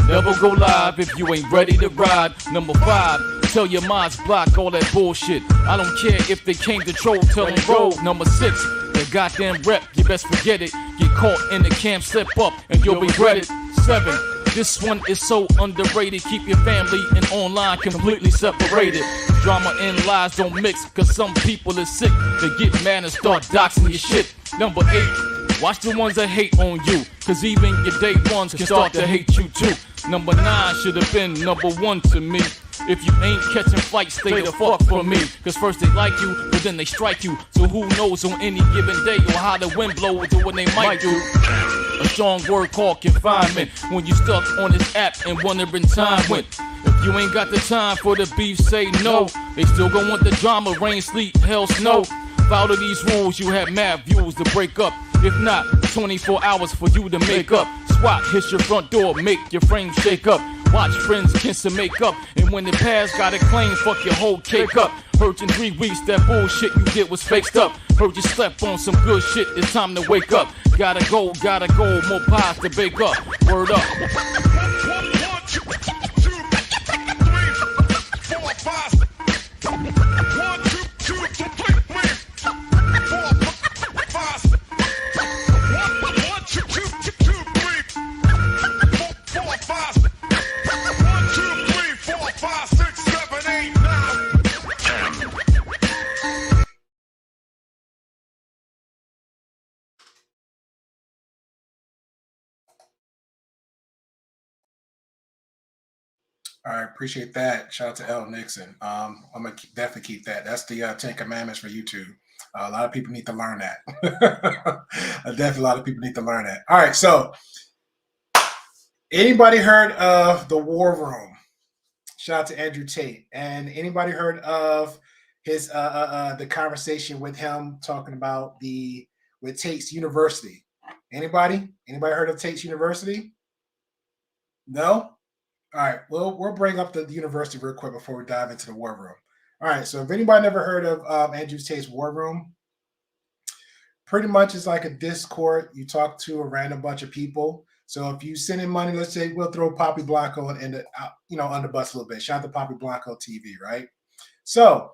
Never go live if you ain't ready to ride. Number five, tell your mods block all that bullshit. I don't care if they came to troll, tell them roll. Number six, the goddamn rep, you best forget it. Get caught in the camp, slip up, and you'll regret it. 7, this one is so underrated. Keep your family and online completely separated. Drama and lies don't mix, cause some people is sick. They get mad and start doxing your shit. Number 8, watch the ones that hate on you, cause even your day ones can start to hate you too. Number 9 should have been number 1 to me. If you ain't catching flights, stay the fuck from me. Cause first they like you, but then they strike you. So who knows on any given day or how the wind blows or what they might do. A strong word called confinement, when you stuck on this app and wondering time went. If you ain't got the time for the beef, say no. They still gon' want the drama, rain, sleet, hell, snow. Follow these rules, you have mad views to break up. If not, 24 hours for you to make up. Swat, hit your front door, make your frame shake up. Watch friends kiss and make up, and when the past got a claim, fuck your whole cake up. Heard in 3 weeks that bullshit you did was faked up. Heard you slept on some good shit, it's time to wake up. Gotta go, more pies to bake up. Word up. All right, appreciate that. Shout out to L Nixon. I'm gonna definitely keep that. That's the 10 Commandments for YouTube. A lot of people need to learn that. Definitely, a lot of people need to learn that. All right, so anybody heard of the War Room? Shout out to Andrew Tate. And anybody heard of his the conversation with him talking about with Tate's University? Anybody? Anybody heard of Tate's University? No? All right, we'll bring up the university real quick before we dive into the War Room. All right, so if anybody never heard of Andrew Tate's War Room, pretty much it's like a Discord. You talk to a random bunch of people. So if you send in money, let's say we'll throw Poppy Blanco on the bus a little bit. Shout out to Poppy Blanco TV, right? So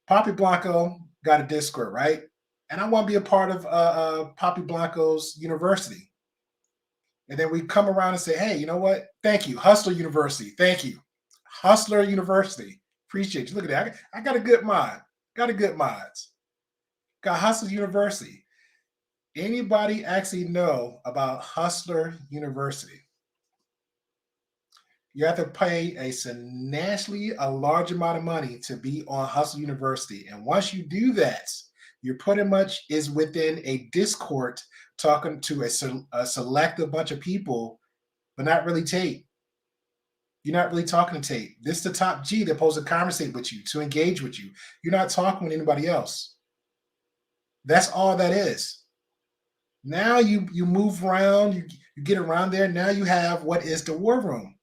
Poppy Blanco got a Discord, right? And I want to be a part of Poppy Blanco's university. And then we come around and say, hey, you know what? Thank you. Hustler University. Thank you. Hustler University. Appreciate you. Look at that. I got a good mod. Got Hustler University. Anybody actually know about Hustler University? You have to pay a large amount of money to be on Hustler University. And once you do that, You pretty much is within a Discord talking to a selective bunch of people, but not really Tate. You're not really talking to Tate. This is the top G that's supposed to conversate with you, to engage with you. You're not talking with anybody else. That's all that is. Now you move around, you get around there. Now you have what is the War Room.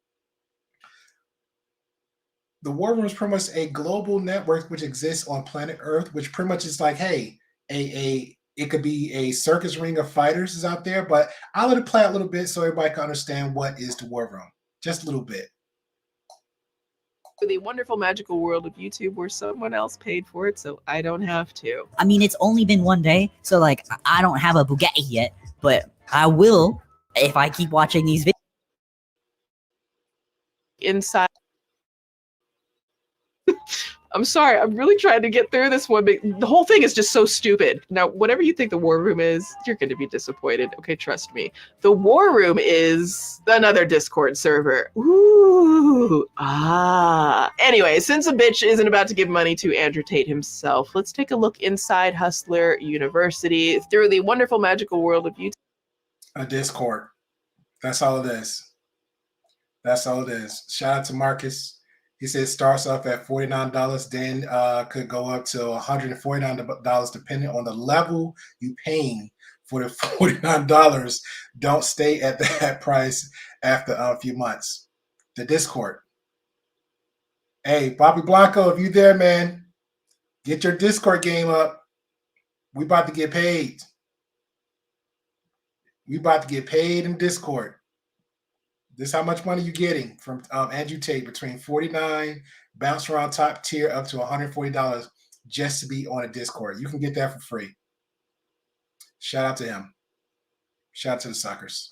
The War Room is pretty much a global network which exists on planet Earth, which pretty much is like, hey, it could be a circus ring of fighters is out there, but I'll let it play a little bit so everybody can understand what is the War Room. Just a little bit. The wonderful magical world of YouTube where someone else paid for it, so I don't have to. I mean, it's only been one day, so like I don't have a Bugatti yet, but I will if I keep watching these videos. Inside. I'm sorry, I'm really trying to get through this one, but the whole thing is just so stupid. Now, whatever you think the War Room is, you're going to be disappointed. Okay, trust me. The War Room is another Discord server. Ooh, Anyway, since a bitch isn't about to give money to Andrew Tate himself, let's take a look inside Hustler University through the wonderful magical world of YouTube. A Discord. That's all it is. That's all it is. Shout out to Marcus. He said it starts off at $49, then could go up to $149 depending on the level you paying for the $49. Don't stay at that price after a few months. The Discord. Hey, Bobby Blanco, if you there, man, get your Discord game up. We about to get paid. We about to get paid in Discord. This is how much money you're getting from Andrew Tate, between $49, bounce around top tier up to $140 just to be on a Discord. You can get that for free. Shout out to him. Shout out to the suckers.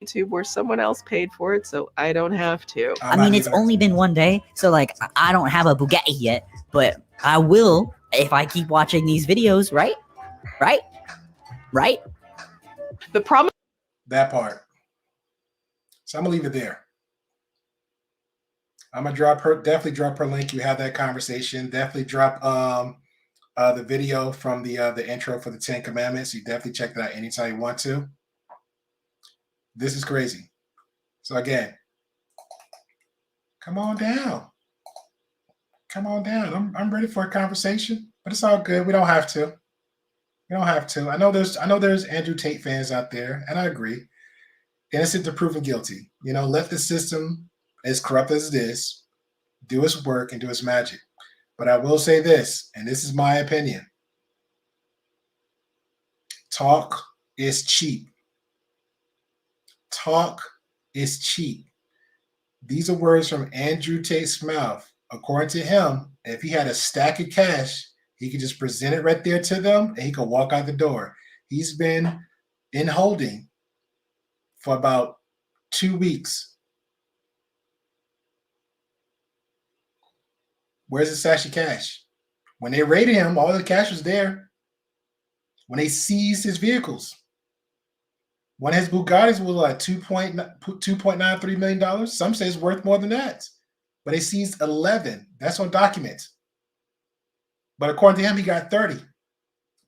YouTube where someone else paid for it, so I don't have to. I mean, it's only been one day, so like I don't have a Bugatti yet, but I will if I keep watching these videos, right? The problem. That part. So I'm gonna leave it there. I'm gonna definitely drop her link. You have that conversation. Definitely drop the video from the intro for the 10 Commandments. You definitely check that out anytime you want to. This is crazy. So again, come on down. Come on down. I'm ready for a conversation, but it's all good. We don't have to. We don't have to. I know there's Andrew Tate fans out there, and I agree. Innocent to proven guilty. You know, let the system, as corrupt as it is, do its work and do its magic. But I will say this, and this is my opinion. Talk is cheap. Talk is cheap. These are words from Andrew Tate's mouth. According to him, if he had a stack of cash, he could just present it right there to them and he could walk out the door. He's been in holding for about 2 weeks. Where's the stash of cash? When they raided him, all the cash was there. When they seized his vehicles, one of his Bugattis was like $2.93 million. Some say it's worth more than that. But they seized 11. That's on documents. But according to him, he got 30.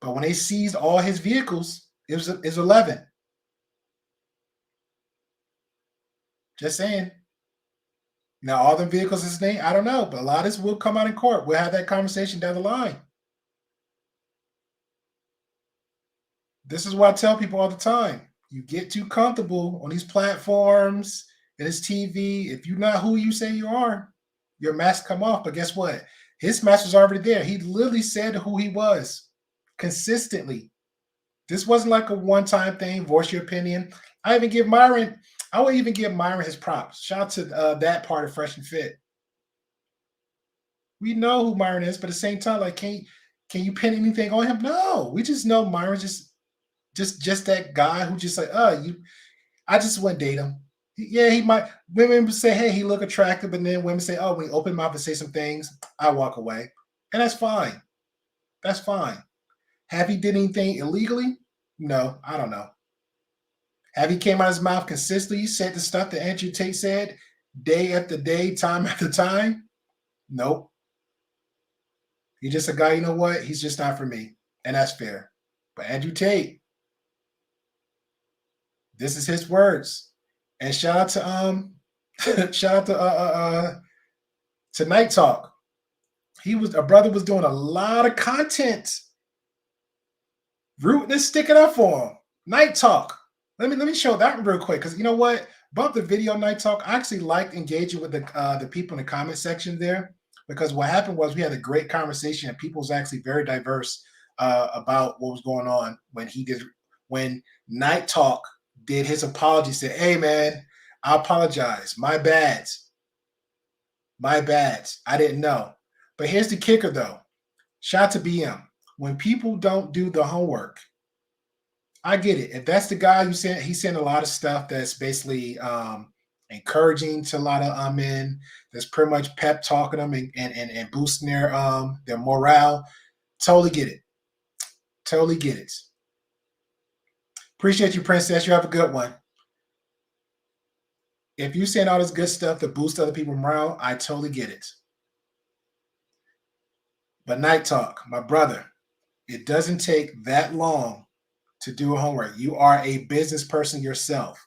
But when they seized all his vehicles, it was 11. Just saying. Now, all the vehicles is named, I don't know, but a lot of this will come out in court. We'll have that conversation down the line. This is what I tell people all the time. You get too comfortable on these platforms and this TV. If you're not who you say you are, your mask come off. But guess what? His mask was already there. He literally said who he was consistently. This wasn't like a one-time thing. Voice your opinion. I would even give Myron his props. Shout out to that part of Fresh and Fit. We know who Myron is, but at the same time, like, can you pin anything on him? No, we just know Myron's just that guy who just like, I just wouldn't date him. Yeah, he might. Women say, hey, he look attractive, but then women say, oh, when he open mouth and say some things, I walk away. And that's fine. That's fine. Have he did anything illegally? No, I don't know. Have he came out of his mouth consistently, said the stuff that Andrew Tate said day after day, time after time? Nope. He's just a guy, you know what? He's just not for me. And that's fair. But Andrew Tate, this is his words. And shout out to Night Talk. A brother was doing a lot of content, rooting and sticking up for him. Night Talk. Let me show that real quick, because you know what? About the video Night Talk, I actually liked engaging with the people in the comment section there, because what happened was we had a great conversation and people was actually very diverse about what was going on when Night Talk did his apology. Said, "Hey man, I apologize. My bad. I didn't know." But here's the kicker, though. Shout out to BM. When people don't do the homework, I get it. If that's the guy he's saying a lot of stuff that's basically encouraging to a lot of men, that's pretty much pep talking them and boosting their morale. Totally get it. Totally get it. Appreciate you, Princess. You have a good one. If you're saying all this good stuff to boost other people's morale, I totally get it. But Night Talk, my brother, it doesn't take that long to do homework. You are a business person yourself.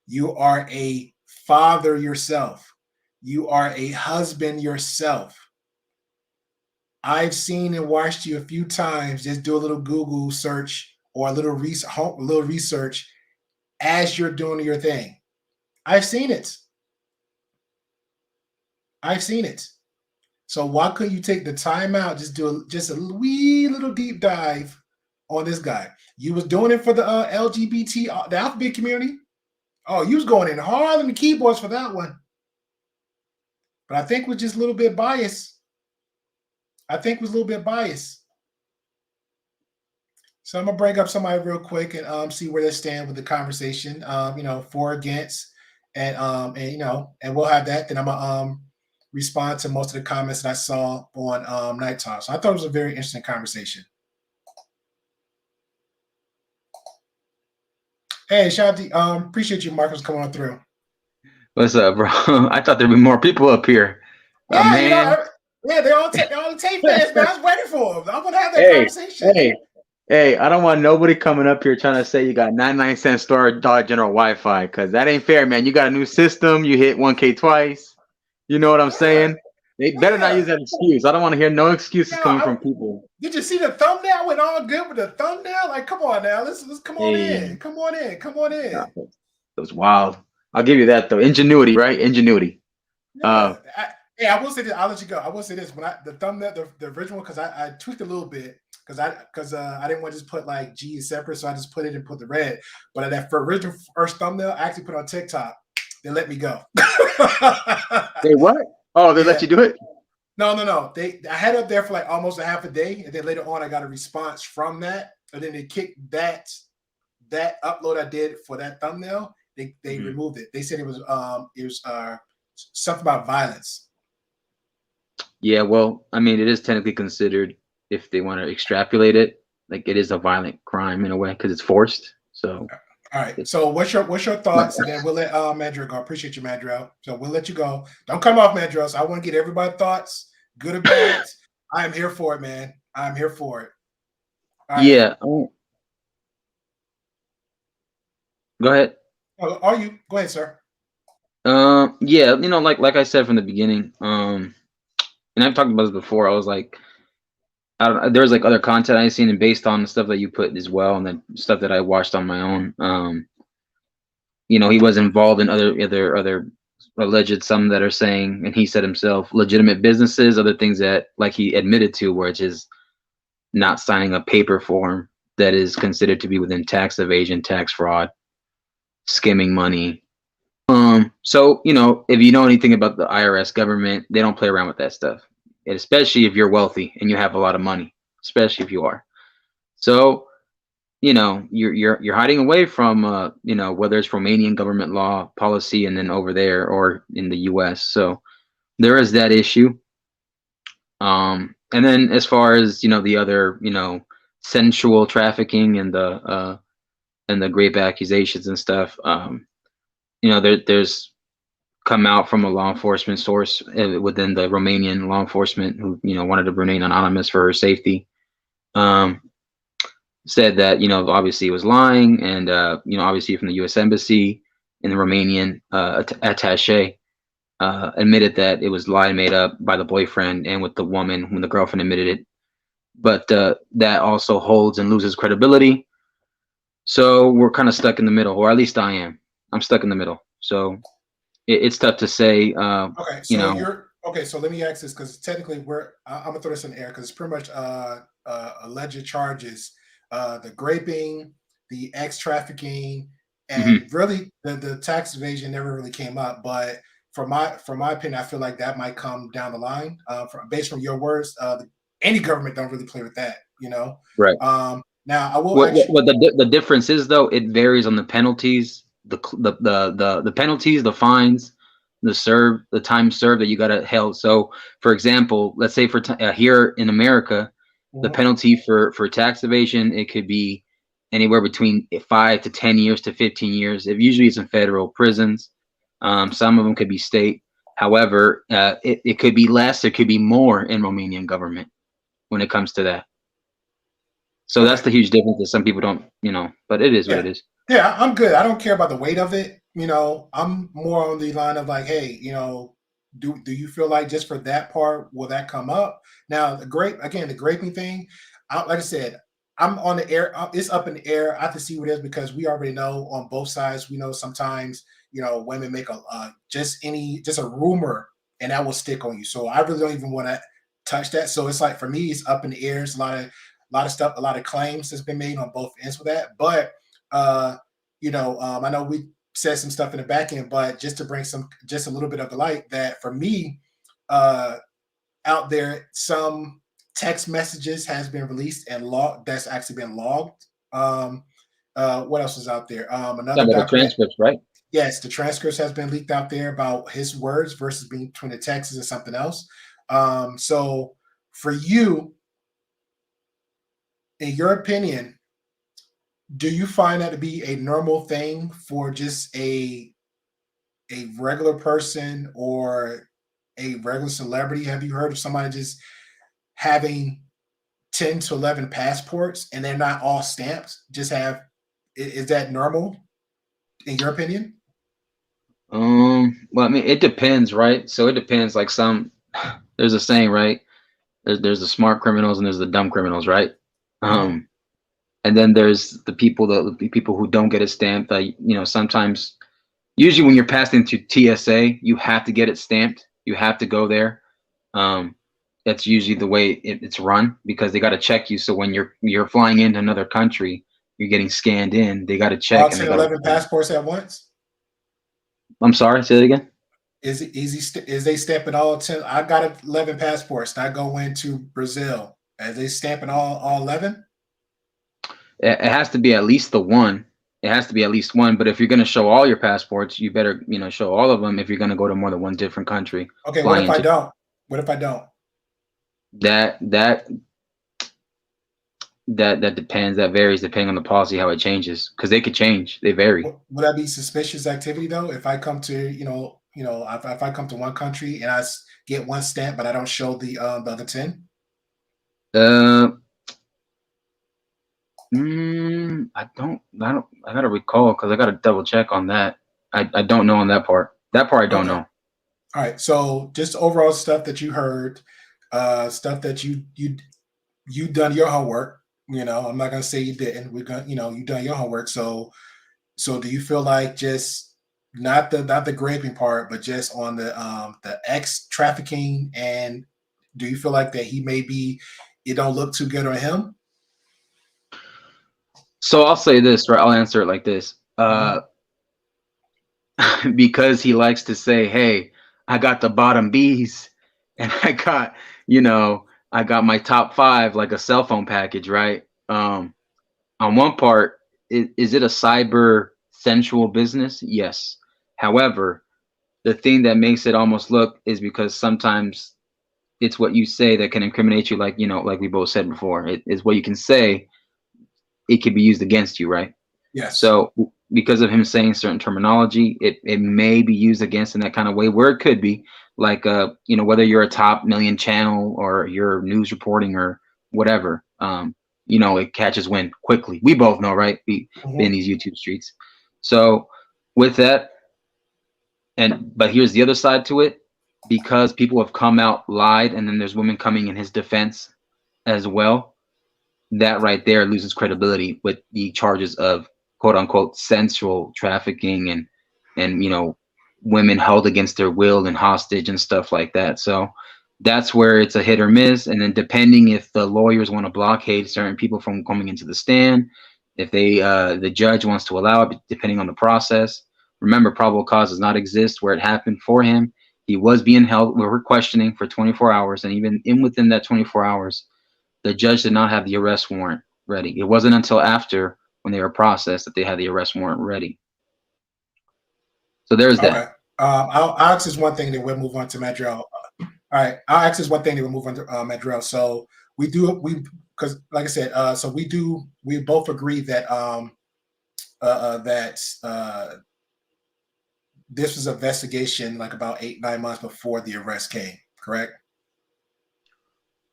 You are a father yourself. You are a husband yourself. I've seen and watched you a few times just do a little Google search or a little research as you're doing your thing. I've seen it. So why couldn't you take the time out, do a wee little deep dive on this guy? You was doing it for the LGBT, the alphabet community. Oh, you was going in hard on the keyboards for that one. But I think we're just a little bit biased. So I'm gonna bring up somebody real quick and see where they stand with the conversation. For, against, and we'll have that. Then I'm gonna respond to most of the comments that I saw on Night Talk. So I thought it was a very interesting conversation. Hey, shout out to appreciate you, Marcus, coming on through. What's up, bro? I thought there'd be more people up here. Yeah, Man. they're all the Tate fans, man. I was waiting for them. I'm gonna have that conversation. Hey, I don't want nobody coming up here trying to say you got 99-cent store Dollar General Wi-Fi, because that ain't fair, man. You got a new system, you hit 1K twice. You know what I'm saying? They better not use that excuse. I don't want to hear no excuses coming from people. Did you see the thumbnail? Went all good with the thumbnail? Like, come on now. Let's come on in. Come on in. That was wild. I'll give you that though. Ingenuity, right? Ingenuity. I will say this. I'll let you go. I will say this. When the thumbnail, the original, because I tweaked a little bit because I didn't want to just put like G separate, so I just put it and put the red. But that original first thumbnail, I actually put on TikTok. They let me go. They what? Oh, they let you do it? No. I had it up there for like almost a half a day, and then later on I got a response from that, and then they kicked that upload I did for that thumbnail. They removed it. They said it was something about violence. Yeah, well, I mean, it is technically considered, if they want to extrapolate it, like it is a violent crime in a way because it's forced. So. All right. So what's your thoughts? And then we'll let Mandrill go. I appreciate you, Mandrill. So we'll let you go. Don't come off, Mandrill. So I want to get everybody's thoughts, good or bad. I am here for it, man. I'm here for it. Right. Yeah. Go ahead. Are you? Go ahead, sir. Yeah. Like I said from the beginning, and I've talked about this before. I was like, there was like other content I've seen, and based on the stuff that you put as well, and then stuff that I watched on my own. He was involved in other alleged, some that are saying, and he said himself, legitimate businesses, other things that like he admitted to, which is not signing a paper form that is considered to be within tax evasion, tax fraud, skimming money. So if you know anything about the IRS government, they don't play around with that stuff. And especially if you're wealthy and you have a lot of money, especially if you are. So, you're hiding away from, whether it's Romanian government law policy and then over there or in the US. So there is that issue. And then as far as, the other, sensual trafficking and the gRape accusations and stuff, there's come out from a law enforcement source within the Romanian law enforcement who, wanted to remain anonymous for her safety. Said that, obviously it was lying, and, obviously from the U.S. Embassy in the Romanian attaché admitted that it was lie made up by the boyfriend and with the woman when the girlfriend admitted it. But that also holds and loses credibility. So we're kind of stuck in the middle, or at least I am. I'm stuck in the middle. So it's tough to say. Okay, so so let me ask this, because technically I'm gonna throw this in the air because it's pretty much alleged charges, the graping, the X trafficking, and really the tax evasion never really came up. But from my opinion, I feel like that might come down the line. Based from your words, any government don't really play with that, Right. Now I will. What the difference is, though, it varies on the penalties, the penalties, the fines, the time served that you got to held. So, for example, let's say for here in America, the penalty for tax evasion, it could be anywhere between 5 to 10 years to 15 years. Usually it's in federal prisons. Some of them could be state. However, it could be less. It could be more in Romanian government when it comes to that. So that's the huge difference that some people don't, but it is what it is. Yeah, I'm good. I don't care about the weight of it. I'm more on the line of like, hey, do you feel like just for that part, will that come up? Now, the graping thing, like I said, I'm on the air. It's up in the air. I have to see what it is, because we already know on both sides. We know sometimes, women make just a rumor, and that will stick on you. So I really don't even want to touch that. So it's like, for me, it's up in the air. It's a lot of stuff, a lot of claims that's been made on both ends with that. But I know we said some stuff in the back end, but just to bring just a little bit of the light, that for me, out there, some text messages has been released and logged. That's actually been logged. What else is out there? Another the transcripts, right? Yes, the transcripts has been leaked out there about his words versus being between the texts and something else. So for you, in your opinion, do you find that to be a normal thing for just a regular person or a regular celebrity? Have you heard of somebody just having 10 to 11 passports and they're not all stamped? Is that normal in your opinion? Well, I mean, it depends, right? So it depends. Like there's a saying, right? There's the smart criminals and there's the dumb criminals, right? And then there's the people who don't get it stamped. Sometimes, usually when you're passing through TSA, you have to get it stamped. You have to go there. That's usually the way it's run, because they got to check you. So when you're flying into another country, you're getting scanned in. They got to check. All 10, 11 passports at once? I'm sorry, say it again. Is it easy? Is they stamping all 10? I got 11 passports. I go into Brazil. Are they stamping all 11? It has to be at least the one. It has to be at least one. But if you're going to show all your passports, you better, show all of them if you're going to go to more than one different country. Okay, what if I don't? What if I don't? That depends. That varies depending on the policy, how it changes, because they could change. They vary. Would that be suspicious activity though? If I come to, if I come to one country and I get one stamp, but I don't show the other 10? I gotta recall, because I gotta double check on that. I don't know on that part. That part I don't know. All right. So just overall stuff that you heard, stuff that you done your homework. I'm not gonna say you didn't. We're gonna, you done your homework. So do you feel like just not the graping part, but just on the X trafficking, and do you feel like that it don't look too good on him? So I'll say this, right? I'll answer it like this. Because he likes to say, hey, I got the bottom Bs and I got my top 5, like a cell phone package, right? On one part, is it a cyber sensual business? Yes. However, the thing that makes it almost look is because sometimes it's what you say that can incriminate you, like we both said before. It is what you can say. It could be used against you, right? Yes. So because of him saying certain terminology, it may be used against in that kind of way, where it could be like, whether you're a top million channel or you're news reporting or whatever, it catches wind quickly. We both know, right? We been in these YouTube streets. So with that, but here's the other side to it, because people have come out, lied, and then there's women coming in his defense as well. That right there loses credibility with the charges of quote unquote sensual trafficking and women held against their will and hostage and stuff like that. So that's where it's a hit or miss. And then depending if the lawyers want to blockade certain people from coming into the stand, if the judge wants to allow it, depending on the process. Remember, probable cause does not exist where it happened for him. He was being held. We were questioning for 24 hours, and even within that 24 hours, the judge did not have the arrest warrant ready. It wasn't until after, when they were processed, that they had the arrest warrant ready. So there's that. I'll ask this one thing, then we'll move on to Madrell. All right, I'll ask this one thing, then we'll move on to Madrell. So because like I said, we both agree that this was an investigation like about 8-9 months before the arrest came, correct?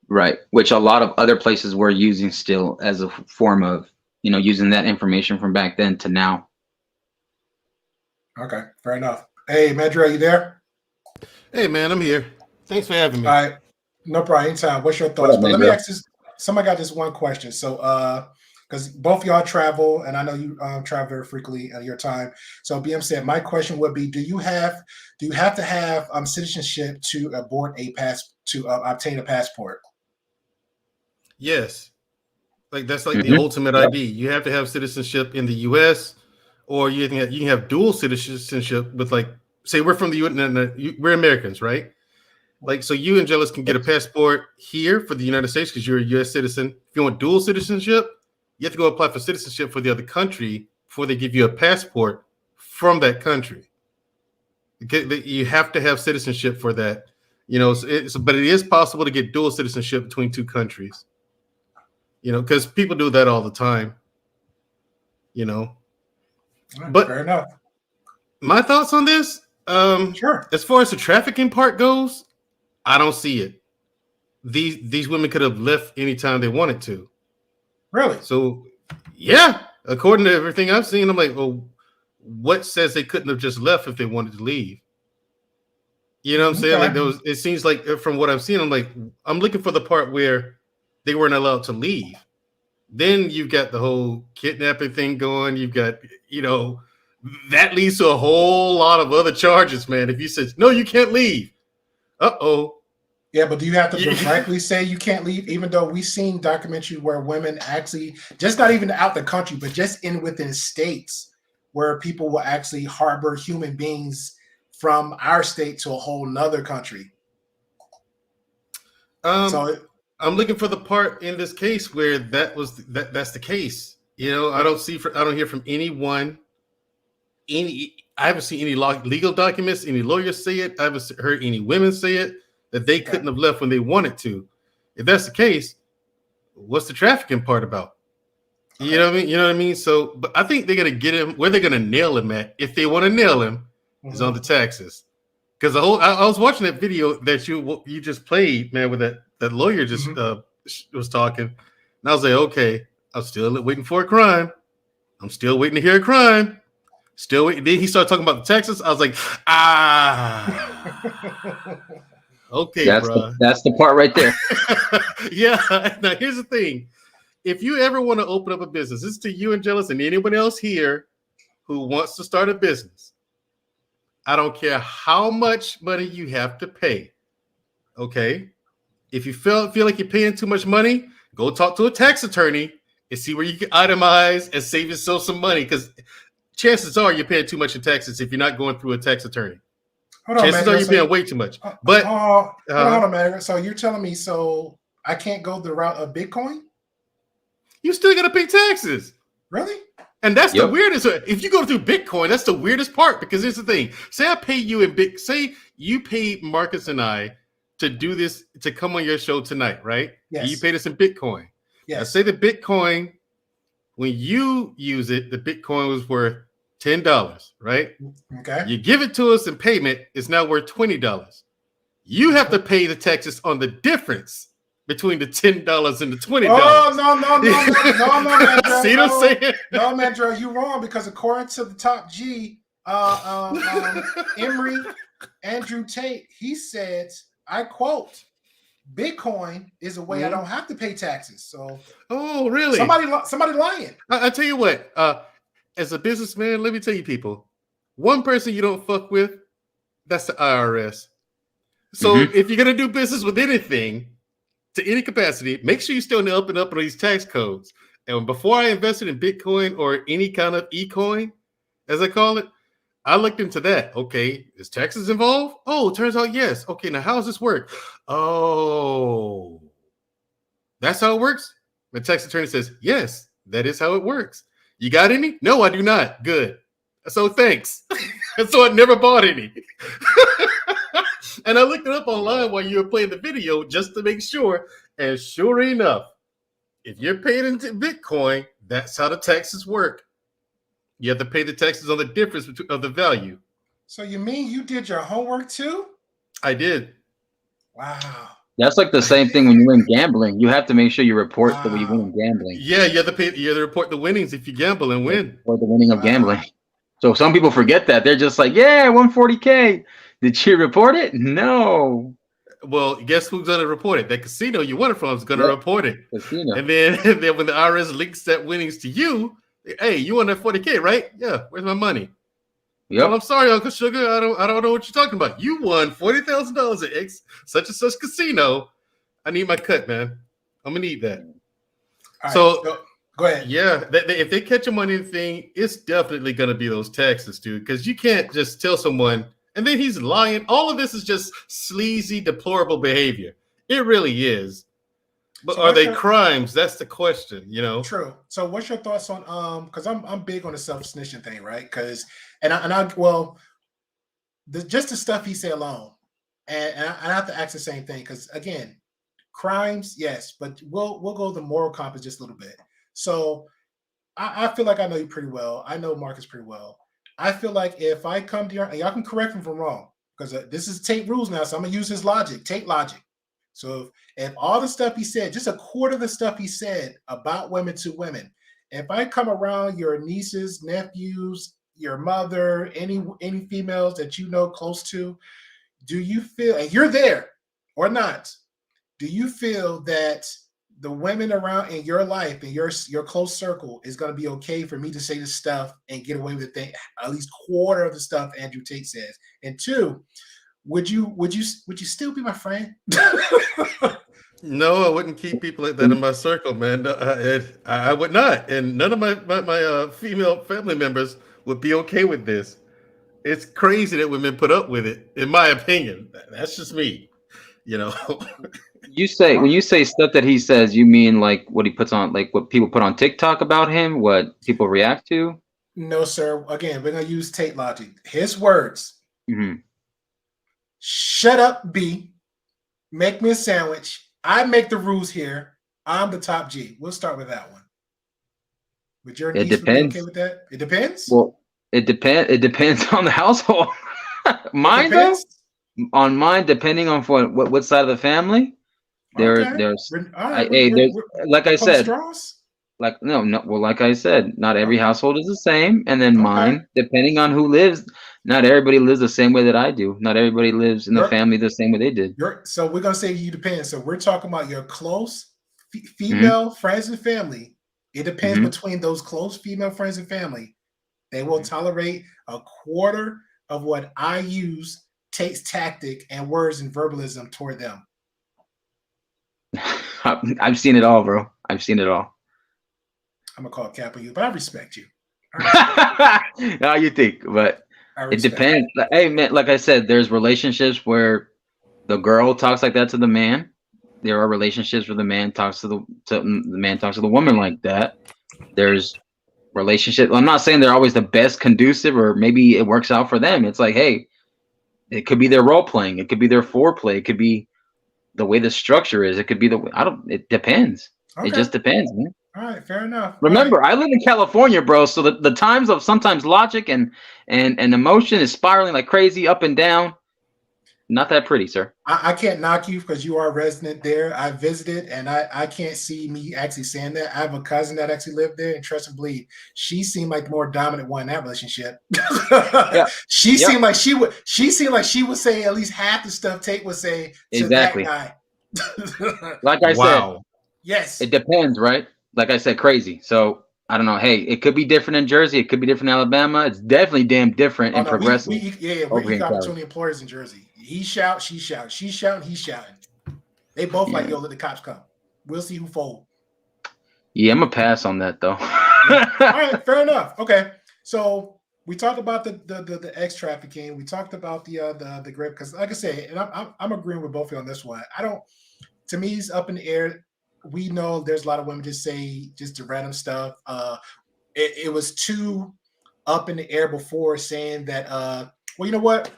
Right, which a lot of other places were using still as a form of, using that information from back then to now. Okay, fair enough. Hey, Madrell, you there? Hey, man, I'm here. Thanks for having me. All right, no problem. Anytime. What's your thoughts? But let me ask this. Somebody got this one question. So, because both y'all travel, and I know you travel very frequently at your time. So, BM said, my question would be: Do you have to have citizenship to obtain a passport? Yes, that's the ultimate ID. You have to have citizenship in the U.S. or you can have dual citizenship with, say we're from the U.S. We're Americans, right? So you and Jealous can get a passport here for the United States because you're a U.S. citizen. If you want dual citizenship, you have to go apply for citizenship for the other country before they give you a passport from that country. You have to have citizenship for that, but it is possible to get dual citizenship between two countries, because people do that all the time, But fair enough. My thoughts on this, sure. As far as the trafficking part goes, I don't see it. These women could have left anytime they wanted to. Really? So, yeah, according to everything I've seen, I'm like, well, what says they couldn't have just left if they wanted to leave? You know what I'm saying? Okay. It seems like from what I've seen, I'm looking for the part where they weren't allowed to leave. Then you've got the whole kidnapping thing going. You've got, that leads to a whole lot of other charges, man. If you said, no, you can't leave. Uh-oh. Yeah, but do you have to directly say you can't leave, even though we've seen documentaries where women actually, just not even out the country, but just within states where people will actually harbor human beings from our state to a whole nother country. I'm looking for the part in this case where that's the case. I don't hear from anyone. I haven't seen any legal documents, any lawyers say it. I haven't heard any women say it, that they couldn't have left when they wanted to. If that's the case, what's the trafficking part about? You know what I mean? So, but I think they're going to get him where they're going to nail him at. If they want to nail him, is on the taxes. Because I was watching that video that you just played, man, with that lawyer just was talking. And I was like, okay, I'm still waiting for a crime. I'm still waiting to hear a crime. Still waiting. Then he started talking about the taxes. I was like, okay, that's the part right there. Yeah. Now here's the thing: if you ever want to open up a business, this is to you and Jealous and anyone else here who wants to start a business. I don't care how much money you have to pay. Okay, if you feel like you're paying too much money, go talk to a tax attorney and see where you can itemize and save yourself some money, because chances are you're paying too much in taxes if you're not going through a tax attorney. Chances are you're paying way too much. But hold on, man. So you're telling me I can't go the route of Bitcoin? You still got to pay taxes. Really? And that's the weirdest. If you go through Bitcoin, that's the weirdest part, because here's the thing. Say I pay you in say you paid Marcus and I to do this, to come on your show tonight, right? Yes. And you paid us in Bitcoin. Yes. Now say the Bitcoin when you use it, the Bitcoin was worth $10, right? Okay. You give it to us in payment, it's now worth $20. You have to pay the taxes on the difference between the $10 and the $20. Oh, no, Mandra. See what I'm saying? No, Mandra, you're wrong, because according to the top G, Emory Andrew Tate, he said, I quote, Bitcoin is a way I don't have to pay taxes. So, oh, really? Somebody lying. I tell you what, as a businessman, let me tell you, people, one person you don't fuck with, that's the IRS. So if you're gonna do business with anything, to any capacity, make sure you stay on the up and up on these tax codes. And before I invested in Bitcoin or any kind of e-coin, as I call it, I looked into that. Okay, is taxes involved? Oh, it turns out yes. Okay, now how does this work? Oh, that's how it works? The tax attorney says, yes, that is how it works. You got any? No, I do not. Good. So thanks. And so I never bought any. And I looked it up online while you were playing the video just to make sure. And sure enough, if you're paying into Bitcoin, that's how the taxes work. You have to pay the taxes on the difference of the value. So you mean you did your homework too? I did. Wow. That's like the same thing when you win gambling. You have to make sure you report the way you win gambling. Yeah, you have to pay. You have to report the winnings if you gamble and win. Or the winning of gambling. So some people forget that. They're just like, yeah, I won 40K. Did you report it? No. Well, guess who's going to report it? That casino you won it from is going to report it. Casino. And then when the IRS links that winnings to you, hey, you won that 40K, right? Yeah. Where's my money? Yep. Well, I'm sorry, Uncle Sugar. I don't know what you're talking about. You won $40,000 at X such and such casino. I need my cut, man. I'm gonna need that. So go ahead. Yeah, if they catch them on anything, it's definitely gonna be those taxes, dude. Because you can't just tell someone and then he's lying. All of this is just sleazy, deplorable behavior. It really is. But So are they your crimes? That's the question, you know. True. So what's your thoughts on because I'm big on the self-snitching thing, right? Because just the stuff he said alone, and I have to ask the same thing because again, crimes, yes, but we'll go the moral compass just a little bit. So I feel like I know you pretty well. I know Marcus pretty well. I feel like if I come to your, and y'all can correct me if I'm wrong, because this is Tate rules now, so I'm gonna use his logic, Tate logic. So if all the stuff he said, just a quarter of the stuff he said about women to women, if I come around your nieces, nephews, your mother, any females that you know close to, do you feel, and you're there or not, do you feel that the women around in your life, in your close circle, is going to be okay for me to say this stuff and get away with it, at least quarter of the stuff Andrew Tate says? And two, would you still be my friend? No, I wouldn't keep people like that in my circle, man. No, I would not, and none of my female family members would be okay with this. It's crazy that women put up with it, in my opinion. That's just me, you know. When you say stuff that he says, you mean like what he puts on, like what people put on TikTok about him, what people react to? No, sir. Again, we're gonna use Tate logic. His words. Mm-hmm. Shut up, B. Make me a sandwich. I make the rules here. I'm the top G. We'll start with that one. Would your niece be okay with that? It depends. Well, it depends on the household. Mine though, on mine, depending on what side of the family. There's like I said, like I said, not every household is the same, and then mine, depending on who lives, not everybody lives the same way that I do. Not everybody lives in the family the same way they did. So we're gonna say you depend. So we're talking about your close female friends and family. It depends between those close female friends and family. They will tolerate a quarter of what I use, Tate's tactic and words and verbalism toward them. I've seen it all, bro. I've seen it all. I'm gonna call cap on you, but I respect you. No, you think, but it depends. Hey, man, like I said, there's relationships where the girl talks like that to the man. There are relationships where the man talks to the woman like that. There's relationships. I'm not saying they're always the best conducive, or maybe it works out for them. It's like, hey, it could be their role playing. It could be their foreplay. It could be the way the structure is. It could be it depends. Okay. It just depends, man. All right, fair enough. Remember, I live in California, bro. So the times of sometimes logic and emotion is spiraling like crazy up and down. Not that pretty, sir. I can't knock you because you are a resident there. I visited, and I can't see me actually saying that. I have a cousin that actually lived there, and trust and believe, she seemed like the more dominant one in that relationship. She seemed like she would say at least half the stuff Tate would say to that guy. Like I said, yes, it depends, right? Like I said, crazy. So I don't know. Hey, it could be different in Jersey. It could be different in Alabama. It's definitely damn different in progressive. We're equal opportunity employers in Jersey. He shouts, she shouts. She's shouting, he's shouting. They both like, yo, let the cops come. We'll see who fold. Yeah, I'm gonna pass on that though. All right, fair enough. Okay, so we talked about the X trafficking. We talked about the gRape because, like I said, and I'm agreeing with both of you on this one. To me, it's up in the air. We know there's a lot of women just do random stuff. It was too up in the air before saying that. Well, you know what?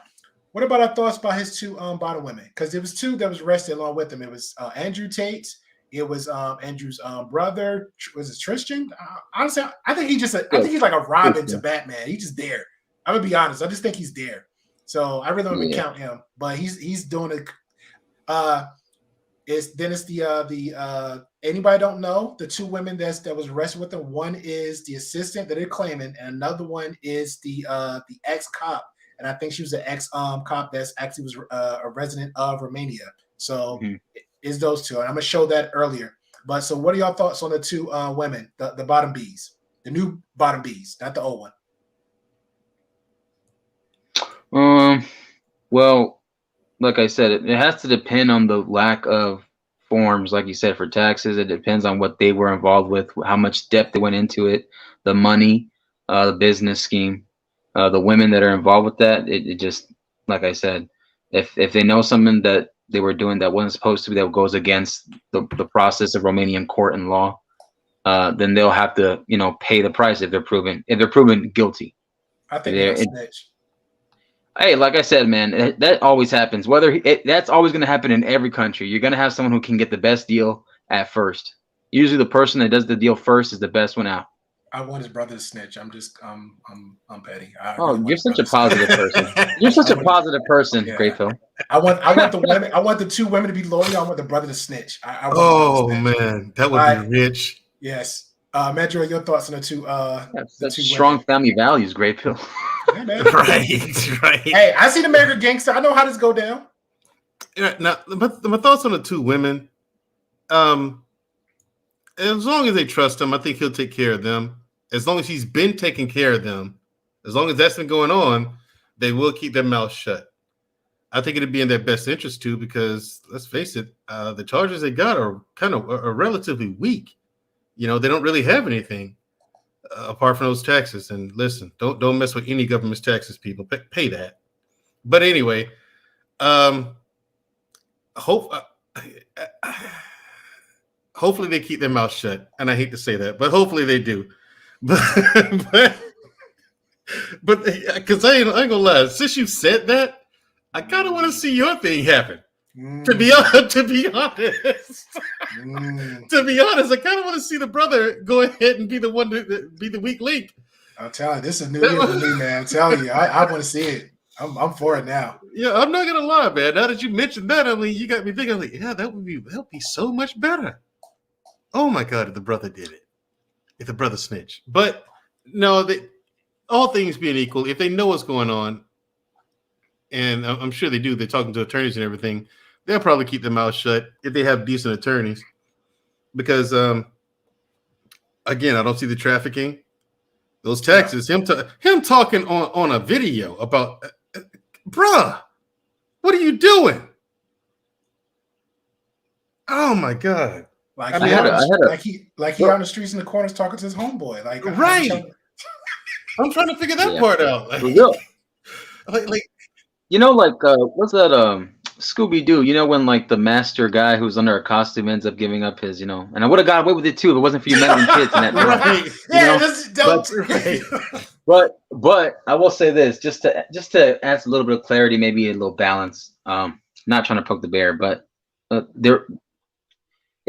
What about our thoughts about his two bottom women? Because there was two that was arrested along with him. It was Andrew Tate. It was Andrew's brother. Was it Tristan? Honestly, I think he's like a Robin to Batman. He's just there. I'm gonna be honest. I just think he's there. So I really don't even count him. But he's doing it. It's the anybody don't know the two women that was arrested with him. One is the assistant that they're claiming, and another one is the ex cop. And I think she was an ex cop that's actually was a resident of Romania. So it's those two. And I'm gonna show that earlier. But so what are y'all thoughts on the two women, the bottom Bs, the new bottom Bs, not the old one? Well, like I said, it has to depend on the lack of forms, like you said, for taxes. It depends on what they were involved with, how much depth they went into it, the money, the business scheme. The women that are involved with that, it just, like I said, if they know something that they were doing that wasn't supposed to be, that goes against the process of Romanian court and law, then they'll have to, pay the price if they're proven guilty. I think they're snitch. Hey, like I said, man, that always happens. That's always going to happen in every country. You're going to have someone who can get the best deal at first. Usually, the person that does the deal first is the best one out. I want his brother to snitch. I'm petty. You're such a positive person. You're such a positive person, GRapePill. I want the women. I want the two women to be loyal. I want the brother to snitch. Man, that would be rich. Yes, Metro, your thoughts on the two? That's strong women. Family values, GRapePill. Yeah, man. Right. Hey, I see the American Gangster. I know how this go down. Yeah. Now, my thoughts on the two women. As long as they trust him, I think he'll take care of them. As long as he's been taking care of them, as long as that's been going on, they will keep their mouth shut. I think it'd be in their best interest too, because let's face it, the charges they got are are relatively weak. They don't really have anything apart from those taxes. And listen, don't mess with any government's taxes, people. Pay that. But anyway, hopefully they keep their mouth shut. And I hate to say that, but hopefully they do. But because I ain't gonna lie, since you said that, I kind of want to see your thing happen. To be honest, to be honest, I kind of want to see the brother go ahead and be the one to be the weak link. I'm telling you, this is new year for me, man. I'm telling you, I want to see it. I'm for it now. Yeah, I'm not gonna lie, man. Now that you mentioned that, I mean, you got me thinking, like, yeah, that would be so much better. Oh my God, if the brother did it. If the brother snitched. But no, all things being equal, if they know what's going on, and I'm sure they do, they're talking to attorneys and everything, they'll probably keep their mouth shut if they have decent attorneys. Because, again, I don't see the trafficking. Those taxes, him talking on a video about, bruh, what are you doing? Oh my God. Like he on the streets in the corners talking to his homeboy. Like right. I'm trying to figure that part out. Like, what's that? Scooby-Doo. When like the master guy who's under a costume ends up giving up his, and I would have got away with it too if it wasn't for you men and kids in that. Right. Yeah, this is dope. But I will say this, just to add a little bit of clarity, maybe a little balance. Not trying to poke the bear, but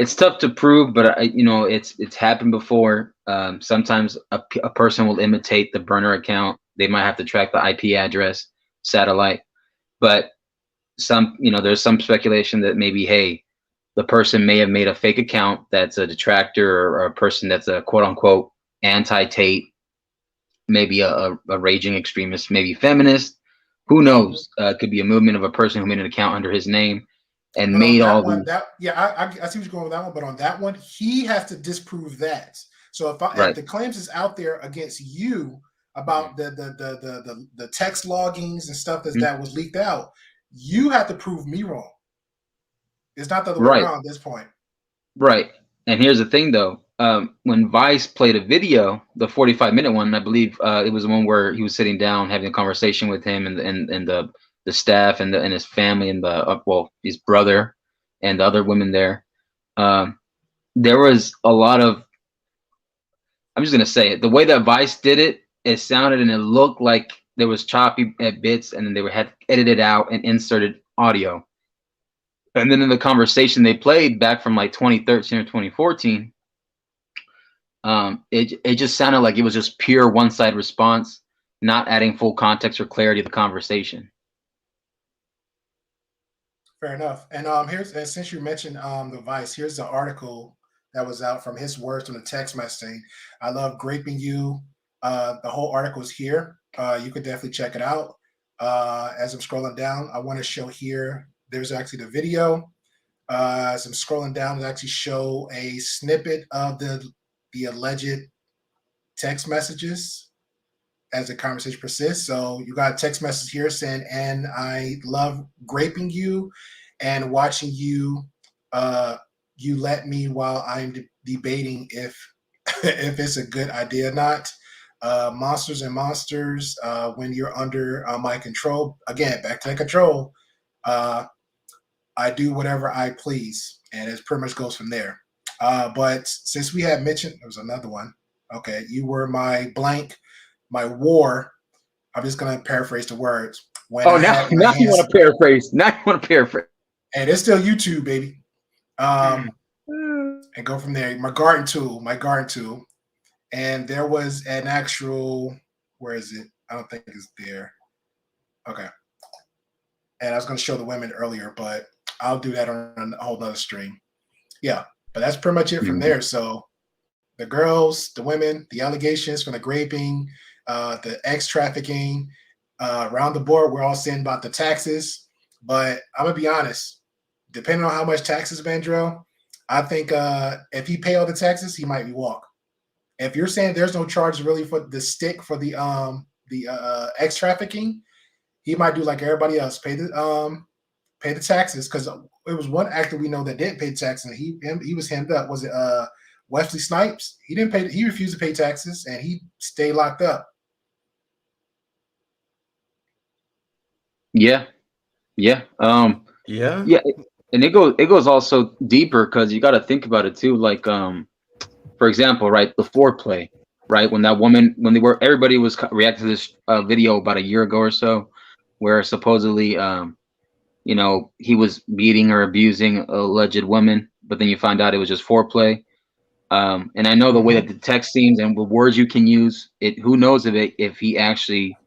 it's tough to prove, but it's happened before. Sometimes a person will imitate the burner account. They might have to track the IP address, satellite, but there's some speculation that maybe, hey, the person may have made a fake account that's a detractor or a person that's a quote unquote anti-Tate, maybe a raging extremist, maybe feminist. Who knows? It could be a movement of a person who made an account under his name and made all these. I see what you're going with that one, but on that one, he has to disprove that. So if the claims is out there against you about the text loggings and stuff that was leaked out, you have to prove me wrong. It's not the other way around at this point. Right. And here's the thing, though. When Vice played a video, the 45-minute one, I believe it was the one where he was sitting down having a conversation with him and the staff and his family and his brother and the other women there. There was a lot of, I'm just going to say it, the way that Vice did it, it sounded and it looked like there was choppy at bits, and then they had edited out and inserted audio. And then in the conversation they played back from like 2013 or 2014, it just sounded like it was just pure one-side response, not adding full context or clarity to the conversation. Fair enough. And since you mentioned the Vice, here's the article that was out from his words from the text messaging. I love graping you. The whole article is here. You could definitely check it out. As I'm scrolling down, I want to show here. There's actually the video. As I'm scrolling down, it actually show a snippet of the alleged text messages as the conversation persists. So you got a text message here saying, "And I love graping you and watching you. You let me while I'm debating if it's a good idea or not. Monsters and monsters. When you're under my control, again, back to the control. I do whatever I please," and it pretty much goes from there. But since we had mentioned, there was another one. Okay, you were my blank, my war. I'm just gonna paraphrase the words. Now you want to paraphrase. Now you want to paraphrase. And it's still YouTube, baby. And go from there. My garden tool. And there was an actual, where is it? I don't think it's there. Okay. And I was going to show the women earlier, but I'll do that on a whole nother stream. Yeah, but that's pretty much it from there. So the girls, the women, the allegations from the graping, the X trafficking, around the board, we're all saying about the taxes. But I'm going to be honest, depending on how much taxes, Vandrell, I think if he pay all the taxes, he might be walk. If you're saying there's no charge really for the stick for the X trafficking, he might do like everybody else, pay the taxes, because it was one actor we know that didn't pay taxes, and he was hemmed up. Was it Wesley Snipes? He didn't pay. He refused to pay taxes, and he stayed locked up. Yeah. And it goes also deeper, because you got to think about it too. Like, for example, right, the foreplay, right, when that woman, everybody was reacting to this video about a year ago or so, where supposedly, he was beating or abusing an alleged woman, but then you find out it was just foreplay. And I know the way that the text seems and the words you can use, who knows if he actually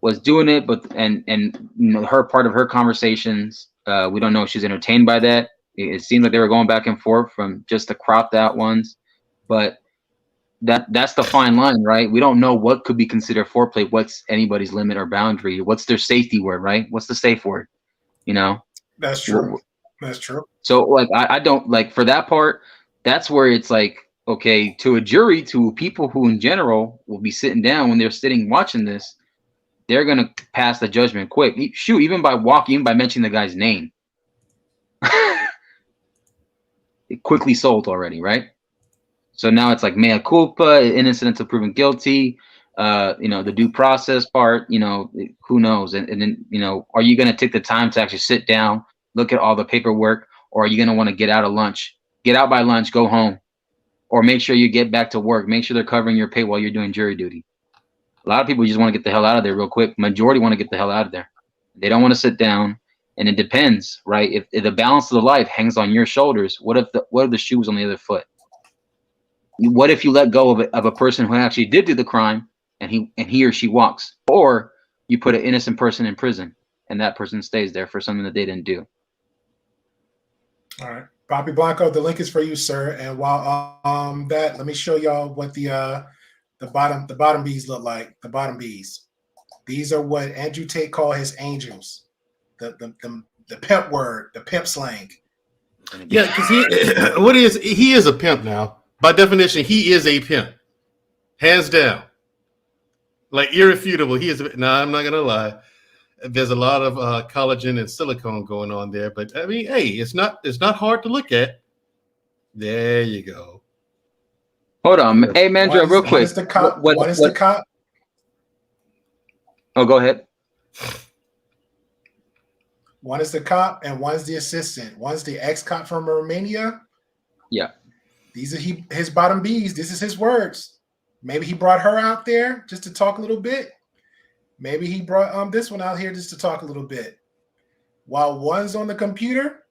was doing it, but her part of her conversations, we don't know if she's entertained by that. It seemed like they were going back and forth from just the cropped out ones, but that's the fine line, right? We don't know what could be considered foreplay. What's anybody's limit or boundary? What's their safety word, right? What's the safe word? That's true. That's true. So like, I don't like, for that part, that's where it's like, okay, to a jury, to people who in general will be sitting down when they're sitting watching this, they're going to pass the judgment quick. Shoot, even by mentioning the guy's name. It quickly sold already, right? So now it's like mea culpa, innocent until proven guilty. The due process part, who knows? And then, are you going to take the time to actually sit down, look at all the paperwork, or are you going to want to get out by lunch, go home, or make sure you get back to work, make sure they're covering your pay while you're doing jury duty? A lot of people just want to get the hell out of there real quick. Majority want to get the hell out of there. They don't want to sit down And it depends, right? If the balance of the life hangs on your shoulders, what if the shoes on the other foot? What if you let go of a person who actually did do the crime and he or she walks, or you put an innocent person in prison and that person stays there for something that they didn't do? All right, Bobby Blanco, the link is for you, sir. And while that, let me show y'all what the bottom bees look like. The bottom bees. These are what Andrew Tate called his angels. The pimp word, the pimp slang. Yeah, because he is a pimp now. By definition, he is a pimp, hands down, like irrefutable. He is. I'm not gonna lie. There's a lot of collagen and silicone going on there, but I mean, hey, it's not hard to look at. There you go. Hold on, hey Mandra, real quick. What is the cop? What is the cop? Oh, go ahead. One is the cop and one's the assistant. One's the ex-cop from Romania. Yeah. These are his bottom bees. This is his words. Maybe he brought her out there just to talk a little bit. Maybe he brought this one out here just to talk a little bit. While one's on the computer,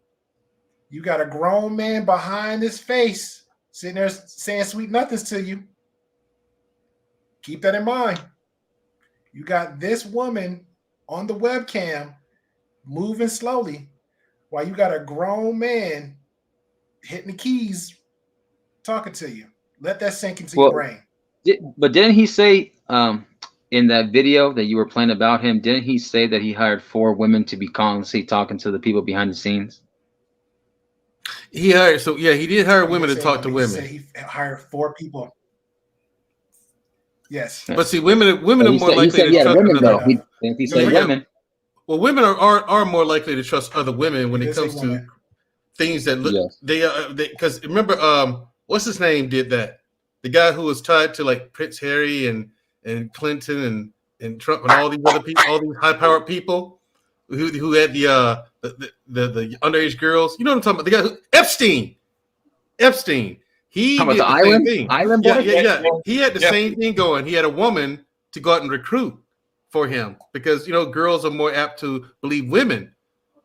you got a grown man behind his face sitting there saying sweet nothings to you. Keep that in mind. You got this woman on the webcam moving slowly while you got a grown man hitting the keys talking to you. Let that sink into your brain. But didn't he say in that video that you were playing about him, didn't he say that he hired 4 women to be constantly talking to the people behind the scenes? He did hire women to talk to women. He hired 4 people. Yes. But see, women are more likely to trust women, though. He said women. Well, women are more likely to trust other women when it comes to things that look because remember what's his name did that? The guy who was tied to like Prince Harry and Clinton and Trump and all these other people, all these high-powered people who had the underage girls. You know what I'm talking about? The guy Epstein. He did the same thing. Yeah. He had the same thing going. He had a woman to go out and recruit for him because girls are more apt to believe women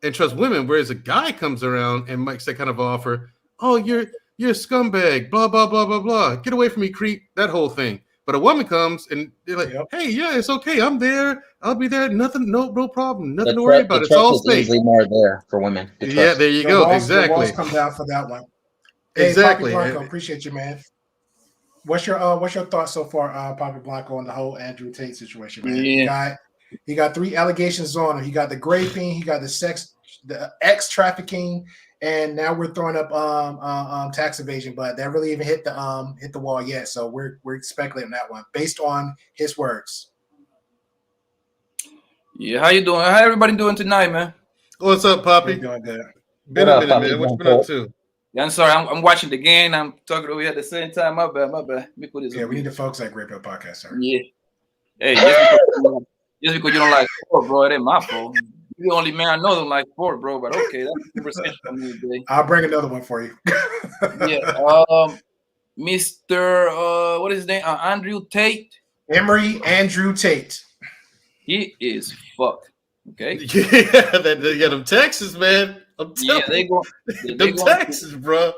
and trust women, whereas a guy comes around and makes that kind of offer. Oh, you're a scumbag, blah blah blah blah blah. Get away from me, creep. That whole thing. But a woman comes and they're like, "Hey, yeah, it's okay. I'm there. I'll be there. Nothing, no problem. Nothing to worry about. It's all safe." Usually more there for women. Yeah, there you go. Exactly. The walls come down for that one. Hey, exactly. Poppy Blanco, appreciate you, man. What's your thoughts so far, Poppy Blanco, on the whole Andrew Tate situation, man? Yeah. He got 3 allegations on him. He got the graping, he got the X trafficking, and now we're throwing up tax evasion, but that really even hit the wall yet. So we're speculating that one based on his words. Yeah, how you doing? How everybody doing tonight, man? What's up, Poppy? Doing good. Been a minute, man. What you been up to? Yeah, I'm sorry. I'm watching the game. I'm talking over here at the same time. My bad. Let me put this. Yeah, we need the folks at TheGreyPillPodcast, sir. Yeah. Hey, just because you don't like sport, bro, it ain't my fault. You're the only man I know that don't like sport, bro. But okay, that's a conversation for me today. I'll bring another one for you. Yeah. Mr. What is his name? Andrew Tate. Andrew Tate. He is fucked. Okay. Yeah, they got them Texas, man. Them Texas, bro.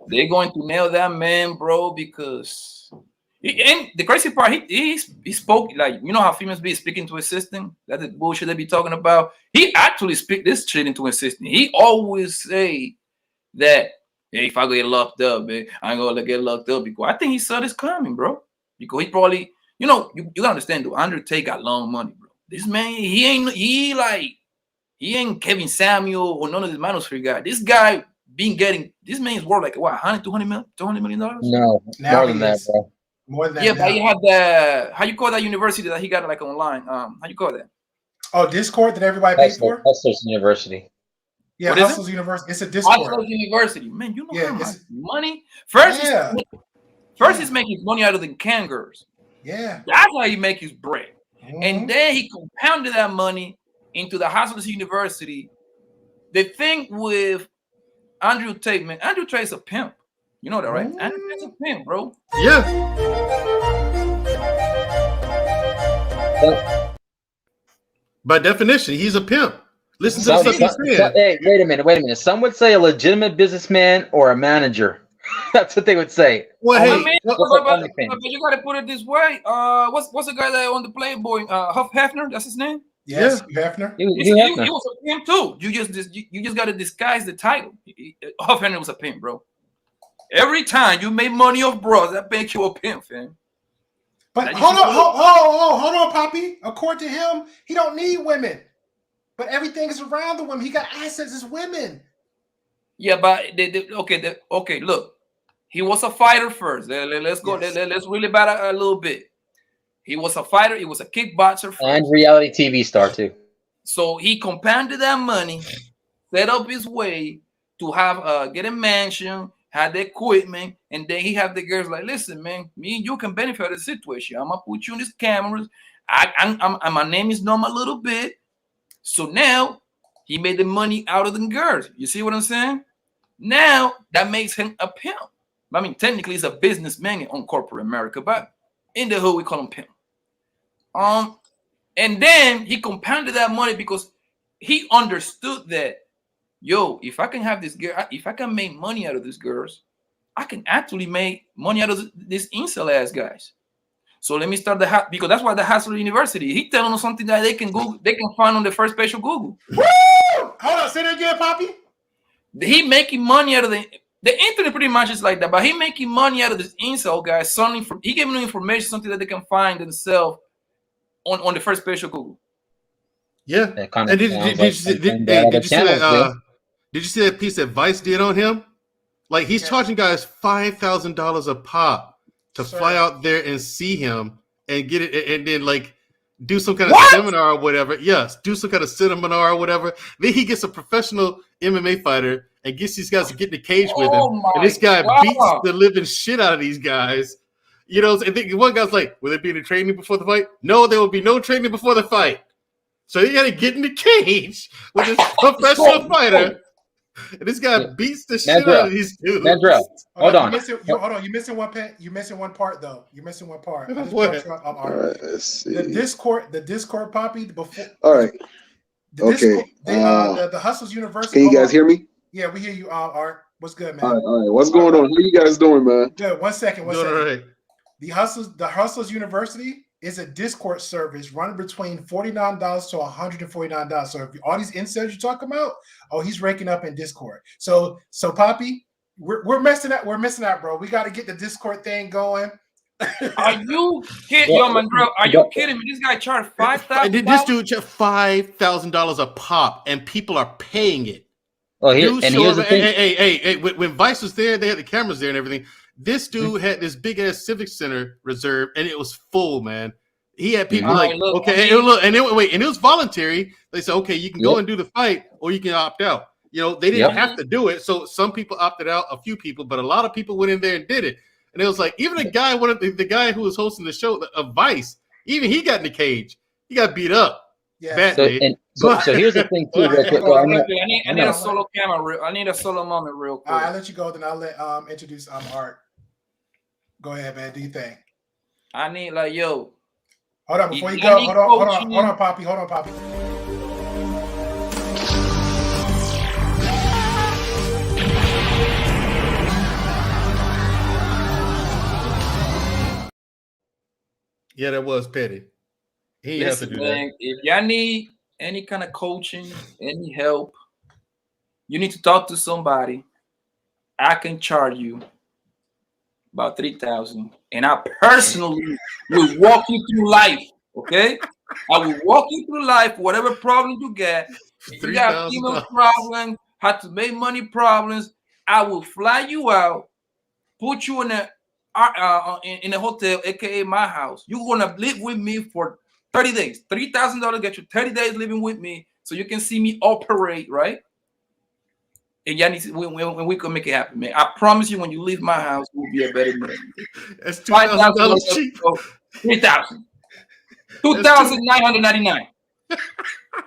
They're going to nail that man, bro, because and the crazy part, he spoke like, you know how females be speaking to his system? That's the bullshit they be talking about. He actually speak this shit into his system. He always say that, hey, if I get locked up, man, I ain't gonna get locked up because I think he saw this coming, bro. Because he probably, you gotta understand, though, Andrew Tate got long money, bro. This man, he ain't Kevin Samuel or none of these Manosphere guy. This guy this man's worth like what, $200 million? No, more than that, bro. More than that. Yeah, but he had the, how you call that university that he got like online? How you call that? Oh, Discord that everybody pays for? Hustlers University. Yeah, Hustlers University. It's a Discord. Hustlers University. Man, you know how much money? First he's making his money out of the cangers. Yeah. That's how he make his bread. And then he compounded that money into the Hustlers University. The thing with Andrew Tate, man, Andrew Tate's a pimp. You know that, right? Andrew Tate's a pimp, bro. Yeah. By definition, he's a pimp. Listen to the stuff he's saying. Hey, wait a minute. Some would say a legitimate businessman or a manager. That's what they would say. Well, I hey, mean, but you gotta put it this way. What's the guy that on the Playboy? Huff Hefner, that's his name. Yes, Hefner. He was a pimp too. You just gotta disguise the title. Huff Hefner was a pimp, bro. Every time you make money off bros, that makes you a pimp, fam. But hold on, Poppy. According to him, he don't need women. But everything is around the women. He got assets as women. Yeah, but okay. Look, he was a fighter first. Let's go. Yes. Let's really back a little bit. He was a fighter. He was a kickboxer first. And reality TV star too. So he compounded that money, set up his way to have get a mansion, had the equipment, and then he have the girls like, listen, man, me and you can benefit of the situation. I'm gonna put you in these cameras. My name is known a little bit. So now he made the money out of the girls. You see what I'm saying? Now that makes him a pimp. I mean, technically, he's a businessman on corporate America, but in the hood we call him pimp. And then he compounded that money because he understood that, yo, if I can have this girl, if I can make money out of these girls, I can actually make money out of these incel ass guys. So let me start because that's why the Hustler University. He telling them something that they can find on the first page of Google. Woo! Hold on, say that again, Poppy. He making money out of the internet pretty much is like that, but he making money out of this incel guys. He giving them information, something that they can find themselves on the first page of Google. Yeah. And did you see that piece that Vice did on him? Like he's charging guys $5,000 a pop to fly out there and see him and get it, and then like do some kind of seminar or whatever. Yes, do some kind of seminar or whatever. Then he gets a professional MMA fighter and gets these guys to get in the cage with him. And this guy beats the living shit out of these guys. You know, and then one guy's like, will there be any training before the fight? No, there will be no training before the fight. So you got to get in the cage with this professional fighter. And this guy beats the shit out of these dudes. Hold on. You're missing one part. You're missing one part, though. You're missing one part. All right, let's see. The Discord, Poppy. Before. All right. The Hustles University. Can you guys hear me? Yeah, we hear you. Art, what's good, man? All right. What's going on? How you guys doing, man? Good. One second. All right. The Hustles University is a Discord service running between $49 to $149. So if all these incels you're talking about, he's raking up in Discord. So Poppy, we're missing out. We're missing out, bro. We got to get the Discord thing going. Are you kidding, yo, man, bro? Are you kidding me? This guy charged $5,000. This dude charged $5,000 a pop, and people are paying it. Oh, here's the thing. Hey! When Vice was there, they had the cameras there and everything. This dude had this big ass civic center reserve, and it was full, man. He had people and it was voluntary. They said, okay, you can go and do the fight, or you can opt out. You know, they didn't have to do it. So some people opted out, a few people, but a lot of people went in there and did it. And it was like, even the guy who was hosting the show of Vice, even he got in the cage. He got beat up. Yeah. So here's the thing too. Real quick. I need a solo camera. I need a solo moment real quick. I'll let you go. Then I'll let introduce Art. Go ahead, man. Do you think? I need yo. Hold on before you go. Hold on, Poppy. Hold on, Poppy. Yeah, that was petty. He has to do that. If y'all need any kind of coaching, any help, you need to talk to somebody. I can charge you about $3,000, and I personally will walk you through life. Okay, I will walk you through life. Whatever problem you get, if you got female problems, how to make money problems, I will fly you out, put you in a hotel, aka my house. You're gonna live with me for 30 days. $3,000 get you 30 days living with me, so you can see me operate, right? And y'all need to, when we can make it happen, man. I promise you, when you leave my house, you'll be a better man. That's $2,000 cheap. 3,000. 2,999.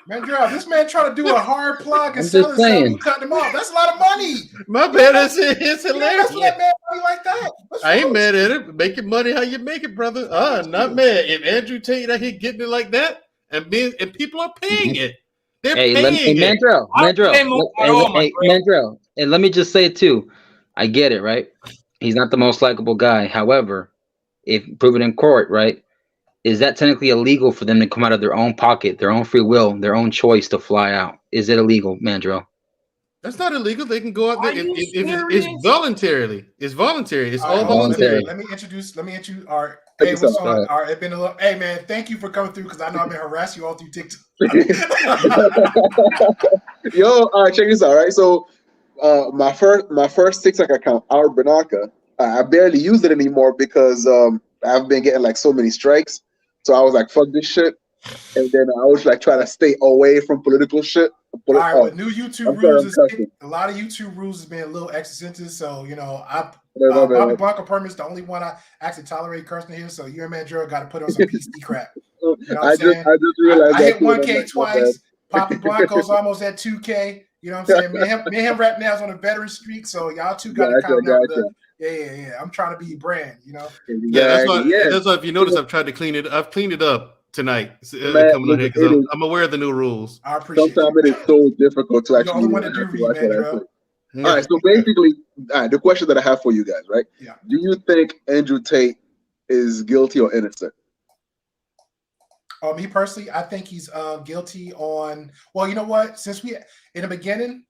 Man, girl, this man trying to do a hard plug and sell it. You cut them off. That's a lot of money. My bad. It's hilarious. That's what man money like that. I ain't mad at it. Making money how you make it, brother. Not mad. If Andrew Tate out here getting it like that, and people are paying it. They're Hey, paying it. Mandrell, Oh my God. Mandrell, and let me just say it too. I get it, right? He's not the most likable guy. However, if proven in court, right, is that technically illegal for them to come out of their own pocket, their own free will, their own choice to fly out? Is it illegal, Mandrell? That's not illegal. They can go out there. Are you It's serious? voluntarily. It's voluntary. It's all hold on. voluntary. Let me introduce. All right. Hey, what's on? All right, it's been a little. Hey, man, thank you for coming through because I know I've been harassing you all through TikTok. Yo, check this out, right? So, my first TikTok account, our Banaka, I barely use it anymore because I've been getting like so many strikes. So I was like, fuck this shit. And then I was like trying to stay away from political shit. All right, with new YouTube rules, a lot of YouTube rules has been a little extensive. So, you know, Bobby Blanco permit is the only one I actually tolerate cursing here. So you and Mandrell got to put on some PC crap. You know what I'm saying? I just realized I hit 1K like, twice. Poppy Blanco's almost at 2K. You know what I'm saying? Me and him right now is on a veteran streak. So y'all two got to count out. Yeah. I'm trying to be brand, you know? Yeah, that's why if you notice, I've tried to clean it. I've cleaned it up tonight coming on here because I'm aware of the new rules. I appreciate sometimes it is so difficult to actually want to do read, man, all right, so basically, the question that I have for you guys, right? Yeah. Do you think Andrew Tate is guilty or innocent? Me personally, I think he's guilty on. Well, you know what? Since we in the beginning,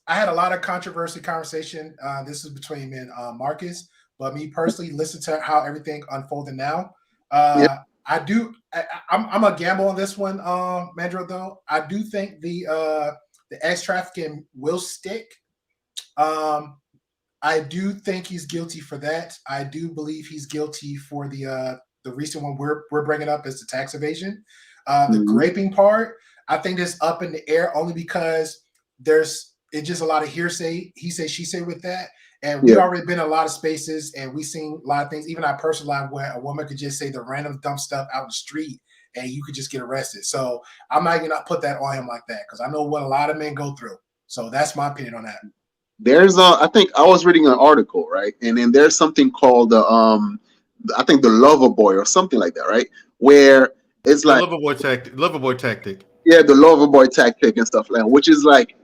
I had a lot of conversation. This is between me and Marcus, but me personally, listen to how everything unfolded now. I do. I'm a gamble on this one, Mandro. Though I do think the ex trafficking will stick. I do think he's guilty for that. I do believe he's guilty for the recent one we're bringing up is the tax evasion. The graping part, I think is up in the air only because it's just a lot of hearsay, he say, she say with that. And we already been in a lot of spaces and we've seen a lot of things, even our personal life where a woman could just say the random dumb stuff out in the street and you could just get arrested. So I'm not going to put that on him like that because I know what a lot of men go through. So that's my opinion on that. There's I think I was reading an article, right? And then there's something called I think the lover boy or something like that, right? Where it's the like lover boy tactic. Yeah, the lover boy tactic and stuff like that, which is like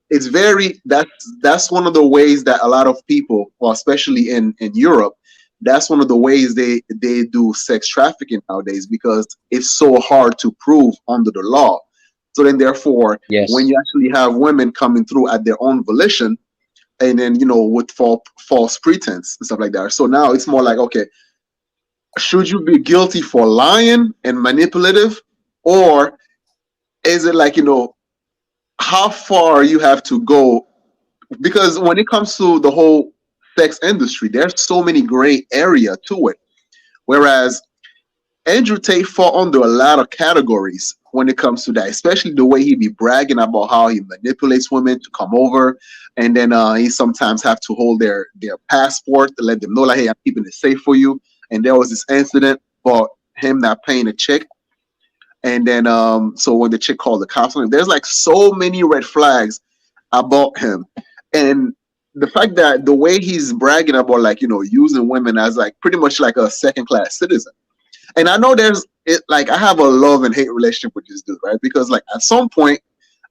it's very that's one of the ways that a lot of people, well, especially in Europe, that's one of the ways they do sex trafficking nowadays because it's so hard to prove under the law. So then, therefore, when you actually have women coming through at their own volition, and then with false pretense and stuff like that. So now it's more like, okay, should you be guilty for lying and manipulative, or is it like how far you have to go? Because when it comes to the whole sex industry, there's so many gray area to it. Whereas Andrew Tate fall under a lot of categories when it comes to that, especially the way he be bragging about how he manipulates women to come over, and then he sometimes have to hold their passport to let them know, like, hey, I'm keeping it safe for you. And there was this incident about him not paying a chick, and then so when the chick called the cops on him, there's like so many red flags about him, and the fact that the way he's bragging about using women as like pretty much like a second-class citizen. And I know I have a love and hate relationship with this dude, right? Because like at some point,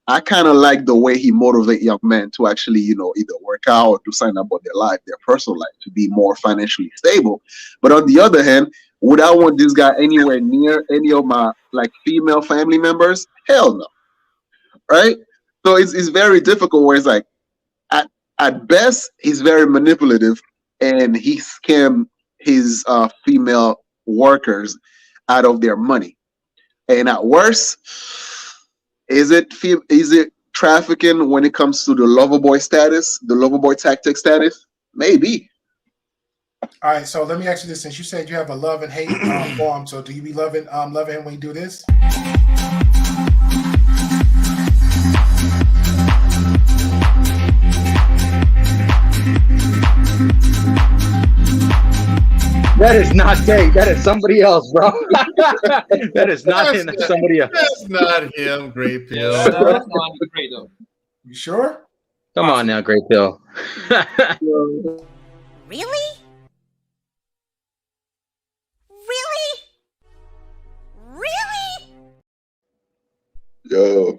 I kind of like the way he motivate young men to actually, either work out or do something about their life, their personal life, to be more financially stable. But on the other hand, would I want this guy anywhere near any of my like female family members? Hell no, right? So it's very difficult. Where it's like, at best, he's very manipulative, and he scammed his female workers out of their money. And at worst, is it trafficking when it comes to the lover boy status, the lover boy tactic status? Maybe. All right, so let me ask you this: since you said you have a love and hate form, so do you be loving him when you do this? That is not Tate. That is somebody else, bro. That is not him. That's somebody else. That's not him, Great Pill. That's not great though. You sure? Come on now, Great Pill. Really? Really? Really? Yo.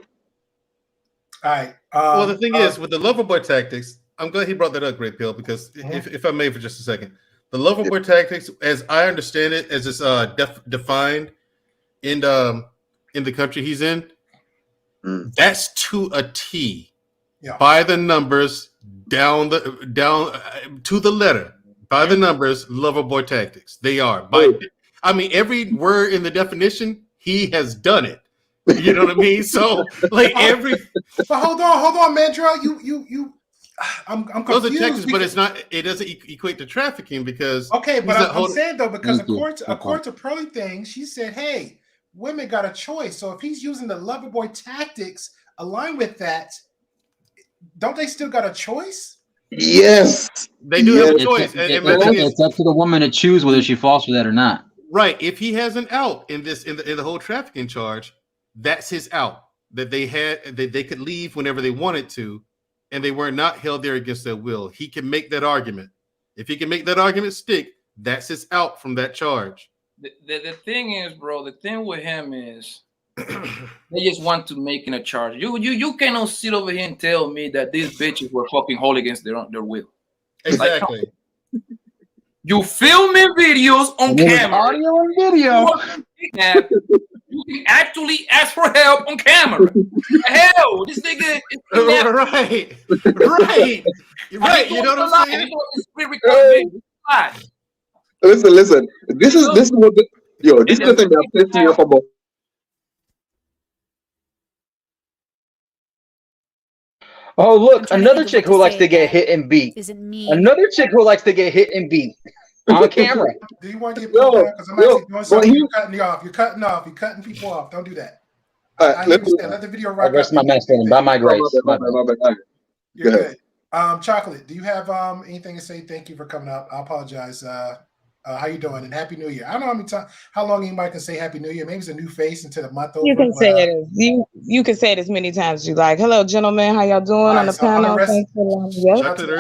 All right. Well, the thing is, with the lover boy tactics, I'm glad he brought that up, Great Pill, because if I may for just a second, the lover boy tactics, as I understand it, as it's defined in the country he's in, that's to a T. Yeah. By the numbers, down to the letter. By the numbers, lover boy tactics. They are. I mean, every word in the definition, he has done it. You know what I mean? So, like every. But hold on, Mandrell. I'm confused. Those are tactics, but it's not. It doesn't equate to trafficking because. Okay, but I'm saying though, because according to Pearly thing, she said, "Hey, women got a choice. So if he's using the lover boy tactics aligned with that, don't they still got a choice?" Yes, they do have a choice. It's up to the woman to choose whether she falls for that or not. Right. If he has an out in the whole trafficking charge, that's his out. That they could leave whenever they wanted to, and they were not held there against their will. He can make that argument. If he can make that argument stick, that's his out from that charge. The thing is, bro, the thing with him is they just want to make in a charge. You cannot sit over here and tell me that these bitches were fucking whole against their will. Exactly. You filming videos on camera. Audio and video. You can actually ask for help on camera. Hell, this nigga is right. You know what I'm saying? Listen. This is what this is the thing that pissed me off about. Oh, look, another chick who likes to get hit and beat. Is it me? Another chick who likes to get hit and beat on camera. Do you want to get pulled back? Because I'm actually doing something. You're cutting me off. You're cutting off. You're cutting people off. Don't do that. I understand. Let the video rock. I rest my master by my grace. You're good. Chocolate, do you have anything to say? Thank you for coming up. I apologize. How you doing? And Happy New Year. I don't know how long anybody can say Happy New Year. Maybe it's a new face into the month over. You can say it. You can say it as many times as you like. Hello, gentlemen. How y'all doing on the panel? Thanks for Shout to the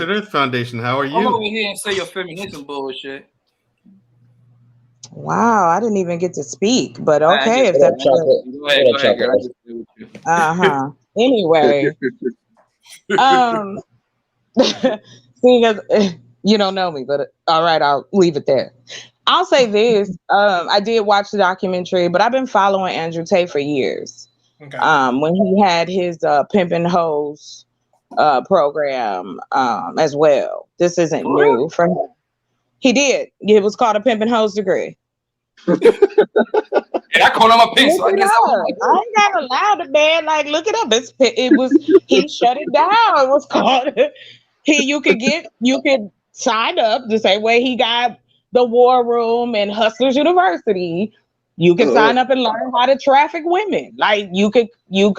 Earth Foundation. How are you? I'm over here and say your feminism bullshit. Wow, I didn't even get to speak, but okay, if that's Anyway, see, you don't know me, but all right, I'll leave it there. I'll say this: I did watch the documentary, but I've been following Andrew Tate for years. Okay. When he had his Pimpin' Hoes program as well. This isn't new for him. He did. It was called a Pimpin' Hoes degree. And I call him a pencil. I ain't got allowed it, man. Like, look it up. He shut it down. It was called you could sign up the same way he got the War Room and Hustlers University. You can sign up and learn how to traffic women. Like you could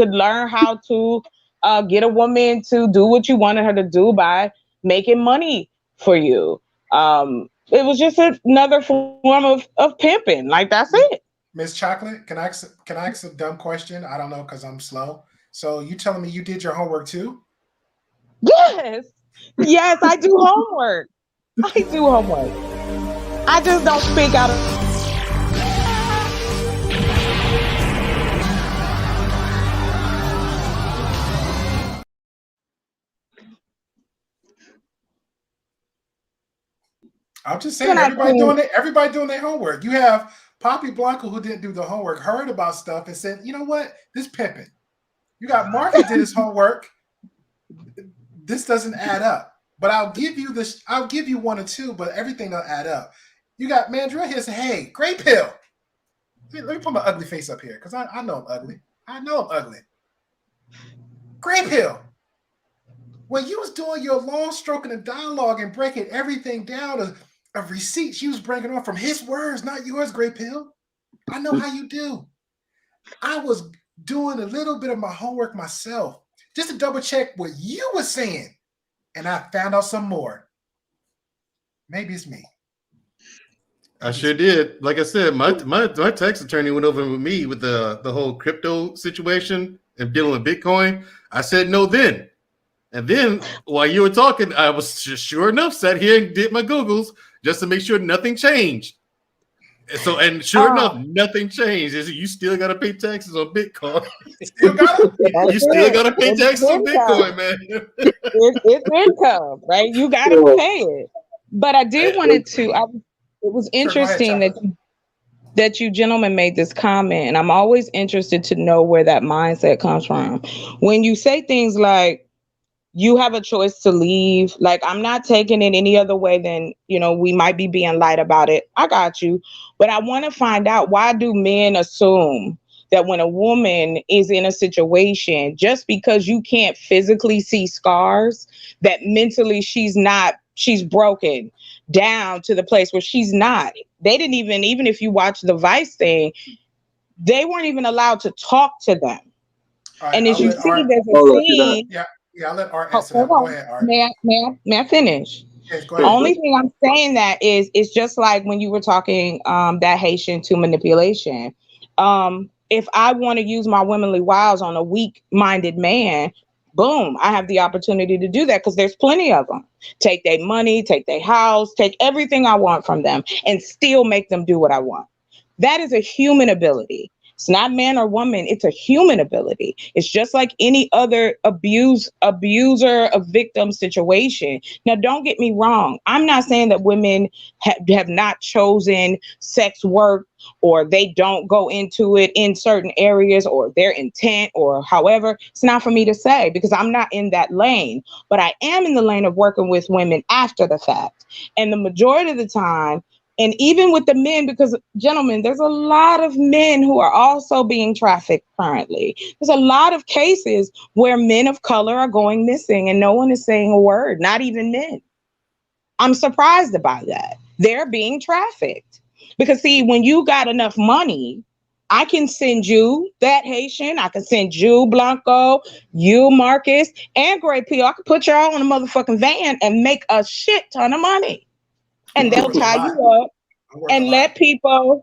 learn how to get a woman to do what you wanted her to do by making money for you. It was just another form of pimping. Like, that's it. Miss Chocolate, can I ask a dumb question? I don't know because I'm slow. So you telling me you did your homework too? Yes, I do homework. I do homework. I just don't speak out of. I'm just saying, everybody doing their homework. You have Poppy Blanco, who didn't do the homework, heard about stuff and said, you know what? This pimping. You got Mark who did his homework. This doesn't add up. But I'll give you this. I'll give you one or two, but everything will add up. You got Mandra here saying, hey, Great Pill. Let me put my ugly face up here because I know I'm ugly. Great Pill. When you was doing your long stroking and dialogue and breaking everything down of receipts, you was bringing on from his words, not yours, Great Pill. I know how you do. I was doing a little bit of my homework myself just to double check what you were saying, and I found out some more. Maybe it's me. I sure did. Like I said, my tax attorney went over with me with the whole crypto situation and dealing with Bitcoin. I said no then. And then while you were talking, I was just sure enough sat here and did my Googles just to make sure nothing changed. So, and sure enough, nothing changed. You still got to pay taxes on Bitcoin. you still got to pay taxes on Bitcoin, man. It's income, right? You got to pay it. But I did wanted to. It was interesting that you gentlemen made this comment, and I'm always interested to know where that mindset comes from. When you say things like, you have a choice to leave. Like, I'm not taking it any other way than, we might be being light about it. I got you. But I want to find out, why do men assume that when a woman is in a situation, just because you can't physically see scars, that mentally she's broken down to the place where she's not? They didn't even if you watch the Vice thing, they weren't even allowed to talk to them. Right, and as you see, there's a scene. Yeah, I'll let Art answer that. Go ahead, Art. May I finish? Yes, go ahead. Only thing I'm saying that is, it's just like when you were talking that Haitian to manipulation. If I want to use my womanly wiles on a weak-minded man, boom, I have the opportunity to do that, because there's plenty of them. Take their money, take their house, take everything I want from them, and still make them do what I want. That is a human ability. It's not man or woman. It's a human ability. It's just like any other abuser, a victim situation. Now, don't get me wrong. I'm not saying that women have not chosen sex work, or they don't go into it in certain areas, or their intent, or however. It's not for me to say, because I'm not in that lane. But I am in the lane of working with women after the fact. And the majority of the time, and even with the men, because, gentlemen, there's a lot of men who are also being trafficked currently. There's a lot of cases where men of color are going missing and no one is saying a word, not even men. I'm surprised about that. They're being trafficked. Because, see, when you got enough money, I can send you that Haitian, I can send you Blanco, you Marcus, and gRape. I can put y'all on a motherfucking van and make a shit ton of money. And they'll tie you up and let people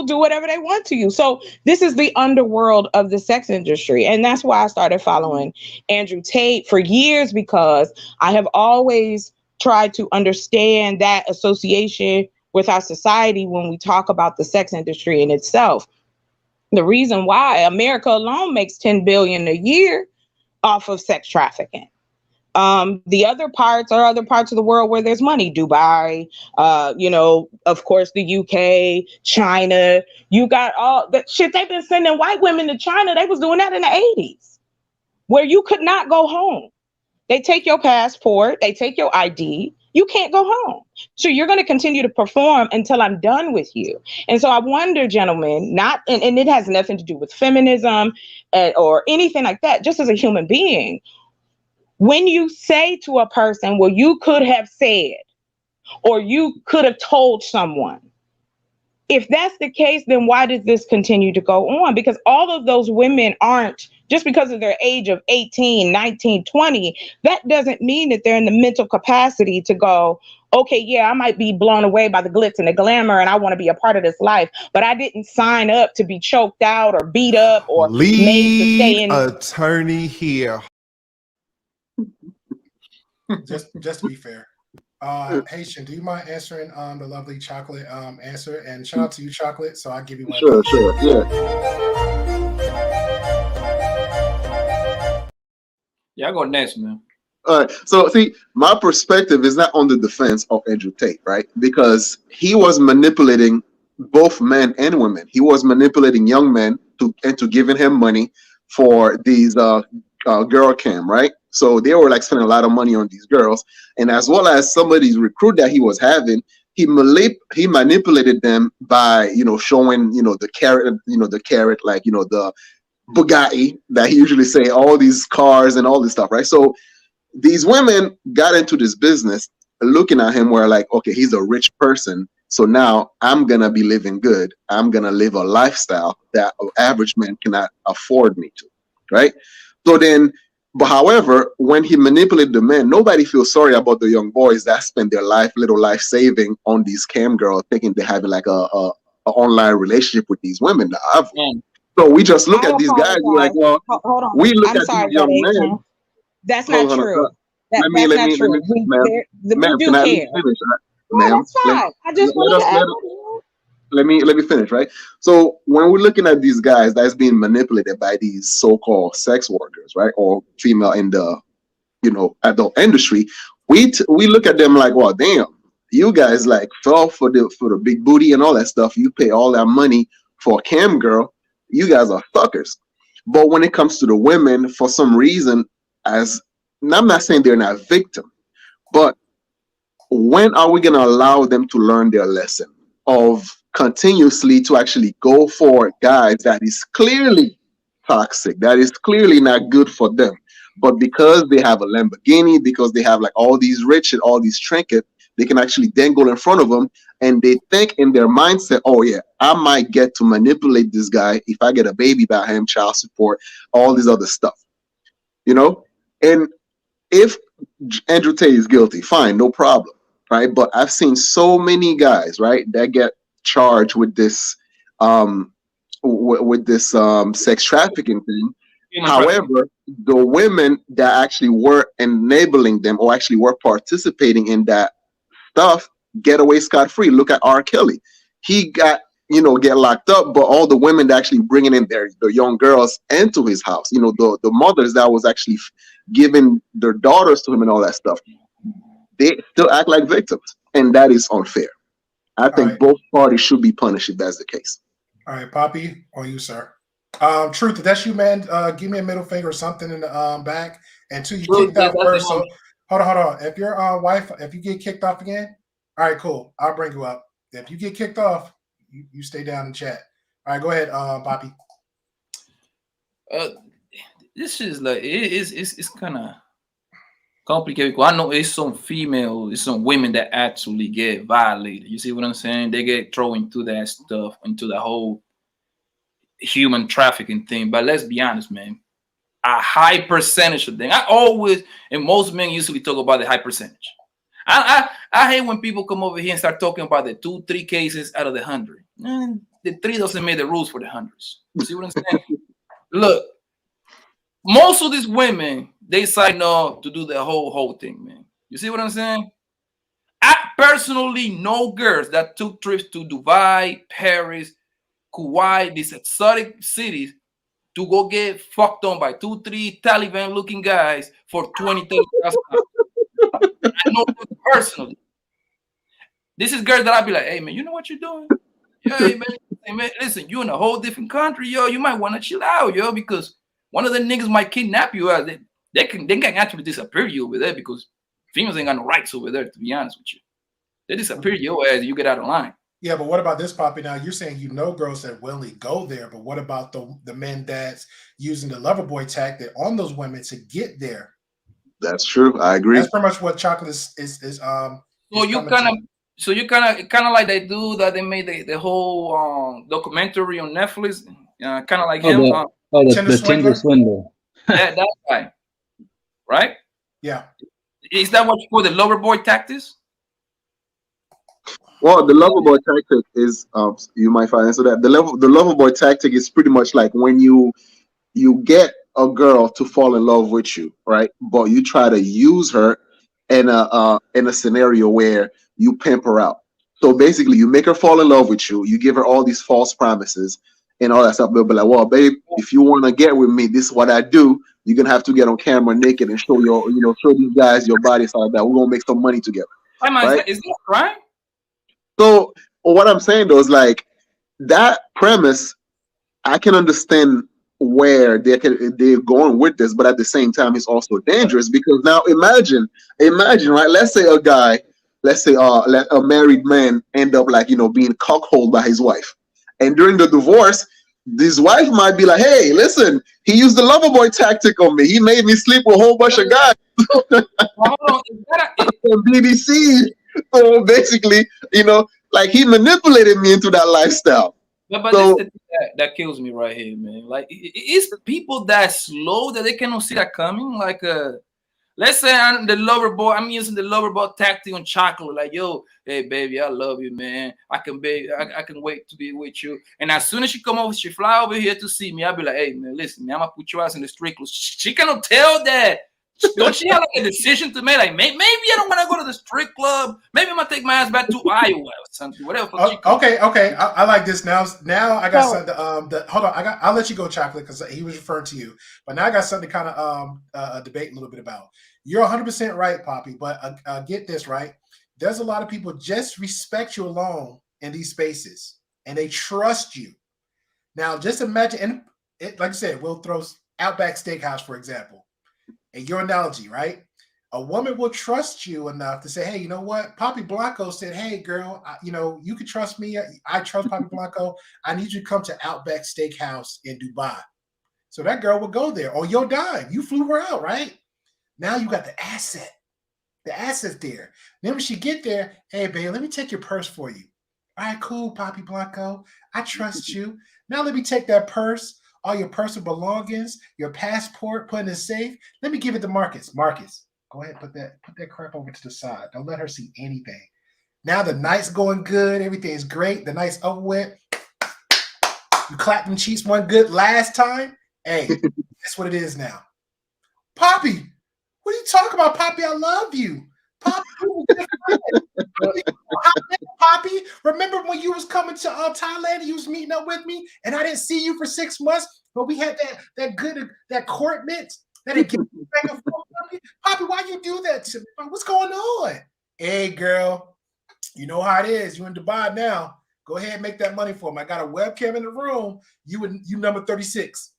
do whatever they want to you. So this is the underworld of the sex industry. And that's why I started following Andrew Tate for years, because I have always tried to understand that association with our society when we talk about the sex industry in itself. The reason why America alone makes $10 billion a year off of sex trafficking. The other parts are other parts of the world where there's money. Dubai, of course, the UK, China. You got all that shit. They've been sending white women to China. They was doing that in the 80s, where you could not go home. They take your passport. They take your ID. You can't go home. So you're going to continue to perform until I'm done with you. And so I wonder, gentlemen, and it has nothing to do with feminism or anything like that, just as a human being. When you say to a person, well, you could have said, or you could have told someone, if that's the case, then why does this continue to go on? Because all of those women aren't, just because of their age of 18, 19, 20, that doesn't mean that they're in the mental capacity to go, okay, yeah, I might be blown away by the glitz and the glamour and I want to be a part of this life, but I didn't sign up to be choked out or beat up or made to stay in. Attorney here. Just to be fair, Haitian, do you mind answering the lovely Chocolate answer? And shout out to you, Chocolate. So I'll give you one. Sure, yeah. Yeah, I'll go next, man. All right. So see, my perspective is not on the defense of Andrew Tate, right? Because he was manipulating both men and women. He was manipulating young men into giving him money for these girl cam, right? So they were like spending a lot of money on these girls, and as well as some of these recruit that he was having, he manipulated them by showing the carrot, like the Bugatti that he usually say, all these cars and all this stuff, right? So these women got into this business looking at him where like, okay, he's a rich person, so now I'm gonna be living good. I'm gonna live a lifestyle that an average man cannot afford me to, right? So then, but however, when he manipulated the men, nobody feels sorry about the young boys that spend their little life saving on these cam girls, thinking they're having like a online relationship with these women. So we just look at these guys, we're like, well, hold on. We look at these young men. That's not true. That's not true. Ma'am, we do care. Finish? No, that's fine. I just want to add. let me finish, right? So when we're looking at these guys that's being manipulated by these so-called sex workers, right, or female in the adult industry, we look at them like, well, damn, you guys like fell for the big booty and all that stuff. You pay all that money for a cam girl. You guys are fuckers. But when it comes to the women, for some reason, and I'm not saying they're not victim, but when are we going to allow them to learn their lesson of continuously to actually go for guys that is clearly toxic, that is clearly not good for them, but because they have a Lamborghini, because they have like all these rich and all these trinkets, they can actually dangle in front of them, and they think in their mindset, oh yeah, I might get to manipulate this guy if I get a baby by him, child support, all this other stuff, and if Andrew Tate is guilty, fine, no problem, right? But I've seen so many guys, right, that get charged with this sex trafficking thing. However, the women that actually were enabling them or actually were participating in that stuff get away scot-free. Look at R. Kelly. He got, get locked up, but all the women that actually bringing in their young girls into his house, the mothers that was actually giving their daughters to him and all that stuff, they still act like victims, and that is unfair. I think both parties should be punished if that's the case. All right, Poppy, or you, sir. Truth, if that's you, man, give me a middle finger or something in the back. And two, you kicked out first. So hold on. If your wife, if you get kicked off again, all right, cool. I'll bring you up. If you get kicked off, you stay down and chat. All right, go ahead, Poppy. This is like it's kind of complicated. I know it's some women that actually get violated. You see what I'm saying? They get thrown into that stuff, into the whole human trafficking thing. But let's be honest, man. A high percentage of them. And most men usually talk about the high percentage. I hate when people come over here and start talking about the 2-3 cases out of the 100. The 3 doesn't make the rules for the hundreds. You see what I'm saying? Look, most of these women, they sign up to do the whole thing, man. You see what I'm saying? I personally know girls that took trips to Dubai, Paris, Kuwait, these exotic cities, to go get fucked on by 2-3 Taliban-looking guys for $20,000. I know them personally. This is girls that I'll be like, hey, man, you know what you're doing? Yeah, hey, man, listen, you're in a whole different country, yo. You might want to chill out, yo, because one of the niggas might kidnap you. They can actually disappear you over there because females ain't got no rights over there, to be honest with you. They disappear your ass and you get out of line. Yeah, but what about this, Poppy? Now, you're saying girls that willingly go there, but what about the men that's using the lover boy tactic on those women to get there? That's true. I agree. That's pretty much what chocolate is. So you kind of like they do that. They made the whole documentary on Netflix, kind of like him. The Tinder swindler. That guy, right? Yeah. Is that what you call the lover boy tactics? Well, the lover boy tactic is, you might find answer that the lover boy tactic is pretty much like when you get a girl to fall in love with you, right? But you try to use her in a scenario where you pimp her out. So basically, you make her fall in love with you. You give her all these false promises and all that stuff. They'll be like, "Well, babe, if you want to get with me, this is what I do. You're gonna have to get on camera naked and show show these guys your body side. That we're gonna make some money together." Right? Is that right? So what I'm saying though is like that premise, I can understand where they're going with this, but at the same time, it's also dangerous because now imagine, right? Let's say a married man end up being cuckolded by his wife, and during the divorce, this wife might be like, "Hey, listen, he used the lover boy tactic on me. He made me sleep with a whole bunch of guys." BBC. So basically, he manipulated me into that lifestyle. But so, that kills me right here, man. Like, it's people that slow that they cannot see that coming. Like, let's say I'm the lover boy. I'm using the lover boy tactic on chocolate. Like, yo, hey, baby, I love you, man. I can wait to be with you. And as soon as she come over, she fly over here to see me. I'll be like, hey, man, listen, man, I'm going to put your ass in the street. She cannot tell that Don't she have like a decision to make? Like maybe I don't want to go to the strip club. Maybe I'm gonna take my ass back to Iowa or something. Whatever. Okay. I like this now. Now I got something. Hold on. I'll let you go, Chocolate, because he was referring to you. But now I got something to kind of debate a little bit about. You're 100% right, Poppy. But get this right. There's a lot of people just respect you alone in these spaces, and they trust you. Now, just imagine, and like I said, we'll throw Outback Steakhouse, for example. In your analogy, right? A woman will trust you enough to say, hey, you know what? Poppy Blanco said, hey, girl, you can trust me. I trust Poppy Blanco. I need you to come to Outback Steakhouse in Dubai. So that girl will go there on your dime. You flew her out, right? Now you got the asset. The asset's there. Then when she get there, hey, babe, let me take your purse for you. All right, cool, Poppy Blanco. I trust you. Now let me take that purse, all your personal belongings, your passport, put in the safe. Let me give it to Marcus. Marcus, go ahead, put that crap over to the side. Don't let her see anything. Now the night's going good. Everything's great. The night's over with. You clapped them cheeks one good last time. Hey, that's what it is now. Poppy, what are you talking about, Poppy? I love you. Poppy, Poppy, remember when you was coming to Thailand and you was meeting up with me and I didn't see you for 6 months, but we had that courtment that it gave back and forth. Poppy, why you do that to me? What's going on? Hey, girl, you know how it is. You in Dubai now. Go ahead and make that money for me. I got a webcam in the room. You number 36.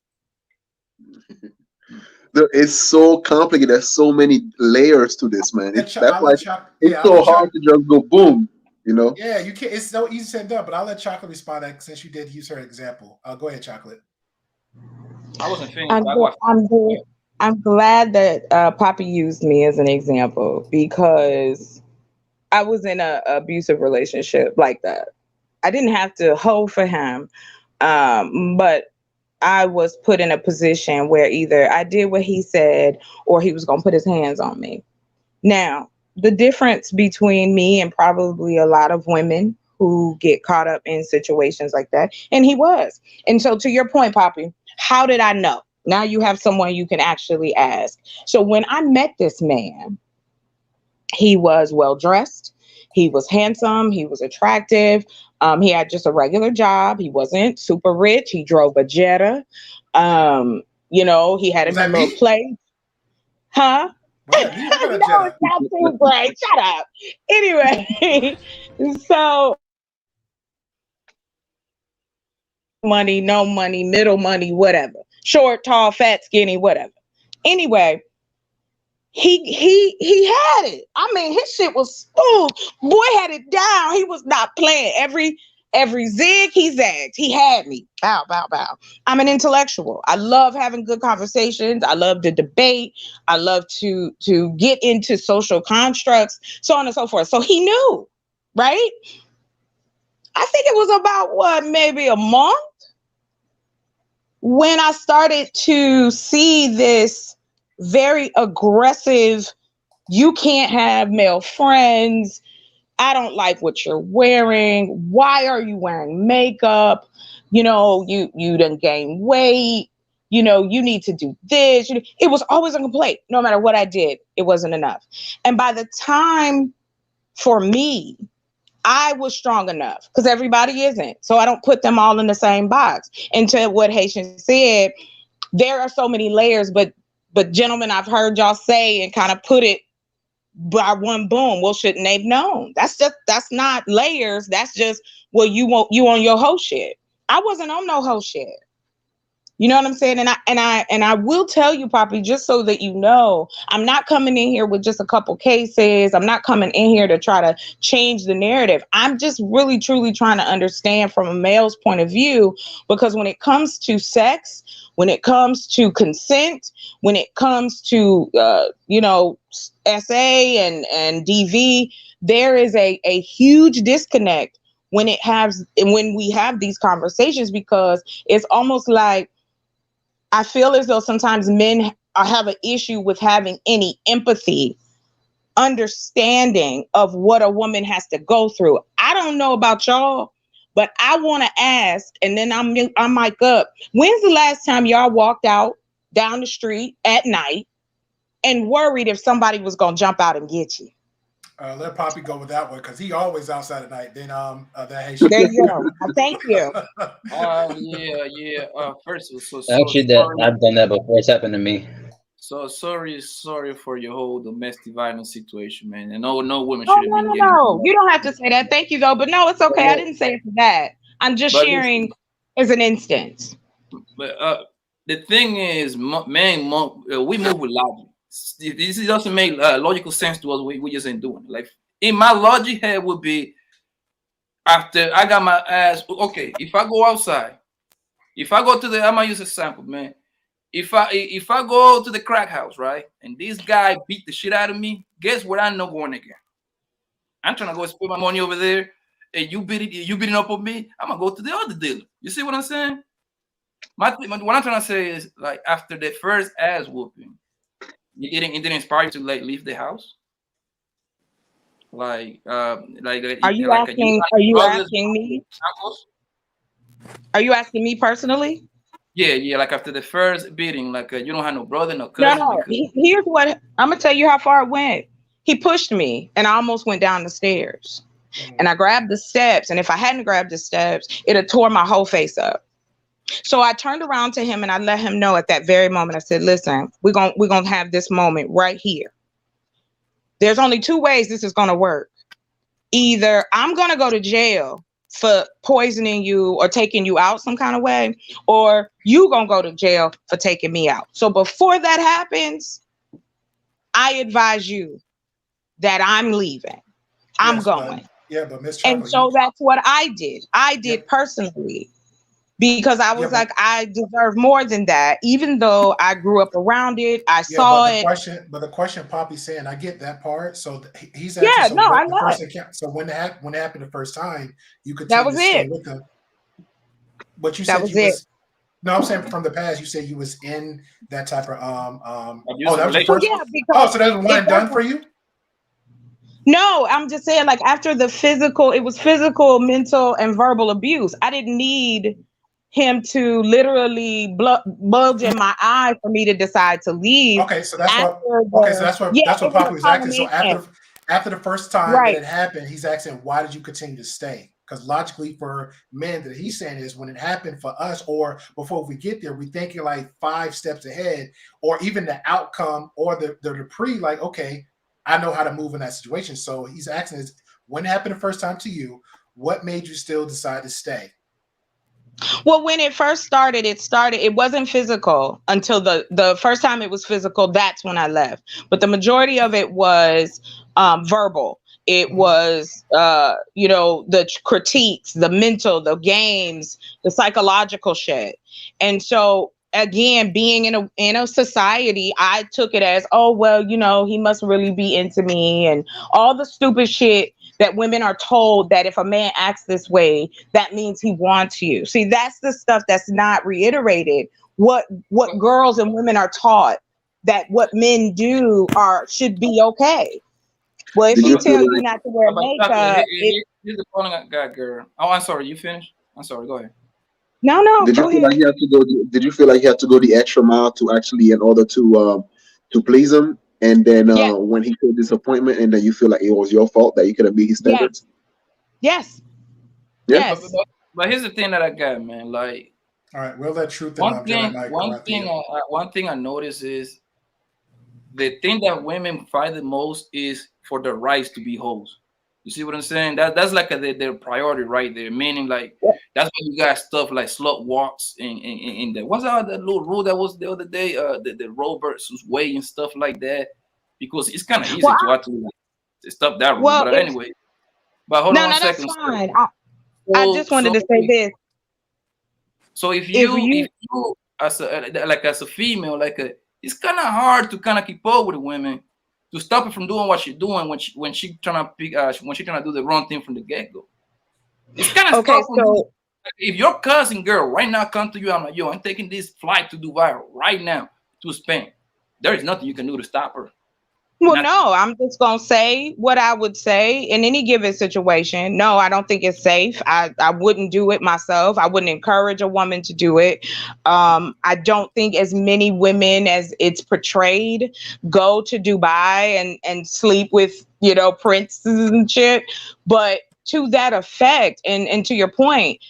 It's so complicated. There's so many layers to this, man. That's why it's so hard to just go boom, Yeah, you can't. It's so easy said and done. But I'll let Chocolate respond since you did use her example. Go ahead, Chocolate. I wasn't finished. I'm glad that Poppy used me as an example because I was in an abusive relationship like that. I didn't have to hold for him, but I was put in a position where either I did what he said or he was going to put his hands on me. Now, the difference between me and probably a lot of women who get caught up in situations like that, and he was. And so to your point, Poppy, how did I know? Now you have someone you can actually ask. So when I met this man, he was well-dressed. He was handsome. He was attractive. He had just a regular job. He wasn't super rich. He drove a Jetta. He had him in a little place. Huh? No, it's not too great. Shut up. Anyway, so money, no money, middle money, whatever. Short, tall, fat, skinny, whatever. Anyway, he had it. I mean, his shit was smooth. Boy had it down. He was not playing. Every zig he zagged. He had me. Bow, bow, bow. I'm an intellectual. I love having good conversations. I love to debate. I love to get into social constructs, so on and so forth. So he knew, right? I think it was about maybe a month when I started to see this very aggressive, you can't have male friends. I don't like what you're wearing. Why are you wearing makeup? You done gained weight. You need to do this. It was always a complaint. No matter what I did, it wasn't enough. And by the time for me, I was strong enough because everybody isn't. So I don't put them all in the same box. And to what Haitian said, there are so many layers, but gentlemen, I've heard y'all say and kind of put it by one boom. Well, shouldn't they've known? That's not layers. That's just, well, you on your whole shit. I wasn't on no whole shit. You know what I'm saying? And I will tell you, Poppy, just so that you know, I'm not coming in here with just a couple cases. I'm not coming in here to try to change the narrative. I'm just really, truly trying to understand from a male's point of view, because when it comes to sex, when it comes to consent, when it comes to, SA and DV, there is a huge disconnect when we have these conversations, because it's almost like, I feel as though sometimes men have an issue with having any empathy, understanding of what a woman has to go through. I don't know about y'all, but I want to ask, and then I'm mic up. When's the last time y'all walked out down the street at night and worried if somebody was gonna jump out and get you. Let Poppy go with that one because he always outside at night. Then that Haitian. There you go. Thank you. First, so Actually, sorry. I've done that before. It's happened to me. So sorry for your whole domestic violence situation, man. And no women Oh, should have been getting. no. You don't have to say that. Thank you, though. But no, it's okay. I didn't say it for that. I'm just sharing as an instance. But the thing is, man, we move with logic. This doesn't make logical sense to us. We just ain't doing it. Like in my logic head would be after I got my ass. Okay, if I go outside, if I go to the, I'm gonna use a sample, man. If I go to the crack house, right, and this guy beat the shit out of me, guess what? I'm not going again. I'm trying to go spend my money over there, and you beating up on me. I'm gonna go to the other dealer. You see what I'm saying? What I'm trying to say is, like, after the first ass whooping, it didn't inspire you to like leave the house. Are you asking? Are you asking me? Are you asking me personally? Yeah. Like after the first beating, like you don't have no brother, no cousin. No. Here's what I'm gonna tell you how far it went. He pushed me, and I almost went down the stairs. And I grabbed the steps, and if I hadn't grabbed the steps, it'd have tore my whole face up. So I turned around to him and I let him know at that very moment. I said, "Listen, we're gonna have this moment right here. There's only two ways this is gonna work. Either I'm gonna go to jail for poisoning you or taking you out some kind of way, or you gonna go to jail for taking me out. So before that happens, I advise you that I'm leaving. I'm going." But Miss And Chocolate, so that's what I did. I did personally. Because I was I deserve more than that, even though I grew up around it. I saw it. But the question Poppy's saying, I get that part. So he's asking, I know it. So when it happened the first time, you could that was it. With them. But you that said was you it. was. No, I'm saying from the past. You said you was in that type of that was the Well, first. So that was one and done for you. No, I'm just saying, like after the physical, it was physical, mental, and verbal abuse. I didn't need him to literally bulge in my eye for me to decide to leave. Okay, so that's what Poppy was asking. So after the first time that it happened, he's asking, why did you continue to stay? Because logically, for men, that he's saying is when it happened for us, or before we get there, we thinking like 5 steps ahead, or even the outcome or the pre, like, okay, I know how to move in that situation. So he's asking is when it happened the first time to you, what made you still decide to stay? Well, when it first started, it wasn't physical until the first time it was physical. That's when I left. But the majority of it was verbal. It was, the critiques, the mental, the games, the psychological shit. And so, again, being in a society, I took it as, oh, well, he must really be into me, and all the stupid shit that women are told that if a man acts this way, that means he wants you. See, that's the stuff that's not reiterated. What girls and women are taught that what men do should be okay. Well, if he tells you not to wear makeup, here's the point I got, girl. Oh, I'm sorry. You finished? I'm sorry. Go ahead. No. Did you feel like you had to go? Did you feel like you had to go the extra mile to actually, in order to please him? And then when he showed disappointment, and then you feel like it was your fault that you could have beat his standards? Yes. Yeah. But here's the thing that I got, man. Like, all right, well, that truth. One thing I notice is the thing that women fight the most is for the rights to be hoes. You see what I'm saying? That's like their priority right there. Meaning, like, that's why you got stuff like slut walks and that. What's that little rule that was the other day? The Roe versus Wade and stuff like that. Because it's kind of easy to actually stop that rule. But anyway, hold on one second. That's fine. I just wanted to say this. So if you as a female, it's kind of hard to kind of keep up with the women, to stop her from doing what she's doing when she trying to do the wrong thing from the get-go. It's kind of okay. So if your cousin girl right now come to you, I'm like, yo, I'm taking this flight to Dubai right now to Spain. There is nothing you can do to stop her. Well, no, I'm just going to say what I would say in any given situation. No, I don't think it's safe. I wouldn't do it myself. I wouldn't encourage a woman to do it. I don't think as many women as it's portrayed go to Dubai and sleep with, princes and shit. But to that effect, and to your point,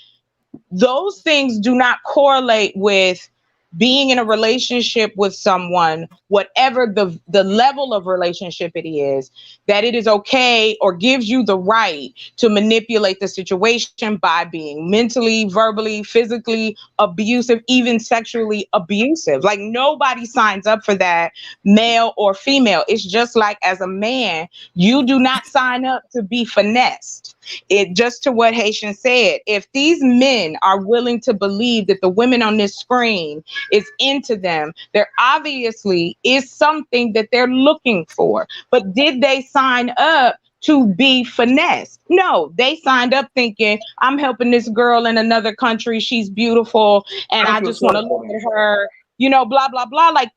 those things do not correlate with being in a relationship with someone, whatever the level of relationship it is, that it is okay or gives you the right to manipulate the situation by being mentally, verbally, physically abusive, even sexually abusive. Like, nobody signs up for that, male or female. It's just like, as a man, you do not sign up to be finessed. It just to what Haitian said, if these men are willing to believe that the women on this screen is into them, there obviously is something that they're looking for. But did they sign up to be finessed? No, they signed up thinking, I'm helping this girl in another country, she's beautiful, and I just want to look at her, blah blah blah. Like,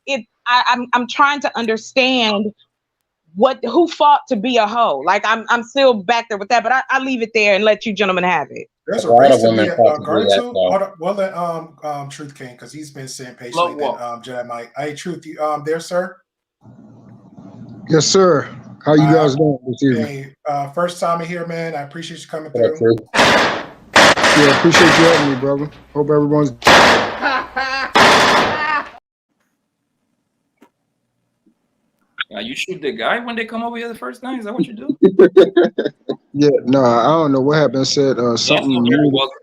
I'm trying to understand who fought to be a hoe. Like, I'm still back there with that, but I leave it there and let you gentlemen have it. There's a race to be guarded to. Well, let Truth King, because he's been sitting patiently. Jedi Mike. Hey, Truth, you there, sir? Yes, sir. How you guys doing this evening? Hey, first time here, man. I appreciate you coming through. Yeah, appreciate you having me, brother. Hope everyone's. You shoot the guy when they come over here the first time? Is that what you do? Yeah, no, I don't know what happened. Said something.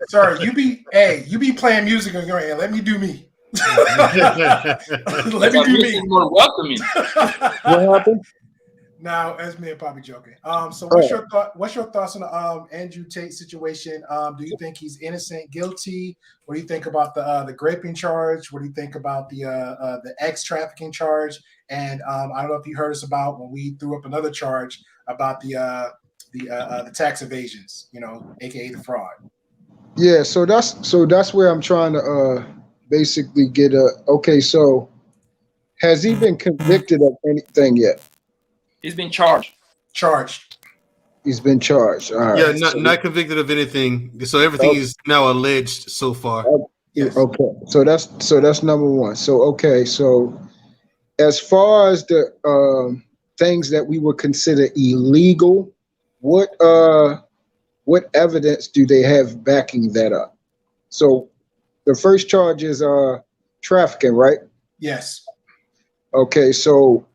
Sir, you be playing music on your end. Let me do me. Let me do me. More welcoming. What happened? Now, as me and Poppy joking. So what's your thoughts on the Andrew Tate situation? Do you think he's innocent, guilty? What do you think about the graping charge? What do you think about the ex trafficking charge? And I don't know if you heard us about when we threw up another charge about the tax evasions, aka the fraud. Yeah, so that's where I'm trying to basically get okay. So has he been convicted of anything yet? He's been charged. He's been charged. All right. Yeah, not convicted of anything. So everything is now alleged so far. Yes. Okay. So that's number one. So okay. So as far as the things that we would consider illegal, what evidence do they have backing that up? So the first charge is trafficking, right? Yes. Okay. So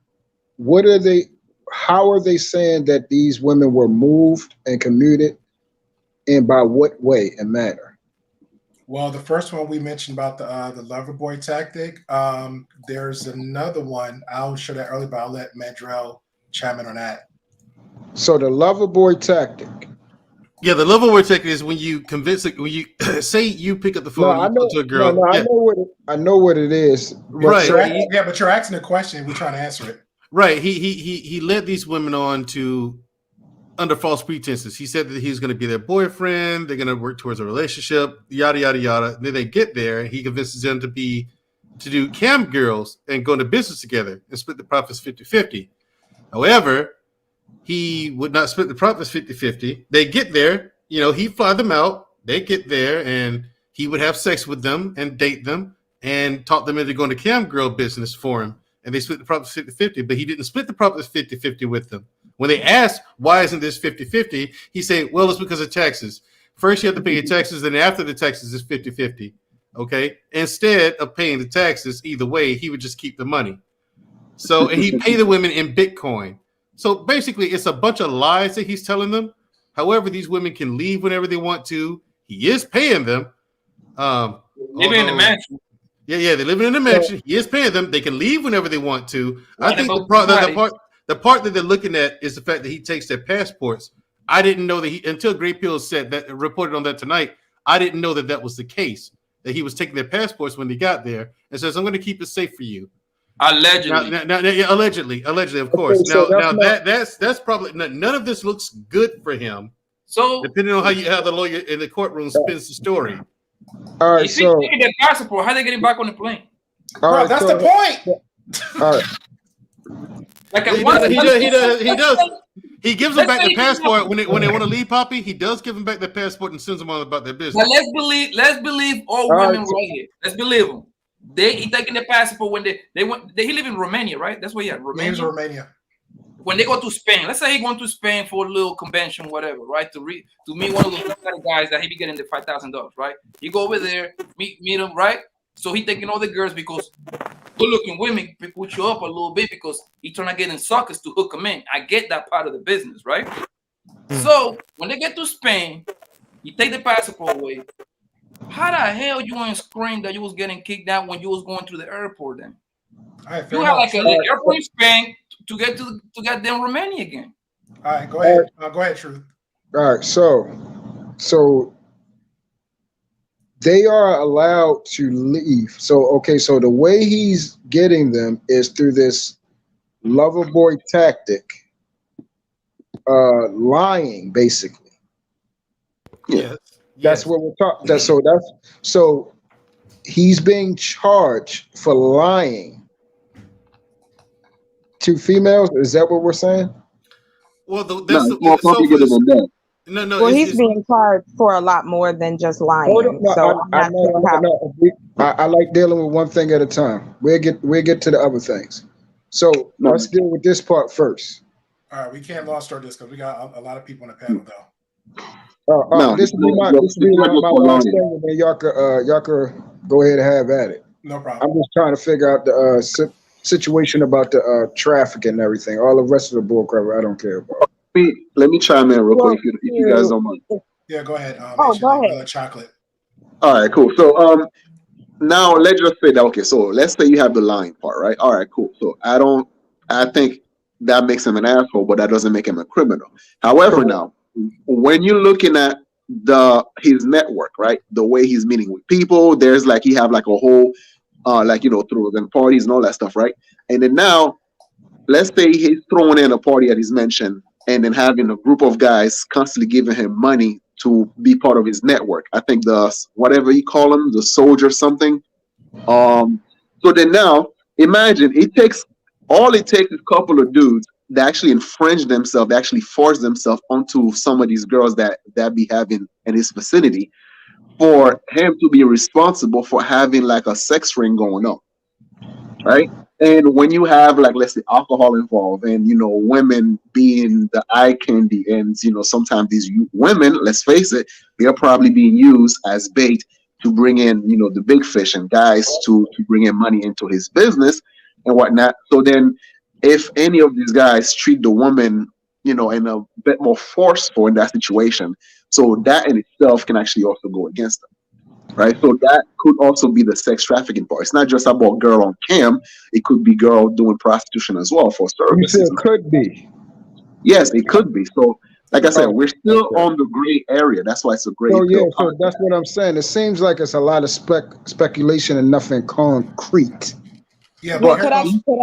what are they? How are they saying that these women were moved and commuted, and by what way and manner? Well, the first one we mentioned about the lover boy tactic. There's another one. I'll show that earlier, but I'll let Mandrell chime in on that. So the lover boy tactic. Yeah, the lover boy tactic is when you convince it. When you say you pick up the phone, and you talk to a girl. No, yeah. I know what it is. Right. But you're asking a question. We're trying to answer it. Right. He led these women on to under false pretenses. He said that he's going to be their boyfriend. They're going to work towards a relationship, yada, yada, yada. And then they get there. He convinces them to do cam girls and go into business together and split the profits 50-50. However, he would not split the profits 50-50. They get there. He'd fly them out. They get there and he would have sex with them and date them and talk them into going to cam girl business for him. And they split the profits 50-50, but he didn't split the profits 50-50 with them. When they asked, why isn't this 50-50? He said, well, it's because of taxes. First, you have to pay your taxes, and after the taxes, it's 50-50. Okay? Instead of paying the taxes, either way, he would just keep the money. So, and he paid the women in Bitcoin. So basically, it's a bunch of lies that he's telling them. However, these women can leave whenever they want to. He is paying them. Living in the mansion. Yeah, they're living in a mansion. He is paying them. They can leave whenever they want to. I think the part that they're looking at is the fact that he takes their passports. I didn't know that until gRape said that, reported on that tonight. I didn't know that was the case, that he was taking their passports when they got there and says, I'm going to keep it safe for you. Allegedly. Allegedly, of course. Okay, that's probably none of this looks good for him. So depending on how the lawyer in the courtroom spins the story. All right, if he's taking their passport, how are they getting back on the plane? Bro, that's the point. All right. Like He does. He gives them back the passport when they want to leave, Poppy. He does give them back their passport and sends them on about their business. But let's believe all women right here. Let's believe them. He taking the passport when they went. He live in Romania, right? That's where he at. Romania. Name's Romania. When they go to Spain, let's say he going to Spain for a little convention, whatever, right? To meet one of those guys that he be getting the $5,000, right? You go over there, meet him, right? So he taking all the girls because good-looking women put you up a little bit because he trying to get in suckers to hook them in. I get that part of the business, right? So when they get to Spain, you take the passport away. How the hell you want to scream that you was getting kicked out when you was going to the airport then? You have like an airport in Spain to get to goddamn Romania again. All right, go ahead. Go ahead, Truth. All right, so they are allowed to leave. So the way he's getting them is through this lover boy tactic, lying basically. Yes. That's what we're talking. So he's being charged for lying to females. Is that what we're saying? Well, Well, he's being charged for a lot more than just lying. I like dealing with one thing at a time. We'll get to the other things. So let's deal with this part first. All right, we can't lost start this because we got a lot of people on the panel though. This will be my last thing, and then y'all could go ahead and have at it. No problem. I'm just trying to figure out the situation about the traffic and everything. All the rest of the bull crap I don't care about. Let me chime in real quick if you guys don't mind. Yeah, go ahead. Go ahead. Chocolate. All right, cool. So now let's just say that. Okay, so let's say you have the lying part, right? All right, cool. So I think that makes him an asshole, but that doesn't make him a criminal. However, now when you're looking at his network, right, the way he's meeting with people, there's like he have like a whole through the parties and all that stuff, right? And then now let's say he's throwing in a party at his mansion and then having a group of guys constantly giving him money to be part of his network. I think whatever you call them, the soldier something. So then now imagine it takes a couple of dudes that actually infringe themselves, they actually force themselves onto some of these girls that be having in his vicinity for him to be responsible for having like a sex ring going on. Right? And when you have like, let's say, alcohol involved and, women being the eye candy and, sometimes these women, let's face it, they're probably being used as bait to bring in, the big fish and guys to bring in money into his business and whatnot. So then if any of these guys treat the woman, in a bit more forceful in that situation, so that in itself can actually also go against them. Right, so that could also be the sex trafficking part. It's not just about girl on cam; it could be girl doing prostitution as well for services. You said could be. Yes, it could be. So, like I said, we're still on the gray area. That's why it's a gray. So that's what I'm saying. It seems like it's a lot of speculation and nothing concrete. Yeah, but could I jump in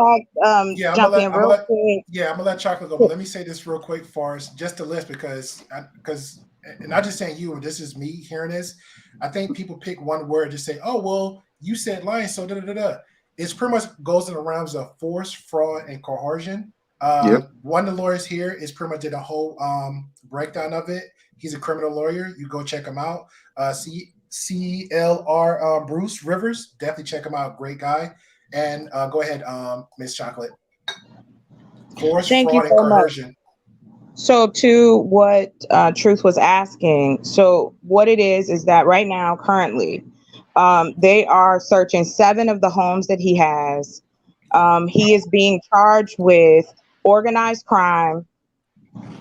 real quick? Yeah, I'm gonna let Chocolate go. But let me say this real quick, Forrest, just to list because and not just saying you, this is me hearing this. I think people pick one word to say, oh, well, you said lying, so da-da-da-da. It's pretty much goes in the realms of force, fraud, and coercion. One of the lawyers here is pretty much did a whole breakdown of it. He's a criminal lawyer. You go check him out. CLR Bruce Rivers. Definitely check him out. Great guy. And go ahead, Miss Chocolate. Force, Thank fraud, you so and coercion. much. So to what Truth was asking, so what it is that right now, currently, they are searching 7 of the homes that he has. He is being charged with organized crime,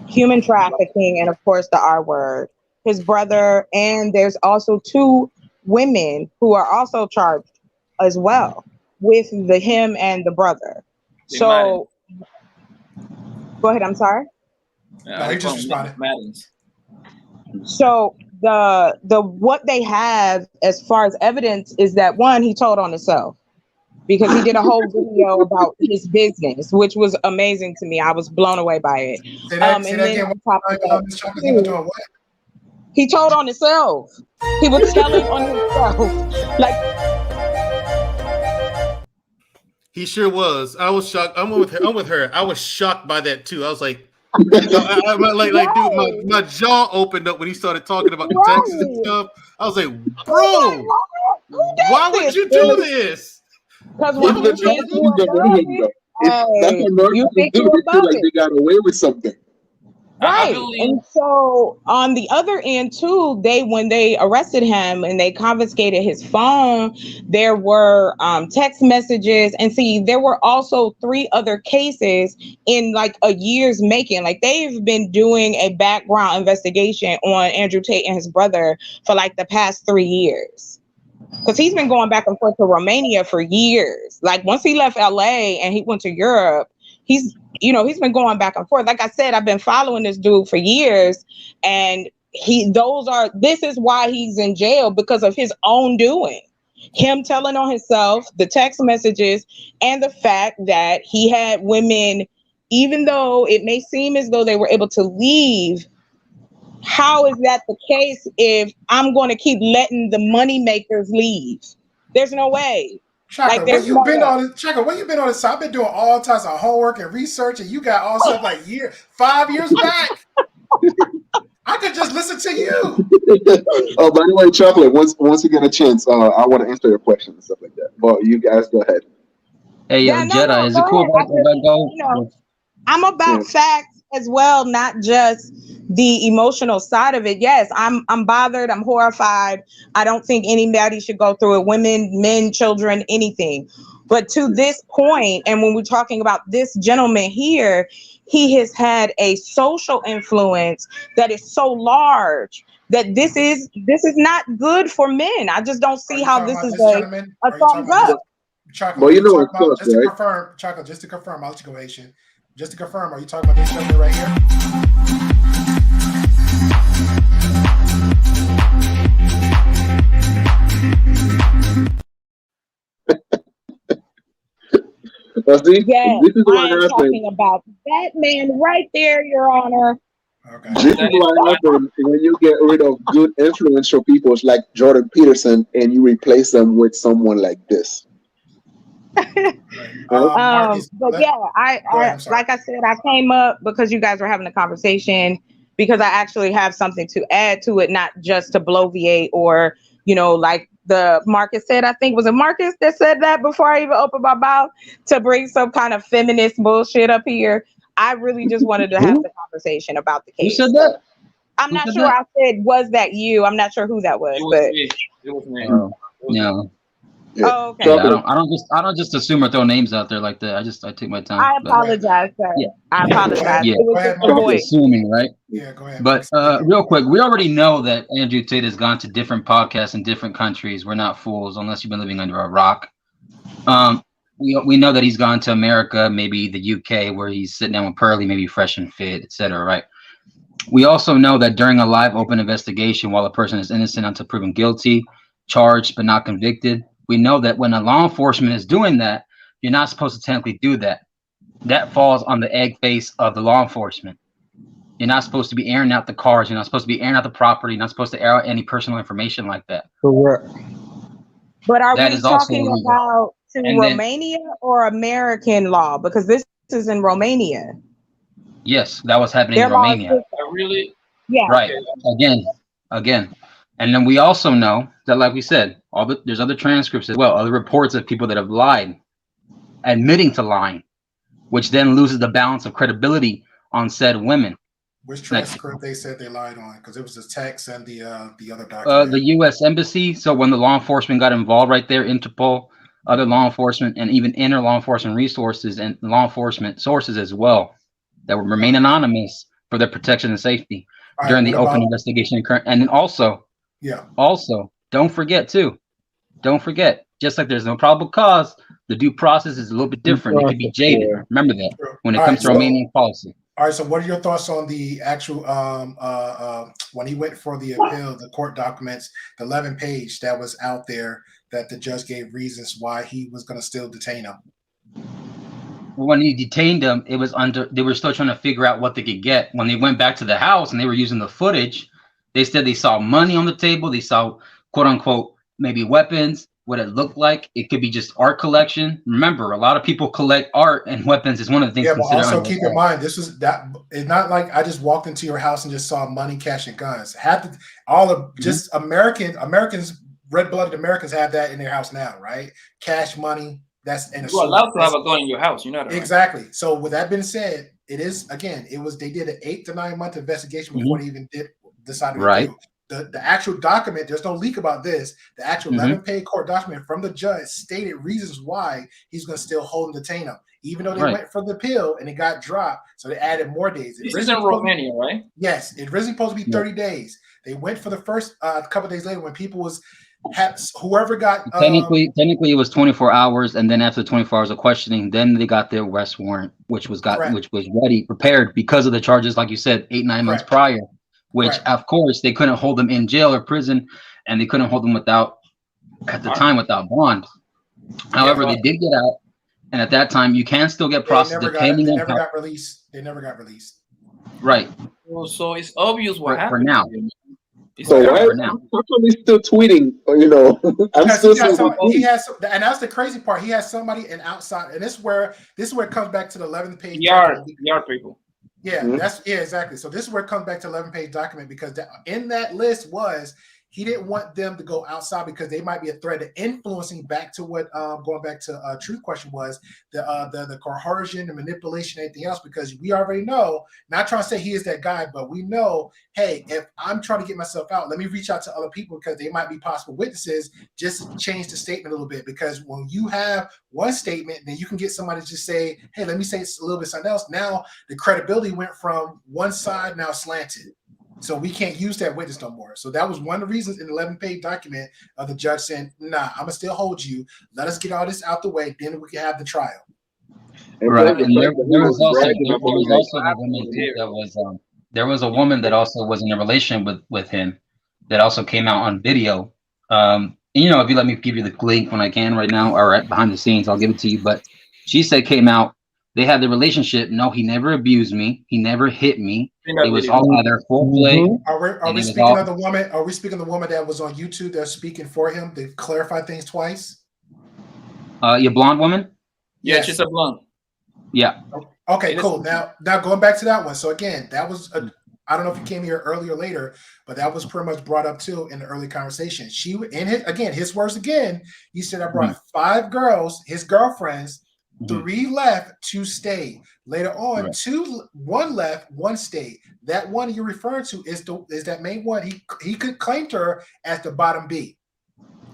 human trafficking, and of course the R word. His brother, and there's also 2 women who are also charged as well with him and the brother. So go ahead, I'm sorry. No, he just responded. So the what they have as far as evidence is that one, he told on himself because he did a whole video about his business, which was amazing to me. I was blown away by it. He told on himself. He was telling on himself. Like He sure was. I was shocked. I'm with her. I was shocked by that too. I was like, dude, my jaw opened up when he started talking about the taxes and stuff. I was like, bro, why would you do this? Because when you think you feel like they got away with something. Right. And so on the other end too, when they arrested him and they confiscated his phone, there were text messages. And see, there were also 3 other cases in like a year's making. Like they've been doing a background investigation on Andrew Tate and his brother for like the past 3 years. Because he's been going back and forth to Romania for years. Like once he left LA and he went to Europe, he's been going back and forth. Like I said, I've been following this dude for years, and this is why he's in jail, because of his own doing. Him telling on himself, the text messages, and the fact that he had women, even though it may seem as though they were able to leave. How is that the case if I'm going to keep letting the money makers leave? There's no way. Chaka, where you been on this? I've been doing all types of homework and research, and you got all stuff like 5 years back. I could just listen to you. Oh, by the way, Chocolate, once you get a chance, I want to answer your question and stuff like that. But you guys go ahead. Hey, Jedi, is it cool if I go? I'm about facts as well, not just the emotional side of it. Yes, I'm bothered. I'm horrified. I don't think anybody should go through it. Women, men, children, anything. But to this point, and when we're talking about this gentleman here, he has had a social influence that is so large that this is not good for men. I just don't see how this is a thumbs up. Chocolate, well, you know what's right? To confirm, Chocolate, just to confirm, I'll let you go, Asian. Just to confirm, are you talking about this gentleman right here? Yes, I am talking about that man right there, Your Honor. Okay. This is what happens when you get rid of good influential people like Jordan Peterson and you replace them with someone like this. But yeah, I like I said, I came up because you guys were having a conversation, because I actually have something to add to it, not just to bloviate or, like the Marcus said. I think, was it Marcus that said that before I even opened my mouth, to bring some kind of feminist bullshit up here. I really just wanted to have the conversation about the case. Who said that? I'm not sure. I said, was that you? I'm not sure who that was, but it was me. No. Yeah. Oh, okay. Yeah, I don't just assume or throw names out there like that. I take my time. I apologize, sir. Yeah. I apologize. Yeah. It was just a voice. Assuming, right? Yeah, go ahead. But real quick, we already know that Andrew Tate has gone to different podcasts in different countries. We're not fools unless you've been living under a rock. We know that he's gone to America, maybe the UK, where he's sitting down with Pearly, maybe Fresh and Fit, etc. Right? We also know that during a live open investigation, while a person is innocent until proven guilty, charged but not convicted, we know that when a law enforcement is doing that, you're not supposed to technically do that. That falls on the egg face of the law enforcement. You're not supposed to be airing out the cars. You're not supposed to be airing out the property. You're not supposed to air out any personal information like that. Correct. But are That we is also talking illegal. about And then- Romania or American law? Because this is in Romania. Yes, that was happening Their in law is Romania. different. Really? Yeah. Right. Again. And then we also know that, like we said, there's other transcripts as well, other reports of people that have lied, admitting to lying, which then loses the balance of credibility on said women. Which transcript they said they lied on? Because it was the text and the other document. The U.S. Embassy. So when the law enforcement got involved right there, Interpol, other law enforcement, and even inner law enforcement resources and law enforcement sources as well, that would remain anonymous for their protection and safety during the open investigation. And then also, don't forget, just like there's no probable cause, the due process is a little bit different. It could be jaded. Remember that when it comes to Romanian policy. All right, so what are your thoughts on the actual when he went for the appeal, the court documents, the 11-page that was out there that the judge gave reasons why he was going to still detain him? When he detained him, it was they were still trying to figure out what they could get. When they went back to the house and they were using the footage, they said they saw money on the table. They saw, quote unquote, maybe weapons. what it looked like. It could be just art collection. Remember, a lot of people collect art, and weapons is one of the things. Yeah, but considered also keep in mind, this was that. It's not like I just walked into your house and just saw money, cash, and guns. All of just Americans, red-blooded Americans have that in their house now, right? Cash, money. That's and you're allowed to have a gun in your house. You know that, right? Exactly. So with that being said, it is again. It was they did an 8 to 9 month investigation before they even decided to do. The actual document, there's no leak about this. The actual 11-page court document from the judge stated reasons why he's going to still hold and detain him, even though they went for the appeal and it got dropped. So they added more days. This is in Romania, right? Yes, it originally supposed to be 30 days. They went for the first couple of days later when people whoever got technically it was 24 hours, and then after 24 hours of questioning, then they got their arrest warrant, which was ready, prepared because of the charges, like you said, 8-9 months prior. Which, of course, they couldn't hold them in jail or prison, and they couldn't hold them without bond. However, they did get out, and at that time, you can still get processed depending on They never got released. They never got released. Right. Well, so it's obvious what happened for now. So why how come he's still tweeting? You know, I'm still he has, and that's the crazy part. He has somebody in outside, and this is where it comes back to the 11th page. Yard people. Yeah, exactly. So this is where it comes back to 11-page document because in that list was he didn't want them to go outside because they might be a threat to influencing back to what going back to truth question was the coercion, the manipulation, anything else, because we already know, not trying to say he is that guy, but we know, hey, if I'm trying to get myself out, let me reach out to other people because they might be possible witnesses, just to change the statement a little bit, because when you have one statement, then you can get somebody to just say, hey, let me say a little bit something else. Now the credibility went from one side now slanted. So we can't use that witness no more. So that was one of the reasons in the 11-page document of the judge saying, nah, I'm going to still hold you. Let us get all this out the way. Then we can have the trial. Right. And there was also the woman that there was a woman that also was in a relation with him that also came out on video. You know, if you let me give you the link when I can right now, or right behind the scenes, I'll give it to you. But she said came out. They had the relationship. No, he never abused me. He never hit me. It was all either foreplay. Are we speaking of the woman? Are we speaking of the woman that was on YouTube that's speaking for him? They clarified things twice. Your blonde woman? Yeah, she's a blonde. Yeah. Okay, cool. Now going back to that one. So again, that was I don't know if you came here earlier or later, but that was pretty much brought up too in the early conversation. His words again. He said, I brought 5 girls, his girlfriends. 3 left, 2 stayed. Later on, 1 left, 1 stayed. That one you're referring to is that main one. He could claim her as the bottom B.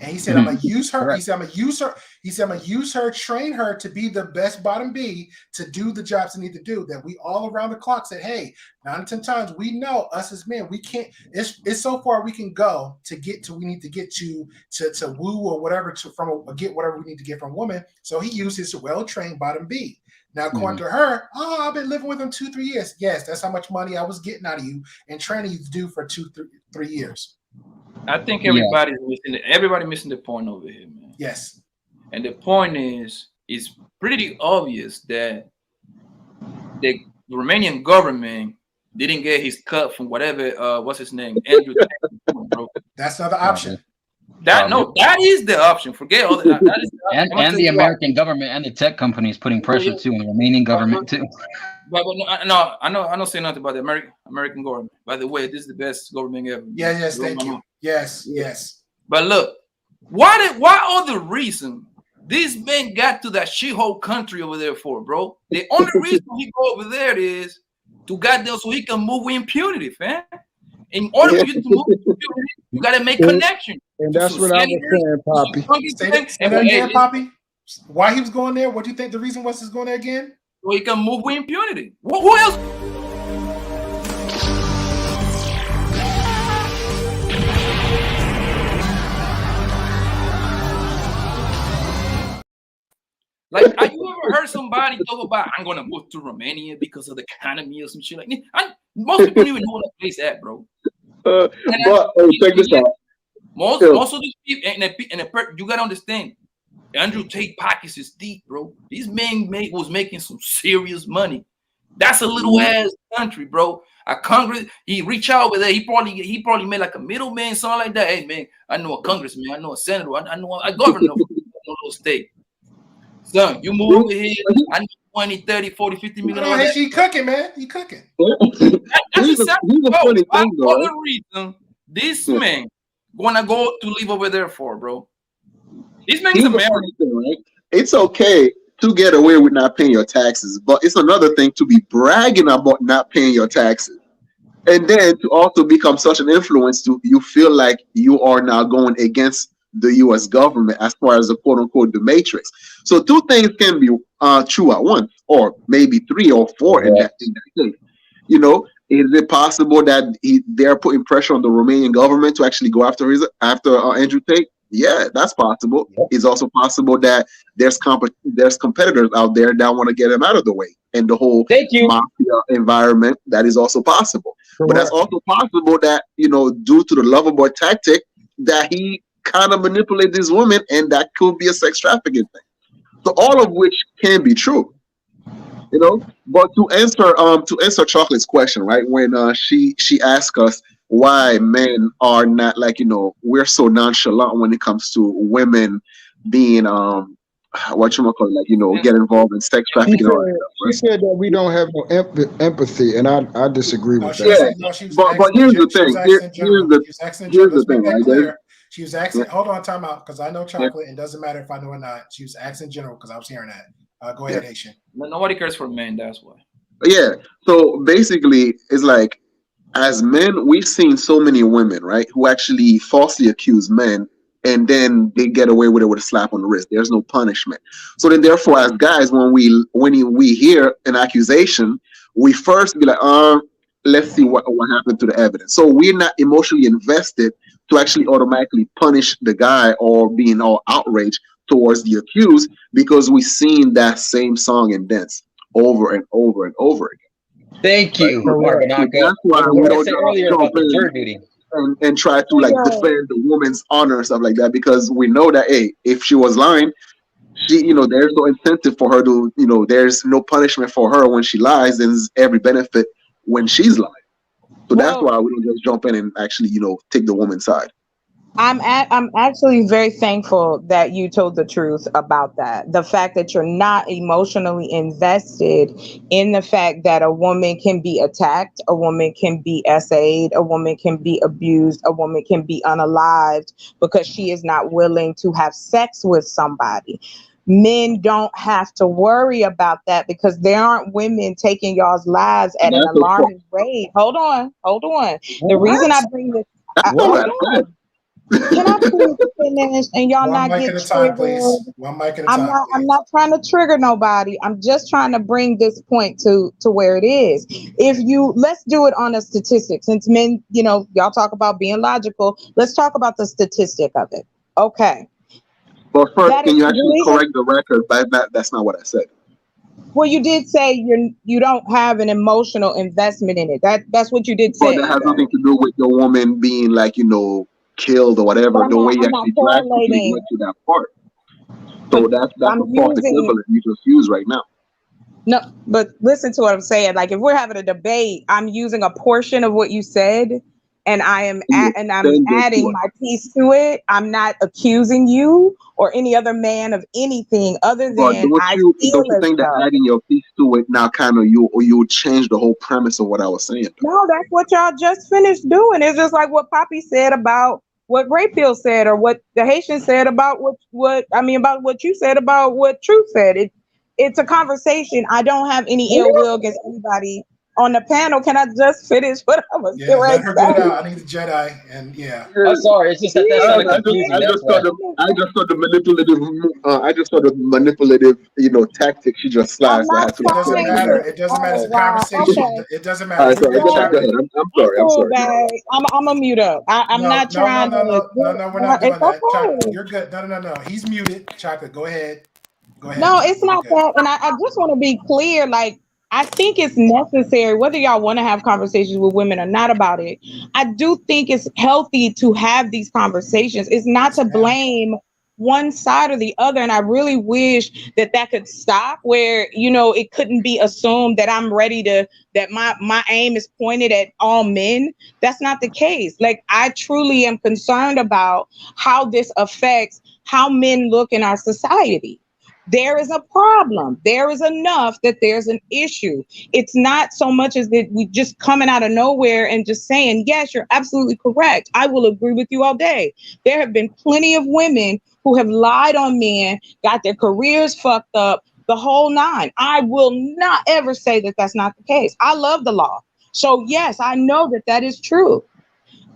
And he said, I'm gonna use her. He said, I'm gonna use her. He said, I'm gonna use her, train her to be the best bottom B to do the jobs they need to do. That we all around the clock said, hey, 9 to 10 times we know us as men, we can't. It's so far we can go to get to. We need to get to woo or whatever get whatever we need to get from a woman. So he used his well-trained bottom B. Now, according to her, I've been living with him 2-3 years. Yes, that's how much money I was getting out of you and training you to do for 2-3 years. I think everybody's missing the point over here, man. Yes. And the point is, it's pretty obvious that the Romanian government didn't get his cut from whatever what's his name? Andrew Tate, bro. That's another option. That is the option. Forget all that. That is and the American government and the tech companies putting pressure too on the Romanian government too. But no, I don't say nothing about the American government. By the way, this is the best government ever. Yes, thank you. Yes. But look, what other reason this man got to that shithole country over there for, bro? The only reason he go over there is to get there so he can move with impunity, fam. In order for you to move with impunity, you gotta make connection. And that's what I was saying, Poppy. Poppy. Why he was going there? What do you think the reason was he's going there again? So he can move with impunity. Who else? Like, have you ever heard somebody talk about, I'm going to move to Romania because of the economy or some shit like that? Most people don't even know where that place at, bro. Check this out. Most of these people, you got to understand, Andrew Tate pockets is deep, bro. These men was making some serious money. That's a little ass country, bro. at Congress. He reach out with it. He probably made like a middleman, something like that. Hey man, I know a congressman, I know a senator, I know a governor of a little state. Son, you move over here, I need 20, 30, 40, 50 million. Hey, she cooking, man. You cooking. That's a funny thing, though, other reason this man gonna go to live over there for, bro. This man is American, right? It's okay to get away with not paying your taxes, but it's another thing to be bragging about not paying your taxes. And then to also become such an influence to you feel like you are now going against the US government as far as the quote unquote the matrix. So two things can be true at once, or maybe three or four in that case. You know, is it possible that they're putting pressure on the Romanian government to actually go after Andrew Tate? Yeah, that's possible. It's also possible that there's competitors out there that want to get him out of the way, and the whole mafia environment, that is also possible. Correct. But that's also possible that, you know, due to the lover boy tactic, that he kind of manipulated this woman, and that could be a sex trafficking thing. So all of which can be true, you know. But to answer Chocolate's question, right, when she asked us why men are not, like, you know, we're so nonchalant when it comes to women being what you call it, like, you know, get involved in sex trafficking. She said that we don't have no empathy, and I disagree with that. But here's the thing. Here's the thing, right? She was asking. Hold on, time out, because I know Chocolate, and it doesn't matter if I know or not. She was asking general because I was hearing that. Go ahead, Haitian. Nobody cares for men. That's why. Yeah. So basically, it's like, as men, we've seen so many women, right, who actually falsely accuse men, and then they get away with it with a slap on the wrist. There's no punishment. So then, therefore, as guys, when we hear an accusation, we first be like, let's see what happened to the evidence. So we're not emotionally invested to actually automatically punish the guy or being all outraged towards the accused, because we've seen that same song and dance over and over and over again. Thank you, Right? So that's why we don't jump in and try to, like, defend the woman's honor and stuff like that, because we know that, hey, if she was lying, she, you know, there's no incentive for her to, you know, there's no punishment for her when she lies, and there's every benefit when she's lying. So that's why we don't just jump in and actually, you know, take the woman's side. I'm actually very thankful that you told the truth about that. The fact that you're not emotionally invested in the fact that a woman can be attacked, a woman can be essayed, a woman can be abused, a woman can be unalived because she is not willing to have sex with somebody. Men don't have to worry about that because there aren't women taking y'all's lives at an alarming rate. Hold on. The reason I bring this, can I please finish and y'all not get triggered? One mic at a time. I'm not trying to trigger nobody. I'm just trying to bring this point to where it is. Let's do it on a statistic. Since men, you know, y'all talk about being logical. Let's talk about the statistic of it. Okay. But first, can you actually correct the record? That's not what I said. Well, you did say you don't have an emotional investment in it. That's what you did say. But that has nothing to do with the woman being, like, you know, killed or whatever. The way you actually drastically went to that part. So that's the false equivalent you just used right now. No, but listen to what I'm saying. Like, if we're having a debate, I'm using a portion of what you said, and I'm adding my piece to it. I'm not accusing you or any other man of anything other than don't you think that adding your piece to it now kind of you change the whole premise of what I was saying? No, that's what y'all just finished doing. It's just like what Poppy said about what gRape said, or what the Haitian said about about what you said about what Truth said. It's a conversation. I don't have any ill will against anybody on the panel. Can I just finish what I was doing? Let her get it out. I need the Jedi, and I'm sorry. It's just that's kind of confusing. I just saw the manipulative, you know, tactic she just slashed. It doesn't matter. It doesn't matter. It's a conversation. Okay. It doesn't matter. All right, go ahead. I'm sorry. I'm a mute up. I'm not trying to. No, we're not doing that. Chocolate, you're good. No. He's muted. Chocolate, go ahead. No, it's not that. And I just want to be clear. Like, I think it's necessary, whether y'all want to have conversations with women or not about it. I do think it's healthy to have these conversations. It's not to blame one side or the other. And I really wish that that could stop, where, you know, it couldn't be assumed that I'm ready to, that my aim is pointed at all men. That's not the case. Like, I truly am concerned about how this affects how men look in our society. There is a problem. There is enough that there's an issue. It's not so much as that we just coming out of nowhere and just saying, yes, you're absolutely correct. I will agree with you all day. There have been plenty of women who have lied on men, got their careers fucked up, the whole nine. I will not ever say that that's not the case. I love the law. So yes, I know that that is true.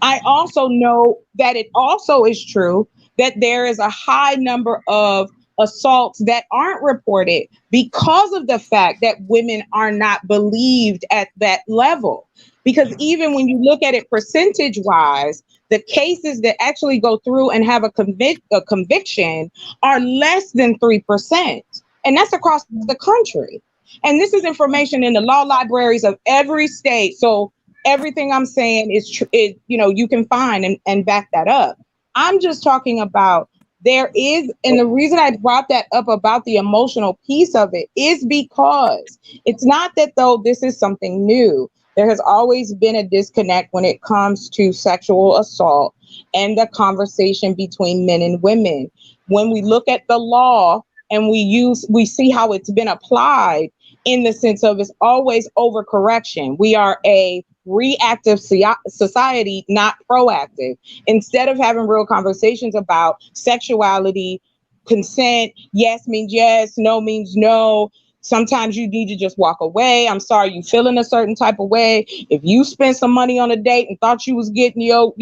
I also know that it also is true that there is a high number of assaults that aren't reported because of the fact that women are not believed at that level. Because even when you look at it percentage wise, the cases that actually go through and have a conviction are less than 3%. And that's across the country. And this is information in the law libraries of every state. So everything I'm saying is, you know, you can find and back that up. I'm just talking about there is, and the reason I brought that up about the emotional piece of it is because it's not that though this is something new. There has always been a disconnect when it comes to sexual assault and the conversation between men and women. When we look at the law and we see how it's been applied in the sense of it's always overcorrection. We are a reactive society, not proactive. Instead of having real conversations about sexuality, consent, yes means yes, no means no. Sometimes you need to just walk away. I'm sorry, you feeling a certain type of way. If you spent some money on a date and thought you was getting your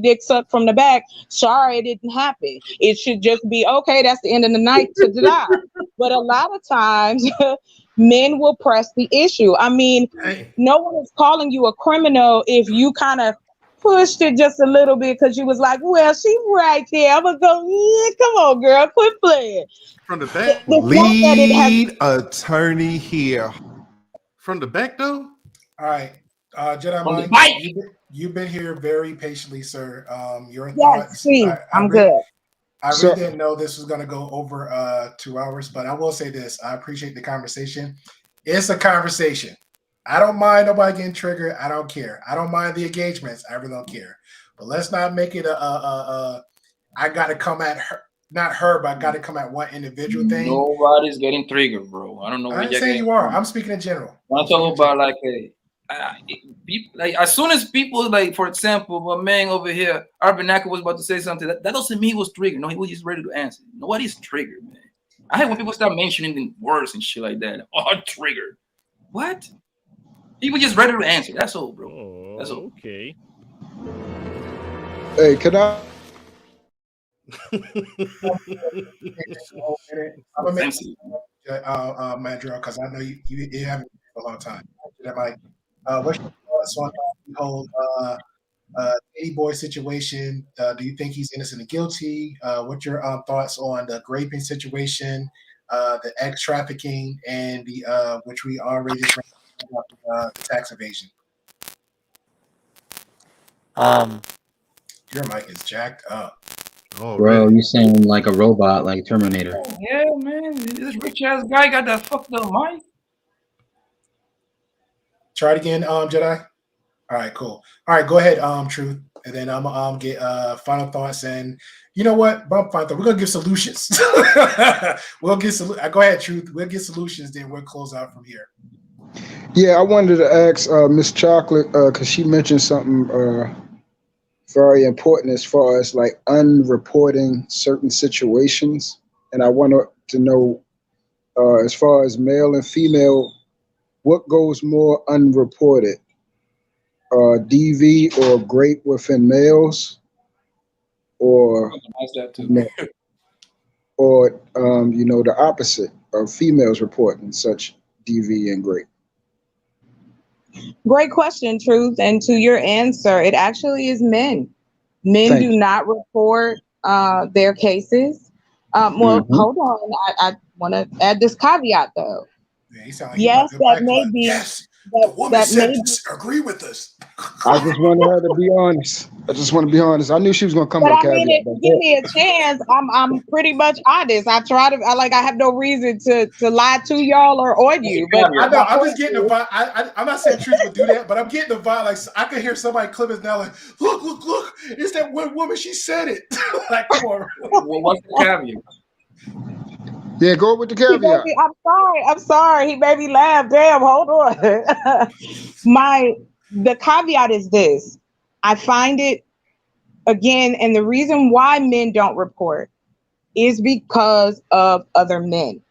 dick sucked from the back, sorry, it didn't happen. It should just be, okay, that's the end of the night to die. But a lot of times men will press the issue. I mean, no one is calling you a criminal if you kind of pushed it just a little bit because you was like, well, she's right there. I'm going to go, yeah, come on, girl, quit playing. From the back? Lead attorney here. From the back, though? All right. Jedi From the Mike, bike. you've been here very patiently, sir. Your Yes, thoughts. please. I'm really, good. I So- really didn't know this was going to go over 2 hours, but I will say this. I appreciate the conversation. It's a conversation. I don't mind nobody getting triggered. I don't care. I don't mind the engagements. I really don't care. But let's not make it I got to come at her. Not her, but I got to come at one individual thing. Nobody's getting triggered, bro. I don't know I where ain't you're saying getting you are. from. I'm speaking in general. I'm talking about like like as soon as people, like, for example, my man over here, Arbanaka, was about to say something, that doesn't mean he was triggered. No, he was just ready to answer. Nobody's triggered, man. I hate when people start mentioning the words and shit like that. Oh, I'm triggered. What? People just ready to answer. That's all, bro. That's all. Okay. Hey, can I? I'm gonna make Mandrill, because I know you haven't for a long time. Like, what's your thoughts on the whole Tate boy situation? Do you think he's innocent or guilty? What's your thoughts on the graping situation, the egg trafficking, and the which we already just ran about, tax evasion? Your mic is jacked up. Oh, Bro, you sound like a robot, like Terminator. Yeah, man. This rich ass guy got that fucked up mic. Try it again, Jedi. All right, cool. All right, go ahead, Truth, and then I'm gonna get final thoughts. And you know what? Final thought. We're gonna give solutions. We'll get go ahead, Truth. We'll get solutions. Then we'll close out from here. Yeah, I wanted to ask Miss Chocolate because she mentioned something very important as far as like unreporting certain situations, and I wanted to know as far as male and female, what goes more unreported, DV or GRape within males, or or the opposite of females reporting such DV and GRape. Great question, Truth. And to your answer, it actually is men. Men do not report their cases. Hold on. I want to add this caveat, though. Yeah, yes, that may be. Yes, the woman said agree with us. I just wanted her to be honest. I just want to be honest. I knew she was gonna come But with a I mean, caveat. if you give me a chance, I'm pretty much honest. I have no reason to lie to y'all or on you. But I know. I'm just getting the vibe. I'm not saying Truth would do that, but I'm getting the vibe. Like I could hear somebody clip it now. Like, look! It's that one woman. She said it. Like, come on. Well, what's the caveat? Yeah, go with the caveat. I'm sorry. He made me laugh. Damn, hold on. The caveat is this. I find it again, and the reason why men don't report is because of other men.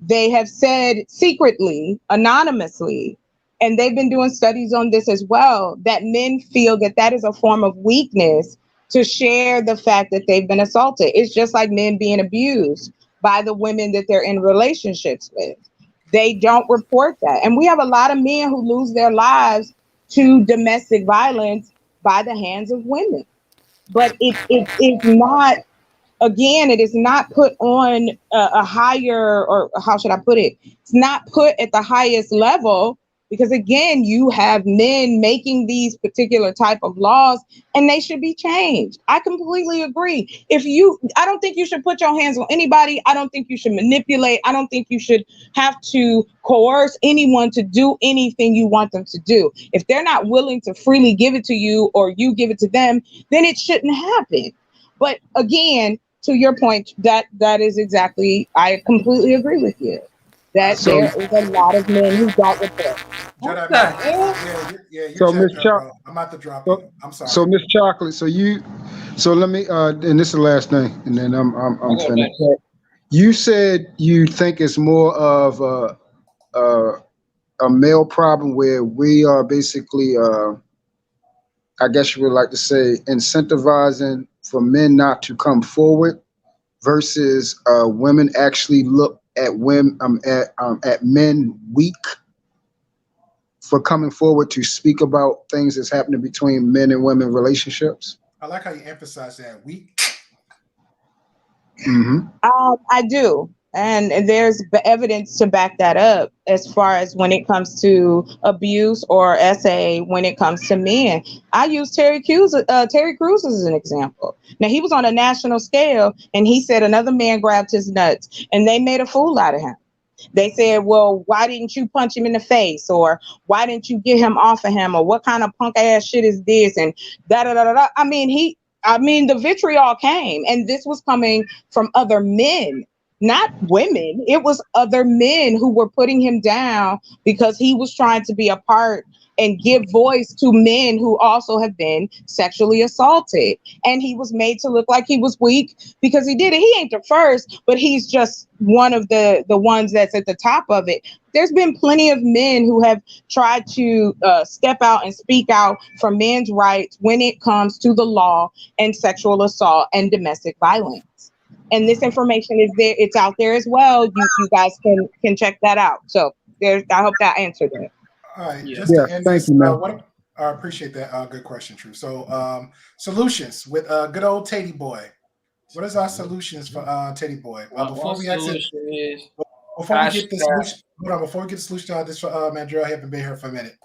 They have said secretly, anonymously, and they've been doing studies on this as well, that men feel that that is a form of weakness to share the fact that they've been assaulted. It's just like men being abused by the women that they're in relationships with. They don't report that. And we have a lot of men who lose their lives to domestic violence by the hands of women. But it is not, again, it is not put on a higher, or how should I put it? It's not put at the highest level because, again, you have men making these particular type of laws and they should be changed. I completely agree. I don't think you should put your hands on anybody. I don't think you should manipulate. I don't think you should have to coerce anyone to do anything you want them to do. If they're not willing to freely give it to you or you give it to them, then it shouldn't happen. But again, to your point, that is exactly, I completely agree with you. That there is a lot of men who don't report. So Miss Chocolate, I'm about to drop you. I'm sorry. So Miss Chocolate, so let me and this is the last thing, and then I'm finished. You said you think it's more of a male problem where we are basically, I guess you would like to say, incentivizing for men not to come forward versus women actually look at women at men weak for coming forward to speak about things that's happening between men and women relationships. I like how you emphasize that weak. Mm-hmm. I do. And there's evidence to back that up as far as when it comes to abuse or SA when it comes to men. I use Terry Crews as an example. Now, he was on a national scale and he said another man grabbed his nuts and they made a fool out of him. They said, well, why didn't you punch him in the face? Or why didn't you get him off of him? Or what kind of punk ass shit is this? And da-da-da-da-da. I mean, the vitriol came, and this was coming from other men, not women. It was other men who were putting him down because he was trying to be a part and give voice to men who also have been sexually assaulted. And he was made to look like he was weak because he did it. He ain't the first, but he's just one of the ones that's at the top of it. There's been plenty of men who have tried to step out and speak out for men's rights when it comes to the law and sexual assault and domestic violence. And this information is there. It's out there as well. You guys can check that out. So I hope that answered it. All right. Just to end thank this, you, man. I appreciate that. Good question, True. So solutions with good old Tate boy. What is our solutions for Tate boy? Before we get the solution to this for Mandrell, I haven't been here for a minute.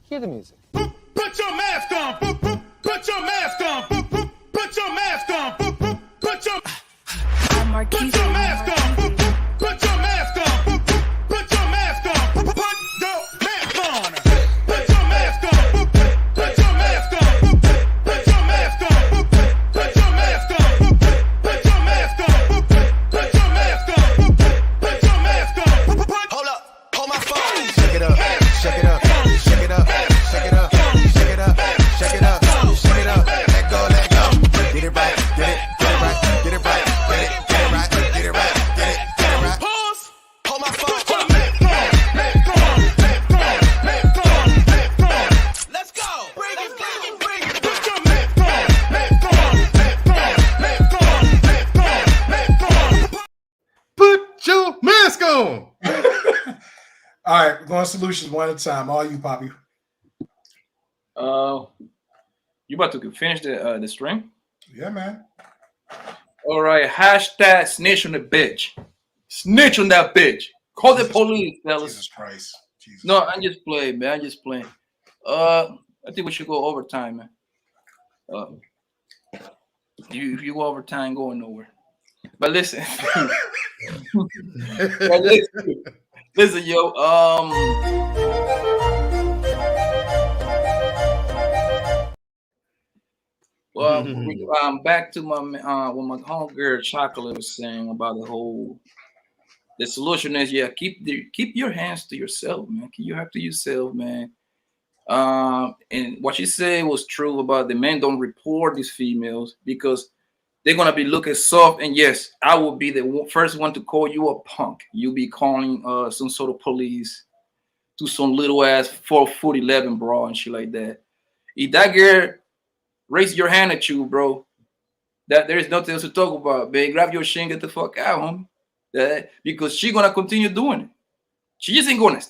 Hear the music. Put your mask on. Put your mask on. Put your mask on. Put your mask on. Put your mask on. Put your mask on. Put your mask on. Put your mask on. Put your mask on. Put your mask on. Put your mask on. Put your mask on. Put your mask on. Put your mask on. Hold up. Hold my phone. Shake it up. Shake it up. Shake it up. Shake it up. Shake it up. Shake it up. Shake it up. Let go. Let go. Get it right. Get it. Get it right. Get it right. Get it. Get it right. Get it right. Get it. Get it right. Pause. Hold my phone. Let's go. Bring it. Bring it. Bring it. Put your mask on. Put your mask on. All right, we're going solutions one at a time. All you, Poppy. You about to finish the string? Yeah, man. All right. Hashtag snitch on the bitch. Snitch on that bitch. Call the police, fellas. Jesus Christ. No, I'm just playing, man. I'm just playing. I think we should go overtime, man. If you go overtime, going nowhere. But listen, but listen, yo. Well, back to my what my homegirl Chocolate was saying about the solution is keep your hands to yourself, man. Keep your hands to yourself, man. And what she said was true about the men don't report these females because they're gonna be looking soft. And yes, I will be the first one to call you a punk. You'll be calling some sort of police to some little ass 4'11" bro and shit like that. If that girl raise your hand at you, bro, that there is nothing else to talk about, man. Grab your shit and get the fuck out, homie. Because she gonna continue doing it. She just ain't gonna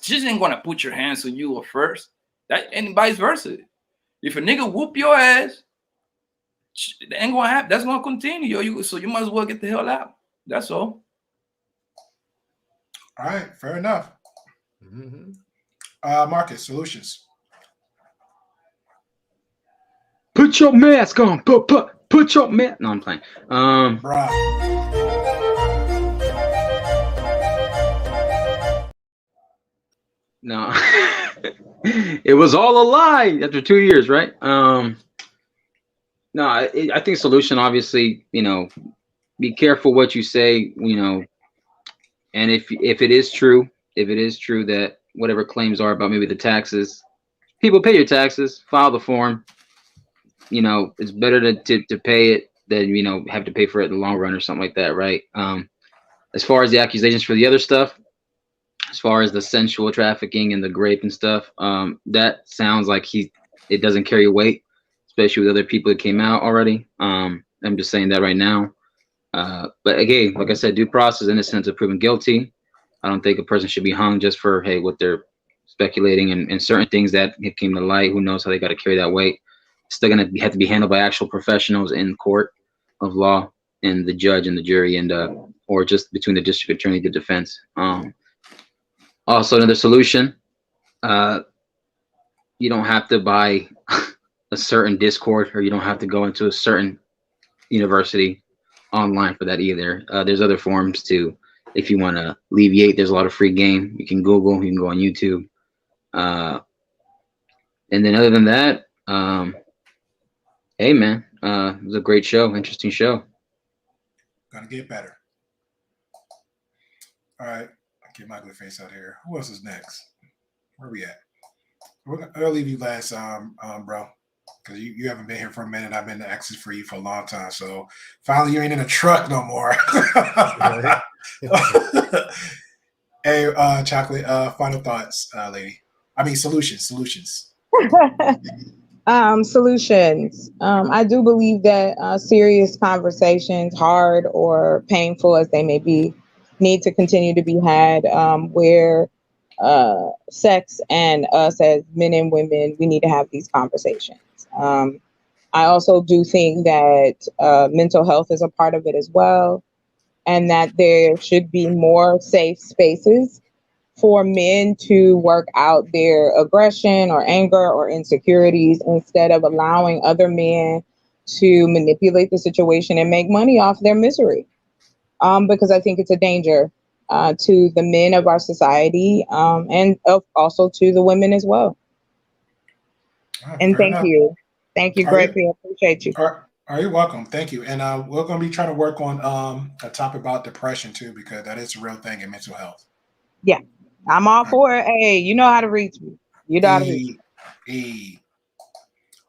put your hands on you at first. That and vice versa. If a nigga whoop your ass, that ain't gonna happen. That's gonna continue, yo. So you might as well get the hell out. That's all. All right, fair enough. Marcus, solutions. Put your mask on. Put your mask. No, I'm playing. No, it was all a lie after 2 years, right? No, I think solution, obviously, be careful what you say, and if it is true that whatever claims are about maybe the taxes, people pay your taxes, file the form. It's better to pay it than have to pay for it in the long run or something like that, right? As far as the accusations for the other stuff, as far as the sensual trafficking and the gRape and stuff, that sounds like it doesn't carry weight, especially with other people that came out already. I'm just saying that right now. But again, like I said, due process, innocence of proven guilty. I don't think a person should be hung just for what they're speculating and certain things that came to light. Who knows how they got to carry that weight? It's still gonna have to be handled by actual professionals in court of law and the judge and the jury and or just between the district attorney and the defense. Also, another solution, you don't have to buy a certain Discord, or you don't have to go into a certain university online for that either. There's other forms too. If you want to alleviate, there's a lot of free game. You can Google, you can go on YouTube. And then other than that, hey man, it was a great show, interesting show. Gonna get better. All right, I'll get my good face out here. Who else is next? Where are we at? I'll leave you last, bro, because you haven't been here for a minute. I've been to Access for you for a long time. So finally, you ain't in a truck no more. Hey, Chocolate, final thoughts, lady. I mean, solutions. Solutions. I do believe that serious conversations, hard or painful as they may be, need to continue to be had, where sex and us as men and women, we need to have these conversations. I also do think that mental health is a part of it as well, and that there should be more safe spaces for men to work out their aggression or anger or insecurities instead of allowing other men to manipulate the situation and make money off their misery. Because I think it's a danger to the men of our society, and also to the women as well. And thank you. Thank you, gRape. I appreciate you. Are you welcome? Thank you. And we're going to be trying to work on a topic about depression too, because that is a real thing in mental health. Yeah, I'm all for it. Hey, you know how to reach me. You know how to reach me.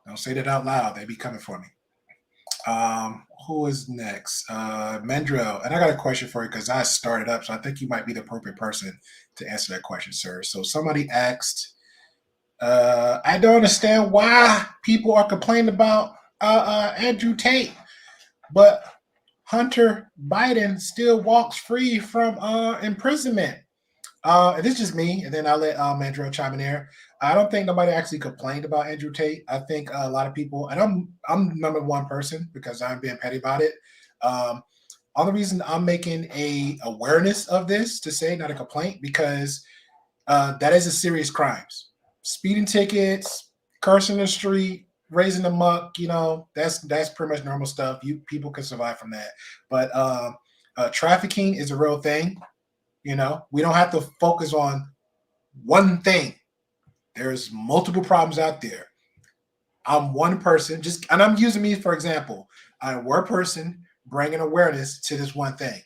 Don't say that out loud. They be coming for me. Who is next? Mendrell. And I got a question for you because I started up, so I think you might be the appropriate person to answer that question, sir. So somebody asked, I don't understand why people are complaining about Andrew Tate, but Hunter Biden still walks free from imprisonment. This is just me, and then I'll let Mandrell chime in there. I don't think nobody actually complained about Andrew Tate. I think a lot of people, and I'm number one person because I'm being petty about it. Only reason I'm making a awareness of this to say, not a complaint, because that is a serious crimes. Speeding tickets, cursing in the street, raising the muck, that's pretty much normal stuff. People can survive from that. But trafficking is a real thing. We don't have to focus on one thing. There's multiple problems out there. I'm one person, and I'm using me for example. I'm one person bringing awareness to this one thing.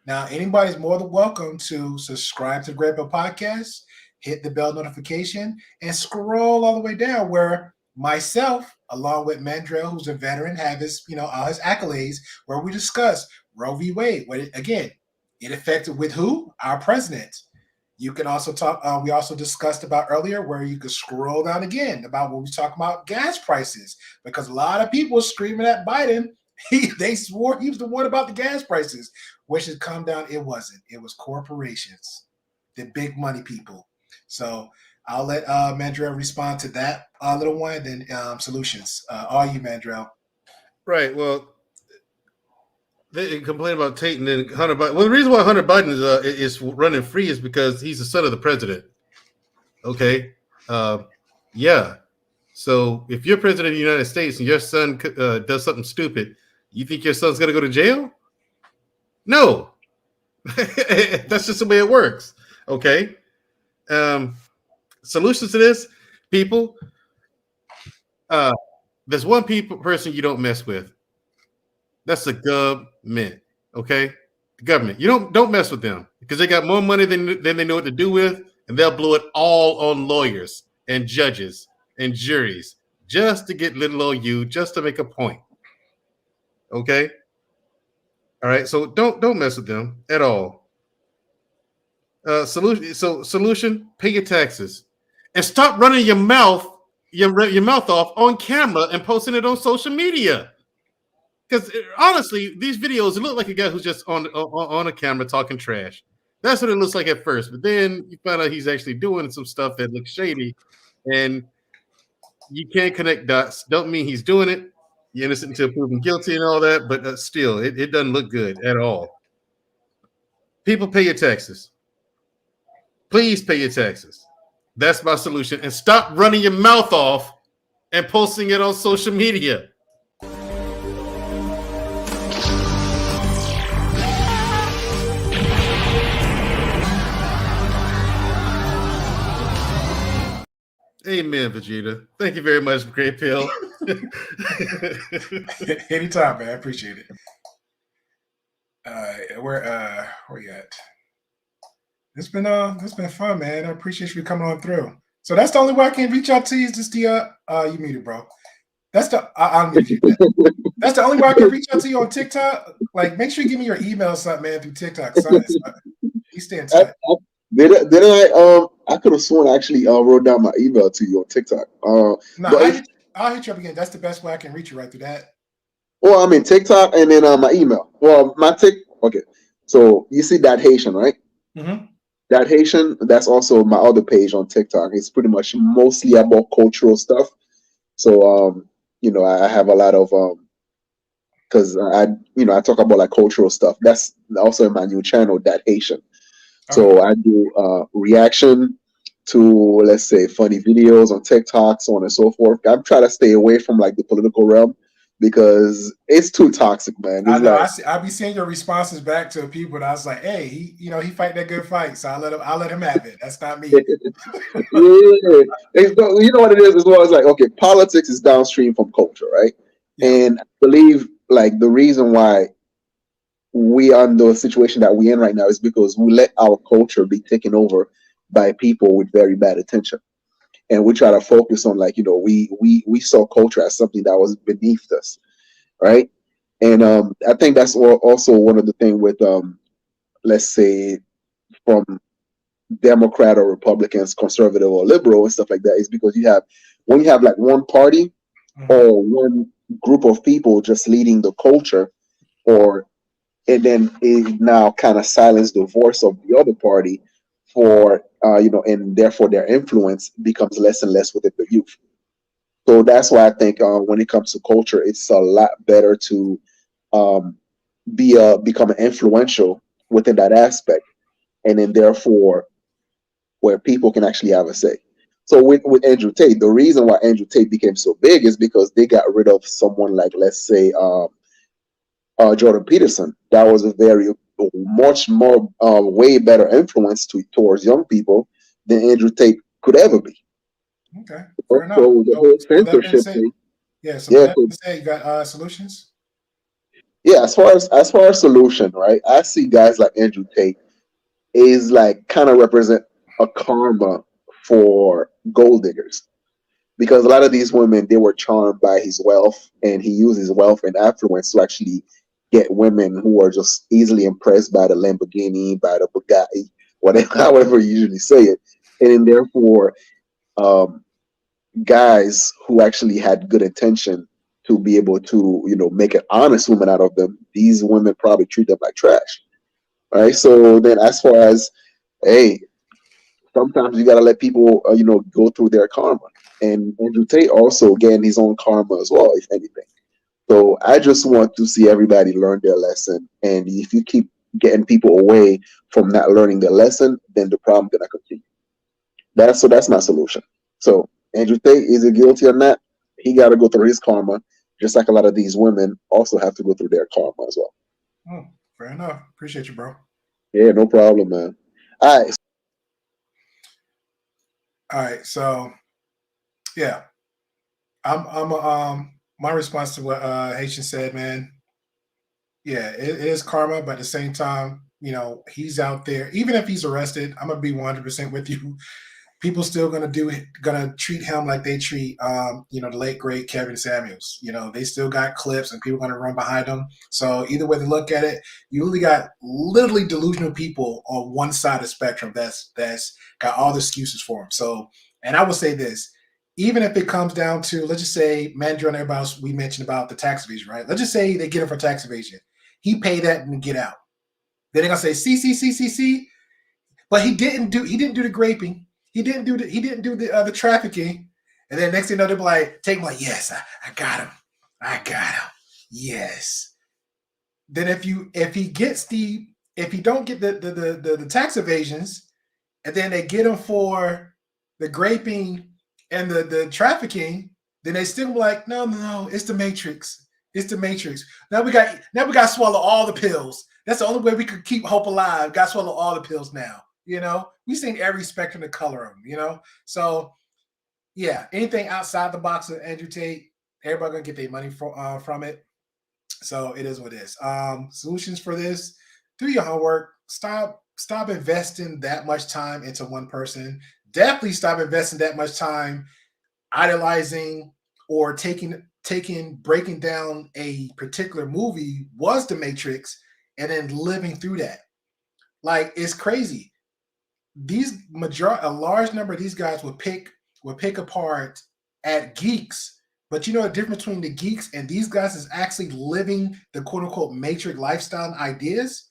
Now, anybody's more than welcome to subscribe to the gRape Podcast, hit the bell notification, and scroll all the way down where myself, along with Mandrell, who's a veteran, have his, all his accolades, where we discuss Roe v. Wade. Again, it affected with who? Our president. You can also talk. We also discussed about earlier where you could scroll down again about when we talk about gas prices, because a lot of people screaming at Biden. They swore he was the one about the gas prices, which has come down. It wasn't. It was corporations, the big money people. So I'll let Mandrell respond to that little one, then solutions. All you, Mandrell. Right. Well, they complain about Tate and then Hunter Biden. Well, the reason why Hunter Biden is running free is because he's the son of the president. Okay. Yeah. So if you're president of the United States and your son does something stupid, you think your son's going to go to jail? No. That's just the way it works. Okay. Solutions to this, people. There's one person you don't mess with. That's the government. Okay, the government. You don't mess with them because they got more money than they know what to do with, and they'll blow it all on lawyers and judges and juries just to get little old you, just to make a point. Okay. All right. So don't mess with them at all. Solution: pay your taxes and stop running your mouth off on camera and posting it on social media. Because honestly, these videos look like a guy who's just on a camera talking trash. That's what it looks like at first, but then you find out he's actually doing some stuff that looks shady, and you can't connect dots. Don't mean he's doing it. You're innocent until proven guilty and all that, but still, it doesn't look good at all. People, pay your taxes. Please pay your taxes. That's my solution. And stop running your mouth off and posting it on social media. Amen, Vegeta. Thank you very much, Great Pill. Anytime, man. I appreciate it. Where you at? It's been fun, man. I appreciate you coming on through. So that's the only way I can reach out to you is just the you muted, bro. That's the that's the only way I can reach out to you on TikTok. Like, make sure you give me your email or something, man, through TikTok. You stay in touch. I could have sworn I actually wrote down my email to you on TikTok. I'll hit you up again. That's the best way I can reach you right through that. Well, I mean TikTok and then my email. Well, okay. So you see that Haitian, right? Mm-hmm. That Haitian, that's also my other page on TikTok. It's pretty much mostly about cultural stuff. So I have a lot of because I talk about like cultural stuff. That's also in my new channel, That Haitian. So I do reaction to, let's say, funny videos on TikTok, so on and so forth. I'm trying to stay away from like the political realm because it's too toxic, man. I know. I'll be seeing your responses back to people, and I was like, "Hey, he fight that good fight, so I'll let him have it. That's not me." Yeah. You know what it is as well. It's like, okay, politics is downstream from culture, right? Yeah. And I believe like the reason why we are in the situation that we're in right now is because we let our culture be taken over by people with very bad intention, and we try to focus on like we saw culture as something that was beneath us, right? And I think that's also one of the things with let's say from Democrat or Republicans, conservative or liberal and stuff like that, is because when you have like one party or one group of people just leading the culture, and then it now kind of silenced the voice of the other party for and therefore their influence becomes less and less within the youth. So that's why I think when it comes to culture, it's a lot better to become influential within that aspect, and then therefore where people can actually have a say. So with Andrew Tate, the reason why Andrew Tate became so big is because they got rid of someone like, let's say, Jordan Peterson. That was a very much more way better influence towards young people than Andrew Tate could ever be. Okay, So fair enough. the whole So that being censorship said, thing. yeah. So Yeah, that so being said, you got solutions. yeah, as far as solution, right? I see guys like Andrew Tate is like kind of represent a karma for gold diggers, because a lot of these women, they were charmed by his wealth, and he used his wealth and affluence to actually get women who are just easily impressed by the Lamborghini, by the Bugatti, whatever, however you usually say it, and then therefore, um, guys who actually had good intention to be able to, make an honest woman out of them, these women probably treat them like trash, right? So then, as far as, hey, sometimes you gotta let people, go through their karma. And Andrew Tate also getting his own karma as well, if anything. So I just want to see everybody learn their lesson. And if you keep getting people away from not learning their lesson, then the problem gonna continue. That's my solution. So Andrew Tate, is he guilty or not? He got to go through his karma, just like a lot of these women also have to go through their karma as well. Oh, fair enough. Appreciate you, bro. Yeah, no problem, man. All right. All right. So yeah, I'm my response to what Haitian said, man. Yeah, it is karma, but at the same time, he's out there. Even if he's arrested, I'm gonna be 100% with you. People still gonna treat him like they treat the late great Kevin Samuels. They still got clips and people gonna run behind them. So either way they look at it, you really got literally delusional people on one side of the spectrum that's got all the excuses for him. So, and I will say this, even if it comes down to, let's just say, Mandrill and everybody else we mentioned about the tax evasion, right? Let's just say they get him for tax evasion. He paid that and get out. Then they're gonna say see, but he didn't do the graping. He didn't do the trafficking. And then next thing you know, they'll be like, take him, like, yes, I got him. Yes. Then if he don't get the tax evasions, and then they get him for the graping and the trafficking, then they still be like, no, it's the Matrix. It's the Matrix. Now we got to swallow all the pills. That's the only way we could keep hope alive. Got to swallow all the pills now. We've seen every spectrum of color of them, So, yeah, anything outside the box of Andrew Tate, everybody gonna get their money from it. So it is what it is. Solutions for this: do your homework. Stop investing that much time into one person. Definitely stop investing that much time idolizing or breaking down a particular movie was the Matrix and then living through that. Like, it's crazy. A large number of these guys will pick apart at geeks, but the difference between the geeks and these guys is actually living the quote unquote Matrix lifestyle and ideas.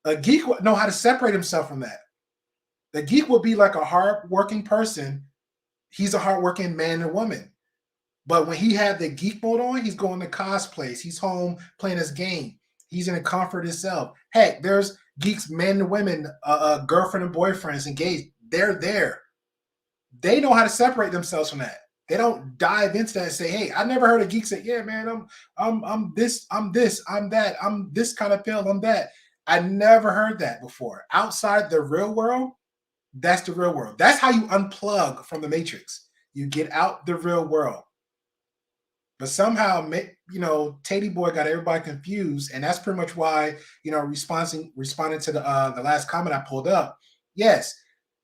A geek would know how to separate himself from that. The geek would be like a hardworking person. He's a hardworking man and woman. But when he had the geek mode on, he's going to cosplays. He's home playing his game. He's in the comfort of himself. Heck, there's geeks, men and women, girlfriend and boyfriends, engaged. They're there. They know how to separate themselves from that. They don't dive into that and say, "Hey, I never heard a geek say, yeah, man, I'm this, I'm that, I'm this kind of pill, I'm that." I never heard that before. Outside the real world, that's the real world. That's how you unplug from the Matrix. You get out the real world. But somehow, Tatey Boy got everybody confused, and that's pretty much why, responding to the last comment I pulled up. Yes,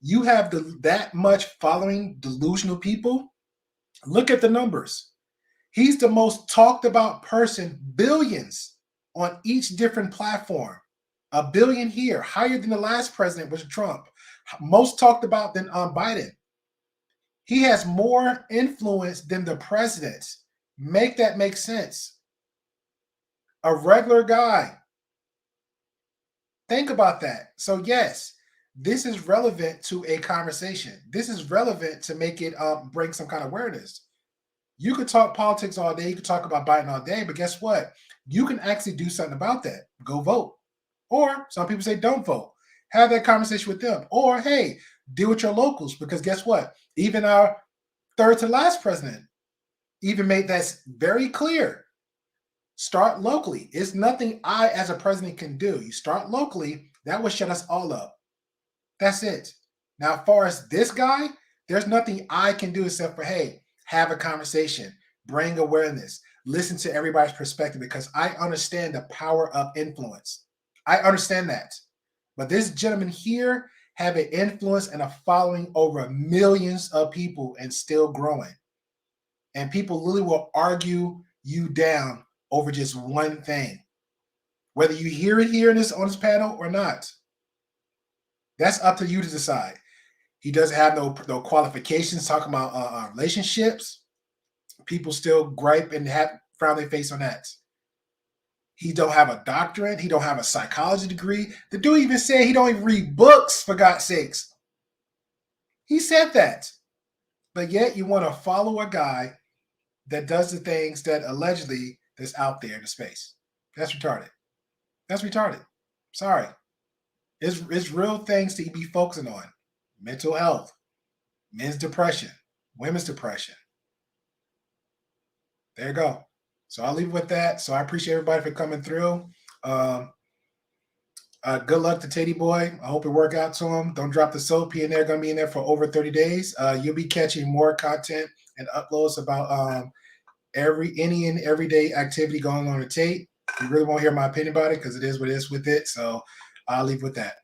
you have that much following delusional people. Look at the numbers. He's the most talked about person, billions on each different platform. A billion here, higher than the last president, was Trump. Most talked about than Biden. He has more influence than the presidents. Make that make sense. A regular guy. Think about that. So yes, this is relevant to a conversation. This is relevant to make it bring some kind of awareness. You could talk politics all day. You could talk about Biden all day, but guess what? You can actually do something about that. Go vote. Or some people say don't vote. Have that conversation with them. Or, hey, deal with your locals, because guess what? Even our third to last president even made that very clear. Start locally. It's nothing I, as a president, can do. You start locally, that will shut us all up. That's it. Now, as far as this guy, there's nothing I can do except for, hey, have a conversation, bring awareness, listen to everybody's perspective, because I understand the power of influence. I understand that. But this gentleman here have an influence and a following over millions of people and still growing. And people literally will argue you down over just one thing, whether you hear it here on this panel or not. That's up to you to decide. He doesn't have no qualifications talking about relationships. People still gripe and frown their face on that. He don't have a doctorate. He don't have a psychology degree. The dude even said he don't even read books, for God's sakes. He said that. But yet you want to follow a guy that does the things that allegedly that's out there in the space. That's retarded. That's retarded. Sorry. It's real things to be focusing on. Mental health, men's depression, women's depression. There you go. So I'll leave it with that. So I appreciate everybody for coming through. Good luck to Tate boy. I hope it work out to him. Don't drop the soap. He and they're going to be in there for over 30 days. You'll be catching more content and uploads about any and everyday activity going on with Tate. You really won't hear my opinion about it because it is what it is with it. So I'll leave with that.